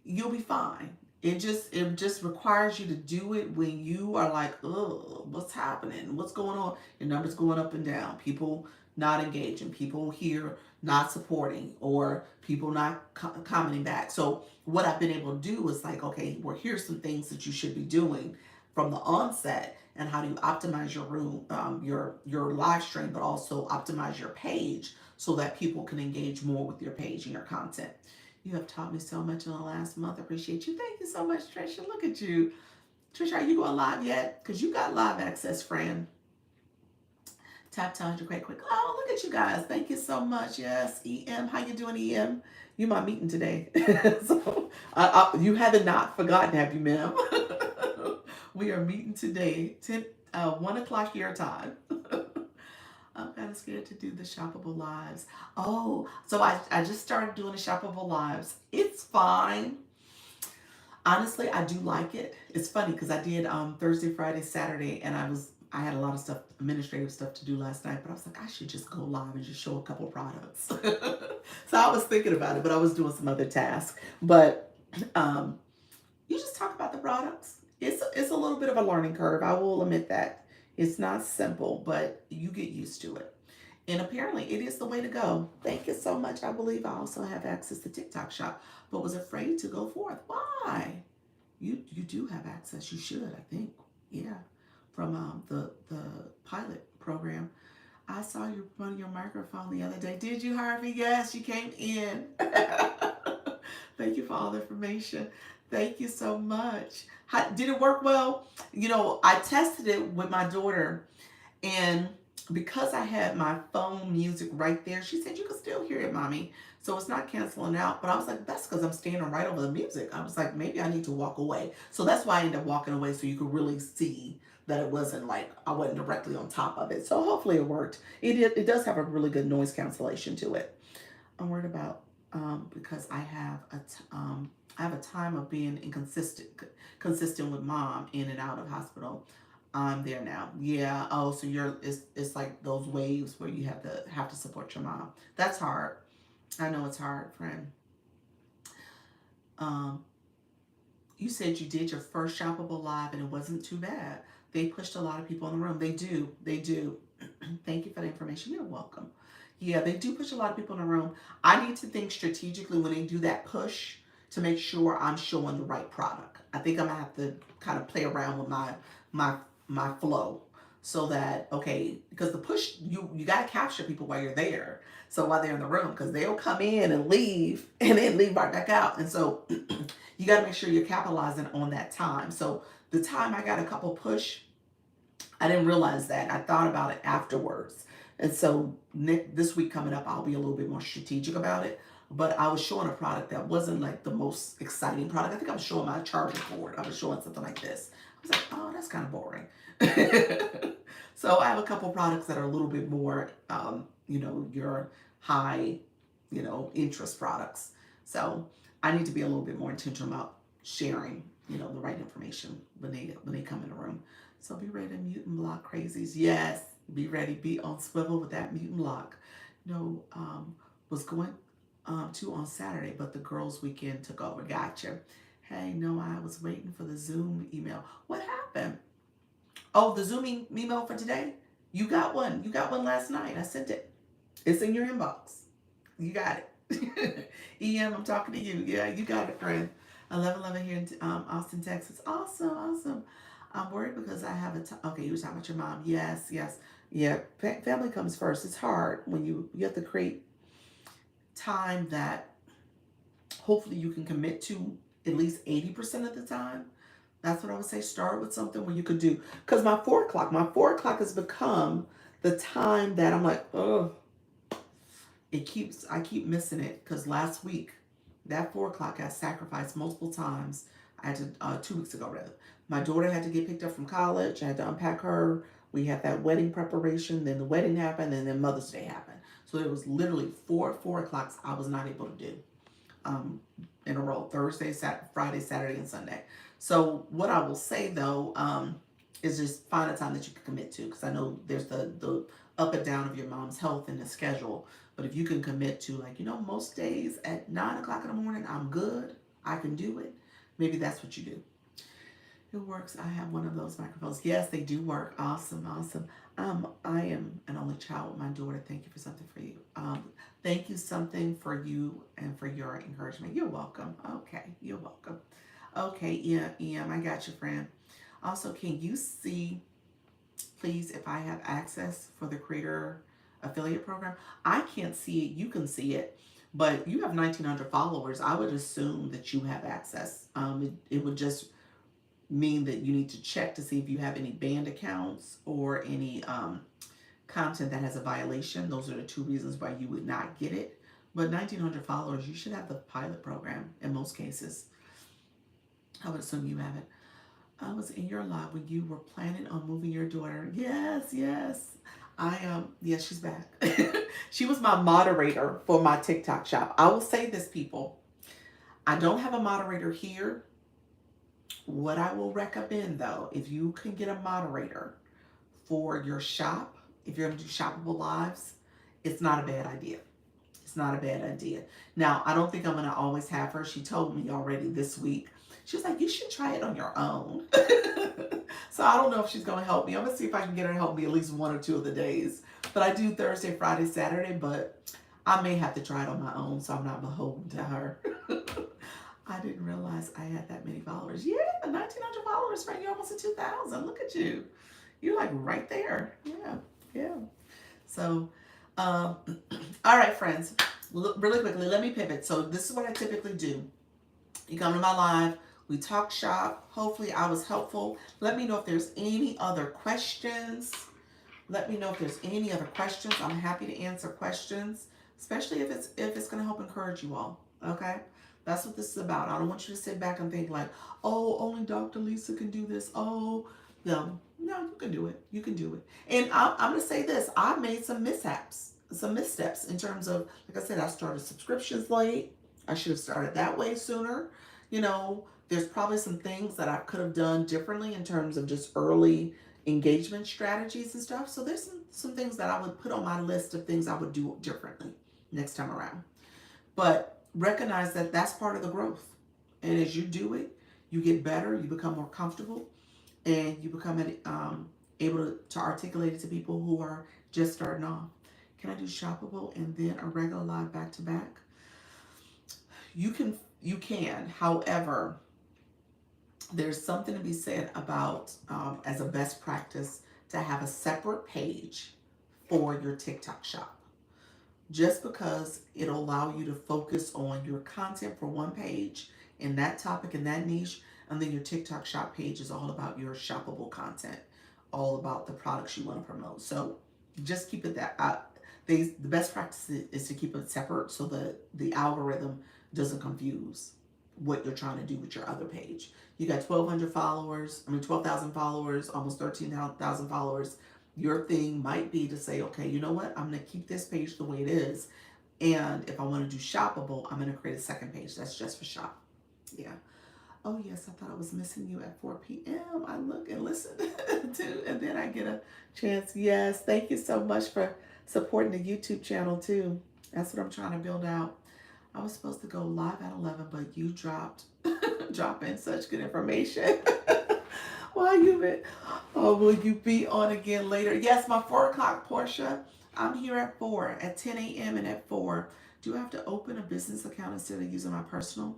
You'll be fine. It just requires you to do it when you are like, oh, what's happening? What's going on? Your numbers going up and down. People not engaging. People here not supporting, or people not commenting back. So what I've been able to do is like, okay, well, here's some things that you should be doing from the onset, and how do you optimize your room, your live stream, but also optimize your page so that people can engage more with your page and your content. You have taught me so much in the last month. I appreciate you. Thank you so much, Trisha. Look at you. Trisha, are you going live yet? Because you got live access, friend. Tap to great quick. Oh, look at you guys. Thank you so much. Yes, EM. How you doing, EM? You my meeting today. So you haven't not forgotten, have you, ma'am? We are meeting today, 1 o'clock your time. I'm kind of scared to do the shoppable lives. Oh, so I just started doing the shoppable lives. It's fine. Honestly, I do like it. It's funny because I did Thursday, Friday, Saturday, and I had a lot of stuff, administrative stuff to do last night, but I was like, I should just go live and just show a couple products. So I was thinking about it, but I was doing some other tasks. But you just talk about the products. It's a little bit of a learning curve. I will admit that. It's not simple, but you get used to it. And apparently it is the way to go. Thank you so much. I believe I also have access to TikTok shop, but was afraid to go forth. Why? You do have access. You should, I think. Yeah. From the pilot program. I saw you run your microphone the other day. Did you, Harvey? Yes, you came in. Thank you for all the information. Thank you so much. Did it work well? You know, I tested it with my daughter, and because I had my phone music right there, she said, you can still hear it, mommy. So it's not canceling out. But I was like, that's because I'm standing right over the music. I was like, maybe I need to walk away. So that's why I ended up walking away, so you could really see that it wasn't like I wasn't directly on top of it. So hopefully it worked. It does have a really good noise cancellation to it. I'm worried about because I have a time of being consistent with mom in and out of hospital. I'm there now. Yeah. Oh, so it's like those waves where you have to support your mom. That's hard. I know it's hard, friend. You said you did your first shoppable live and it wasn't too bad. They pushed a lot of people in the room. They do. Thank you for the information. You're welcome. Yeah, they do push a lot of people in the room. I need to think strategically when they do that push to make sure I'm showing the right product. I think I'm gonna have to kind of play around with my my flow so that okay, because the push you gotta capture people while you're there. So while they're in the room, because they'll come in and leave and then leave right back out. And so you gotta make sure you're capitalizing on that time. So the time I got a couple push, I didn't realize that. I thought about it afterwards. And so this week coming up, I'll be a little bit more strategic about it. But I was showing a product that wasn't like the most exciting product. I think I was showing my charging cord. I was showing something like this. I was like, oh, that's kind of boring. So I have a couple products that are a little bit more, your high, interest products. So I need to be a little bit more intentional about sharing, the right information when they come in the room. So be ready to mute and block crazies. Yes, be ready. Be on swivel with that mute and block. Was going to on Saturday, but the girls' weekend took over. Gotcha. Hey, no, I was waiting for the Zoom email. What happened? Oh, the Zoom email for today? You got one. You got one last night. I sent it. It's in your inbox. You got it. EM, I'm talking to you. Yeah, you got it, friend. 11:11 here in Austin, Texas. Awesome, awesome. I'm worried because I have okay, you were talking about your mom. Yes, yes. Yeah, family comes first. It's hard when you have to create time that hopefully you can commit to at least 80% of the time. That's what I would say. Start with something where you could do. Because my 4 o'clock has become the time that I'm like, oh, I keep missing it. Because last week, that 4 o'clock got sacrificed multiple times. I had to, 2 weeks ago rather. My daughter had to get picked up from college. I had to unpack her. We had that wedding preparation. Then the wedding happened, and then Mother's Day happened. So it was literally 4 o'clocks I was not able to do in a row: Thursday, Friday, Saturday, and Sunday. So what I will say though is just find a time that you can commit to, because I know there's the up and down of your mom's health and the schedule. But if you can commit to, like, most days at 9 o'clock in the morning, I'm good. I can do it. Maybe that's what you do. It works. I have one of those microphones. Yes, they do work. Awesome, awesome. I am an only child with my daughter. Thank you for something for you. Thank you something for you and for your encouragement. You're welcome. Okay, you're welcome. Okay, EM, I got you, friend. Also, can you see, please, if I have access for the creator affiliate program? I can't see it. You can see it. But you have 1,900 followers. I would assume that you have access. It would just mean that you need to check to see if you have any banned accounts or any content that has a violation. Those are the two reasons why you would not get it. But 1,900 followers, you should have the pilot program in most cases. I would assume you have it. I was in your live when you were planning on moving your daughter. Yes, yes. I am. Yes, she's back. She was my moderator for my TikTok shop. I will say this, people. I don't have a moderator here. What I will recommend, though, if you can get a moderator for your shop, if you're going to do shoppable lives, it's not a bad idea. It's not a bad idea. Now, I don't think I'm going to always have her. She told me already this week. She was like, you should try it on your own. So I don't know if she's going to help me. I'm going to see if I can get her to help me at least 1 or 2 of the days. But I do Thursday, Friday, Saturday, but I may have to try it on my own so I'm not beholden to her. I didn't realize I had that many followers. Yeah, 1,900 followers, friend. You're almost at 2,000. Look at you. You're like right there. Yeah, yeah. So, all right, friends. Really quickly, let me pivot. So this is what I typically do. You come to my live. We talk shop. Hopefully I was helpful. Let me know if there's any other questions. Let me know if there's any other questions. I'm happy to answer questions, especially if it's going to help encourage you all. Okay? That's what this is about. I don't want you to sit back and think like, oh, only Dr. Lisa can do this. Oh, no, you can do it. You can do it. And I'm going to say this. I made some missteps in terms of, like I said, I started subscriptions late. I should have started that way sooner. There's probably some things that I could have done differently in terms of just early engagement strategies and stuff. So there's some things that I would put on my list of things I would do differently next time around. But recognize that that's part of the growth. And as you do it, you get better, you become more comfortable, and you become able to articulate it to people who are just starting off. Can I do shoppable and then a regular live back to back? You can. However, there's something to be said about as a best practice to have a separate page for your TikTok shop. Just because it'll allow you to focus on your content for one page in that topic and that niche, and then your TikTok shop page is all about your shoppable content, all about the products you want to promote. So just keep it that the best practice is to keep it separate so that the algorithm doesn't confuse what you're trying to do with your other page. You got 1,200 followers, 12,000 followers, almost 13,000 followers. Your thing might be to say, okay, you know what? I'm going to keep this page the way it is. And if I want to do shoppable, I'm going to create a second page that's just for shop. Yeah. Oh, yes, I thought I was missing you at 4 p.m. I look and listen to, and then I get a chance. Yes, thank you so much for supporting the YouTube channel, too. That's what I'm trying to build out. I was supposed to go live at 11, but you drop in such good information. Why you been? Oh, will you be on again later? Yes, my 4 o'clock, Portia. I'm here at 4, at 10 a.m. and at 4. Do I have to open a business account instead of using my personal?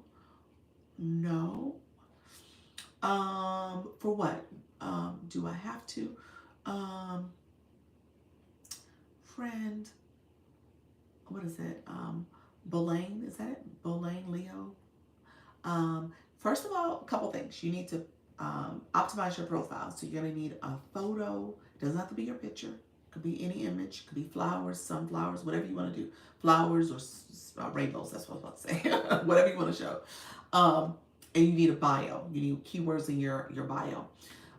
No. For what? Do I have to? Um, friend, what is it? Bolaine, is that it? Bolaine Leo? First of all, a couple things. You need to optimize your profile. So you're going to need a photo. It doesn't have to be your picture. It could be any image. It could be flowers, sunflowers, whatever you want to do. Flowers or rainbows, that's what I was about to say. Whatever you want to show. And you need a bio. You need keywords in your bio.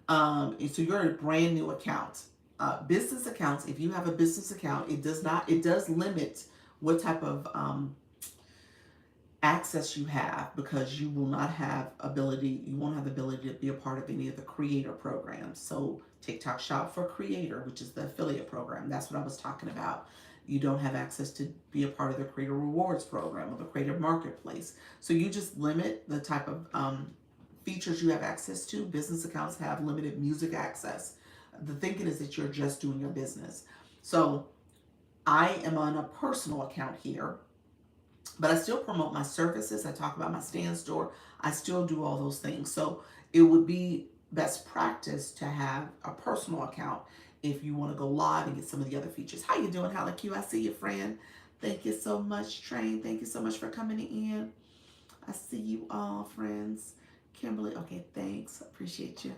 And so you're a brand new account. Business accounts, if you have a business account, it does limit what type of access you have, because you will not have you won't have the ability to be a part of any of the creator programs. So TikTok Shop for Creator, which is the affiliate program, that's what I was talking about. You don't have access to be a part of the Creator Rewards program or the Creator Marketplace. So you just limit the type of features you have access to. Business accounts have limited music access. The thinking is that you're just doing your business. So I am on a personal account here, but I still promote my services. I talk about my stand store. I still do all those things. So it would be best practice to have a personal account if you want to go live and get some of the other features. How you doing, Hallie Q? I see you, friend. Thank you so much, Train. Thank you so much for coming in. I see you all, friends. Kimberly, okay, thanks. Appreciate you.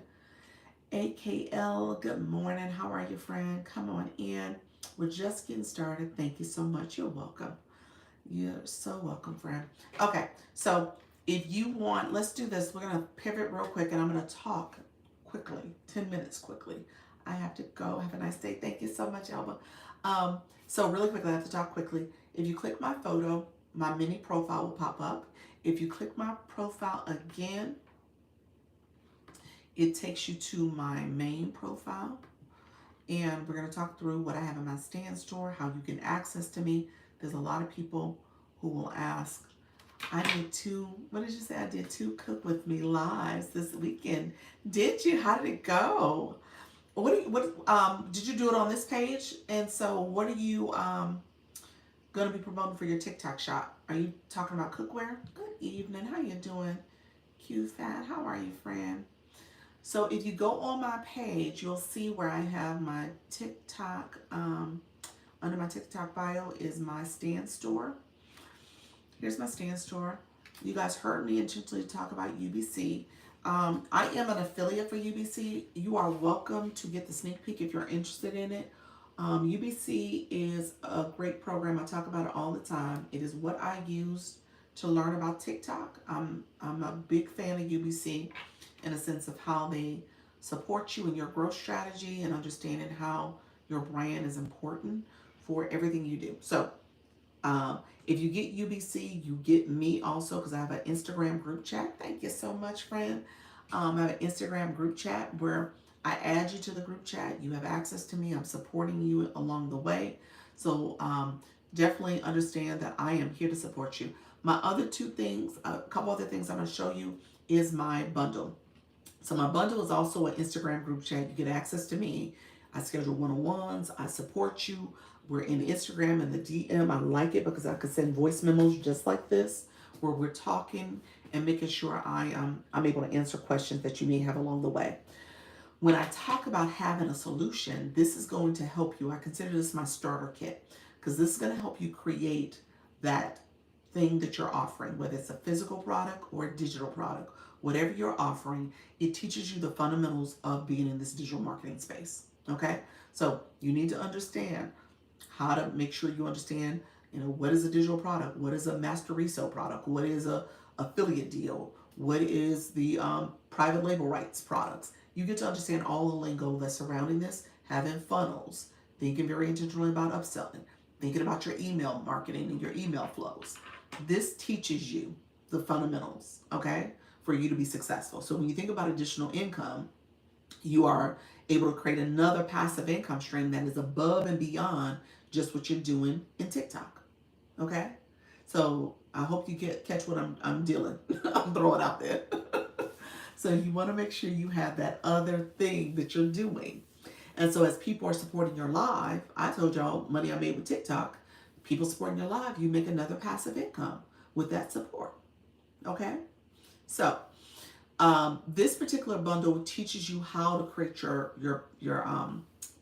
AKL, good morning. How are you, friend? Come on in. We're just getting started. Thank you so much. You're welcome. You're so welcome, friend. Okay, so if you want, let's do this. We're going to pivot real quick, and I'm going to talk quickly, 10 minutes quickly. I have to go. Have a nice day. Thank you so much, Alba. So really quickly, I have to talk quickly. If you click my photo, my mini profile will pop up. If you click my profile again, it takes you to my main profile. And we're going to talk through what I have in my stand store, how you can access to me. There's a lot of people who will ask, I did 2, what did you say? I did 2 Cook With Me lives this weekend. Did you? How did it go? Did you do it on this page? And so what are you going to be promoting for your TikTok shop? Are you talking about cookware? Good evening. How you doing? Q Fat, how are you, friend? So if you go on my page, you'll see where I have my TikTok, under my TikTok bio is my stand store. Here's my stand store. You guys heard me intentionally talk about UBC. I am an affiliate for UBC. You are welcome to get the sneak peek if you're interested in it. UBC is a great program. I talk about it all the time. It is what I use to learn about TikTok. I'm a big fan of UBC in a sense of how they support you in your growth strategy and understanding how your brand is important for everything you do. So if you get UBC, you get me also, because I have an Instagram group chat. Thank you so much, friend. I have an Instagram group chat where I add you to the group chat. You have access to me. I'm supporting you along the way. So definitely understand that I am here to support you. My other 2 things, a couple other things I'm going to show you is my bundle. So my bundle is also an Instagram group chat. You get access to me. I schedule one-on-ones. I support you. We're in Instagram and the DM. I like it because I could send voice memos just like this, where we're talking and making sure I'm able to answer questions that you may have along the way. When I talk about having a solution, this is going to help you. I consider this my starter kit because this is going to help you create that thing that you're offering, whether it's a physical product or a digital product. Whatever you're offering, it teaches you the fundamentals of being in this digital marketing space. Okay? So you need to understand how to make sure you understand, what is a digital product? What is a master resale product? What is a affiliate deal? What is the private label rights products? You get to understand all the lingo that's surrounding this, having funnels, thinking very intentionally about upselling, thinking about your email marketing and your email flows. This teaches you the fundamentals, okay, for you to be successful. So when you think about additional income, you are able to create another passive income stream that is above and beyond just what you're doing in TikTok. Okay? So I hope you catch what I'm dealing. I'm throwing out there. So you want to make sure you have that other thing that you're doing. And so as people are supporting your live, I told y'all money I made with TikTok, people supporting your live, you make another passive income with that support. Okay? So this particular bundle teaches you how to create your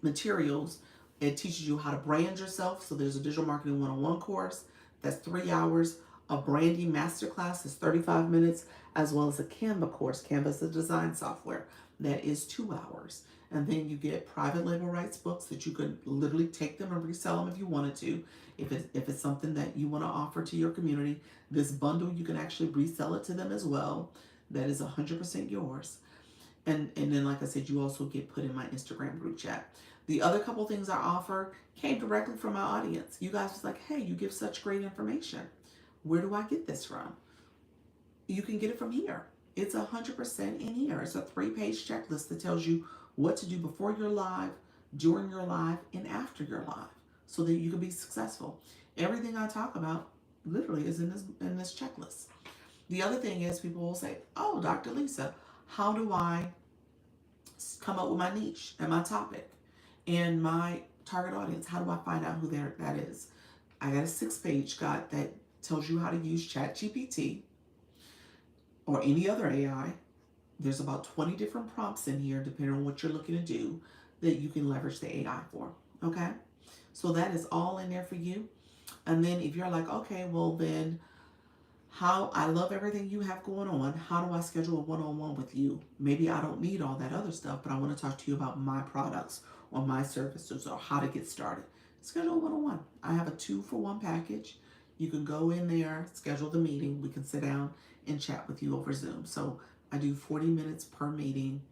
materials. It teaches you how to brand yourself. So there's a digital marketing 101 course that's 3 hours, a branding masterclass is 35 minutes, as well as a Canva course. Canva is a design software that is 2 hours. And then you get private label rights books that you could literally take them and resell them if you wanted to. If it's something that you want to offer to your community, this bundle you can actually resell it to them as well. That is 100% yours. And then, like I said, you also get put in my Instagram group chat. The other couple things I offer came directly from my audience. You guys was like, hey, you give such great information. Where do I get this from? You can get it from here. It's 100% in here. It's a 3-page checklist that tells you what to do before you're live, during your live, and after your live, so that you can be successful. Everything I talk about literally is in this checklist. The other thing is people will say, oh, Dr. Lisa, how do I come up with my niche and my topic and my target audience? How do I find out who that is? I got a 6-page guide that tells you how to use ChatGPT or any other AI. There's about 20 different prompts in here, depending on what you're looking to do, that you can leverage the AI for. Okay? So that is all in there for you. And then if you're like, okay, well then, I love everything you have going on. How do I schedule a one-on-one with you? Maybe I don't need all that other stuff, but I want to talk to you about my products or my services or how to get started. Schedule a one-on-one. I have a 2-for-1 package. You can go in there, schedule the meeting. We can sit down and chat with you over Zoom. So I do 40 minutes per meeting,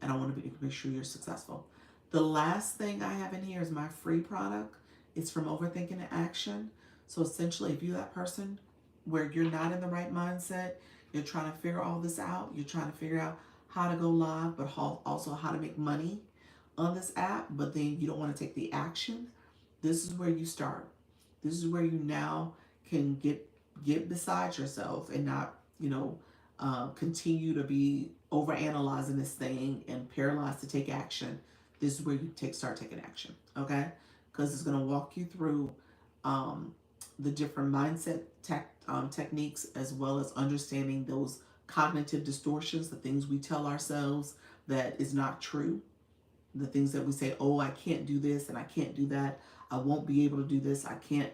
and I want to make sure you're successful. The last thing I have in here is my free product. It's from Overthinking to Action. So essentially, if you're that person where you're not in the right mindset, you're trying to figure all this out, you're trying to figure out how to go live, but also how to make money on this app, but then you don't want to take the action, this is where you start. This is where you now can get beside yourself and not, continue to be overanalyzing this thing and paralyzed to take action. This is where you start taking action, okay? Because it's going to walk you through the different mindset techniques, as well as understanding those cognitive distortions, the things we tell ourselves that is not true, the things that we say, oh, I can't do this and I can't do that, I won't be able to do this, I can't,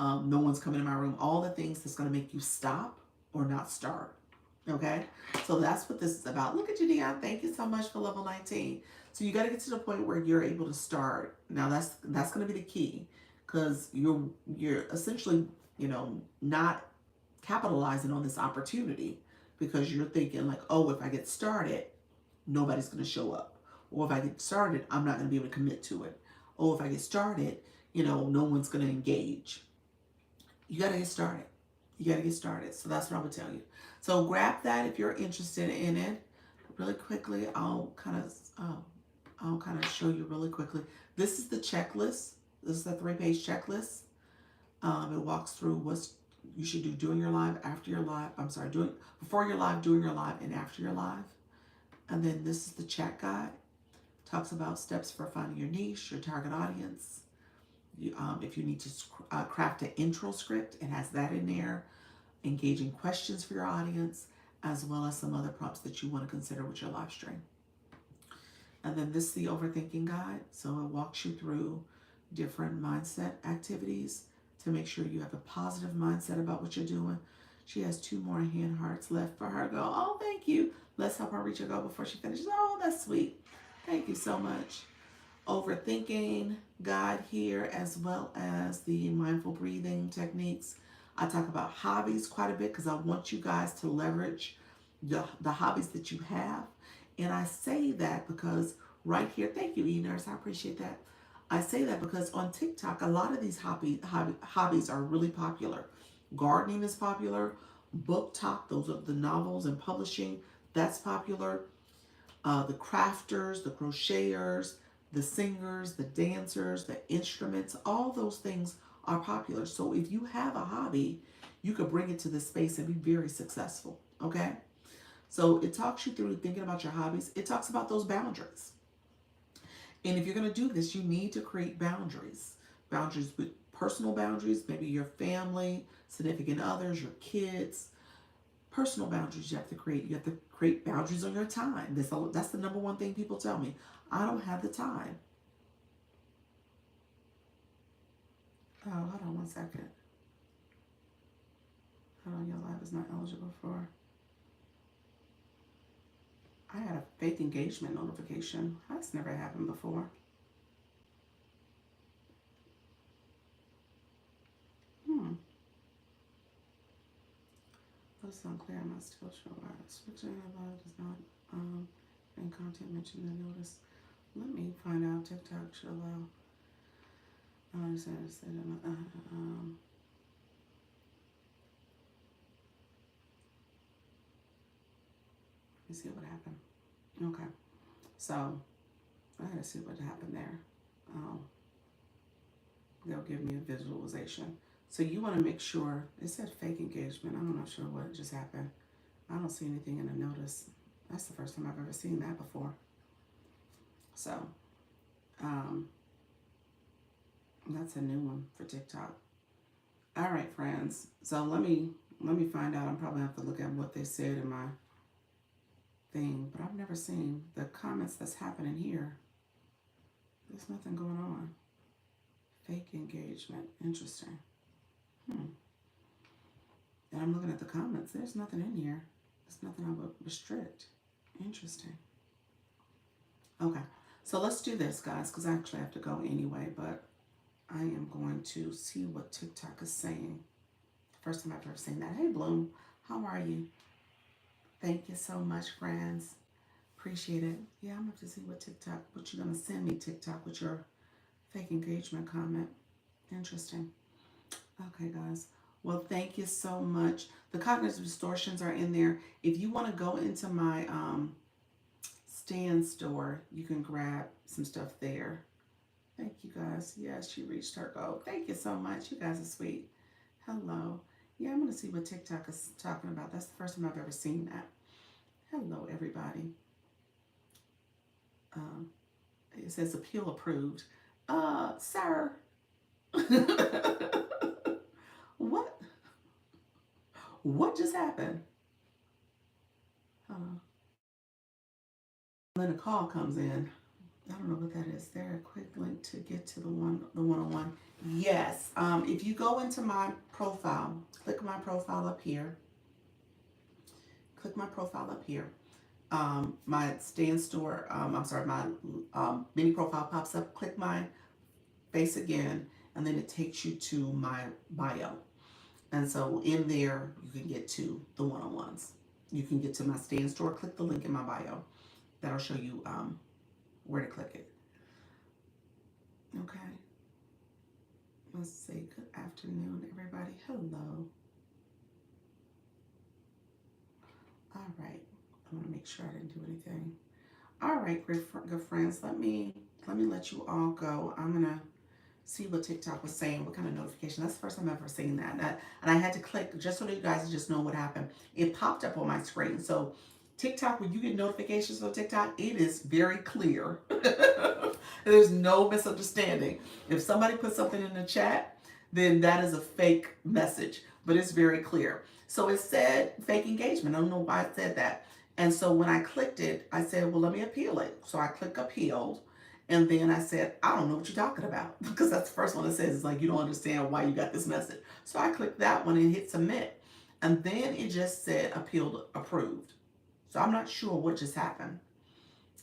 no one's coming in my room, all the things that's going to make you stop or not start. Okay, so that's what this is about. Look at you, Dion. Thank you so much for level 19. So you got to get to the point where you're able to start. Now that's going to be the key, because you're essentially, not capitalizing on this opportunity because you're thinking like, oh, if I get started, nobody's going to show up. Or if I get started, I'm not going to be able to commit to it. Or if I get started, no one's going to engage. You got to get started. You got to get started. So that's what I would tell you. So grab that if you're interested in it. Really quickly, I'll kind of show you really quickly. This is the checklist. This is the 3-page checklist. It walks through what you should do during your live, after your live. Before your live, during your live, and after your live. And then this is the chat guide. Talks about steps for finding your niche, your target audience. If you need to craft an intro script, it has that in there. Engaging questions for your audience, as well as some other prompts that you want to consider with your live stream. And then this is the overthinking guide. So it walks you through different mindset activities to make sure you have a positive mindset about what you're doing. She has 2 more hand hearts left for her goal. Oh, thank you. Let's help her reach her goal before she finishes. Oh, that's sweet. Thank you so much. Overthinking guide here, as well as the mindful breathing techniques. I talk about hobbies quite a bit because I want you guys to leverage the hobbies that you have. And I say that because right here, thank you, E-Nurse, I appreciate that. I say that because on TikTok, a lot of these hobbies are really popular. Gardening is popular. Book talk, those are the novels and publishing, that's popular. The crafters, the crocheters, the singers, the dancers, the instruments, all those things are popular. So if you have a hobby, you could bring it to this space and be very successful. Okay? So it talks you through thinking about your hobbies. It talks about those boundaries. And if you're going to do this, you need to create boundaries. Boundaries with personal boundaries, maybe your family, significant others, your kids. Personal boundaries you have to create. You have to create boundaries on your time. That's the number one thing people tell me. I don't have the time. Oh, hold on one second. Hold on, your live is not eligible for. I had a fake engagement notification. That's never happened before. That's unclear. I'm not still sure why. Switching live does not and content mentioned in the notice. Let me find out. TikTok should allow. I understand. Let me see what happened. Okay, so I gotta see what happened there. Um, they'll give me a visualization. So you want to make sure it said fake engagement. I'm not sure what just happened. I don't see anything in the notice. That's the first time I've ever seen that before. So that's a new one for TikTok. All right, friends. So let me find out. I'm probably have to look at what they said in my thing, but I've never seen the comments that's happening here. There's nothing going on. Fake engagement. Interesting. And I'm looking at the comments. There's nothing in here. There's nothing I would restrict. Interesting. Okay. So let's do this, guys, because I actually have to go anyway, but I am going to see what TikTok is saying. First time I've ever seen that. Hey, Bloom. How are you? Thank you so much, friends. Appreciate it. Yeah, I'm going to have to see what you're going to send me, TikTok, with your fake engagement comment. Interesting. Okay, guys. Well, thank you so much. The cognitive distortions are in there. If you want to go into my stand store, you can grab some stuff there. Thank you, guys. Yes, she reached her goal. Thank you so much. You guys are sweet. Hello. Yeah, I'm going to see what TikTok is talking about. That's the first time I've ever seen that. Hello, everybody. It says appeal approved. Sir. What? What just happened? Then a call comes in. I don't know what that is. There, a quick link to get to the one-on-one. Yes. If you go into my profile, click my profile up here. Click my profile up here. My stand store. I'm sorry. My mini profile pops up. Click my face again, and then it takes you to my bio. And so in there, you can get to the one-on-ones. You can get to my stand store. Click the link in my bio. That'll show you where to click it. Okay. Let's say good afternoon, everybody. Hello. All right. I want to make sure I didn't do anything. All right, good friends. Let me let you all go. I'm gonna see what TikTok was saying, what kind of notification. That's the first time I've ever seen that. And I had to click just so that you guys just know what happened. It popped up on my screen. So TikTok, when you get notifications on TikTok, it is very clear There's no misunderstanding. If somebody puts something in the chat, then that is a fake message, but it's very clear. So it said fake engagement. I don't know why it said that. And so when I clicked it, I said, well, let me appeal it. So I click appealed. And then I said, I don't know what you're talking about. Because that's the first one that says, it's like, you don't understand why you got this message. So I clicked that one and hit submit. And then it just said appealed approved. So I'm not sure what just happened.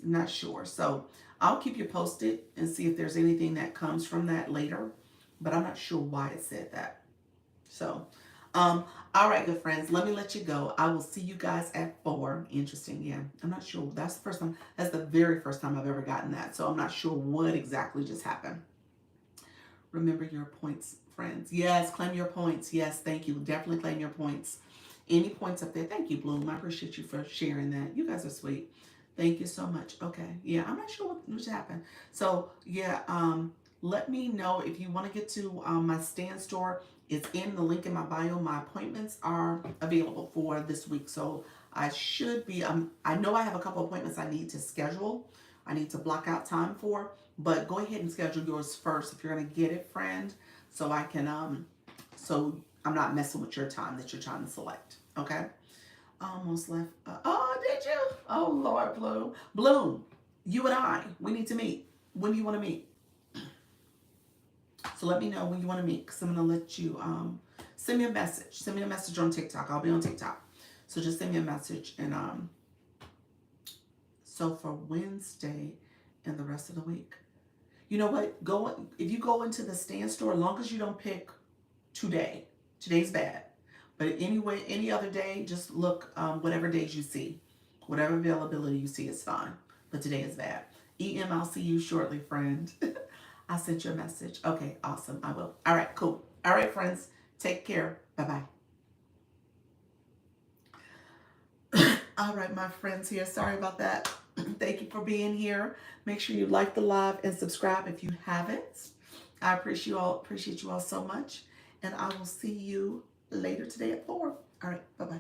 I'm not sure. So I'll keep you posted and see if there's anything that comes from that later. But I'm not sure why it said that. So, all right, good friends, let me let you go. I will see you guys at 4. Interesting, yeah. I'm not sure. That's the first time. That's the very first time I've ever gotten that. So I'm not sure what exactly just happened. Remember your points, friends. Yes, claim your points. Yes, thank you. Definitely claim your points. Any points up there? Thank you, Bloom. I appreciate you for sharing that. You guys are sweet. Thank you so much. Okay. Yeah, I'm not sure what happened. So yeah, let me know if you want to get to my stand store. It's in the link in my bio. My appointments are available for this week. So I should be, I know I have a couple appointments I need to schedule. I need to block out time for, but go ahead and schedule yours first if you're going to get it, friend. So I can, so I'm not messing with your time that you're trying to select. Okay. Almost left. Oh, did you? Oh, Lord, Bloom. Bloom, you and I, we need to meet. When do you want to meet? So let me know when you want to meet, because I'm going to let you send me a message. Send me a message on TikTok. I'll be on TikTok. So just send me a message. And so for Wednesday and the rest of the week, you know what? Go if you go into the stand store, as long as you don't pick today. Today's bad. But anyway, any other day, just look whatever days you see. Whatever availability you see is fine. But today is bad. EM, I'll see you shortly, friend. I sent you a message. Okay, awesome. I will. All right, cool. All right, friends. Take care. Bye-bye. All right, my friends here. Sorry about that. Thank you for being here. Make sure you like the live and subscribe if you haven't. I appreciate you all so much. And I will see you later today at 4. All right, bye-bye.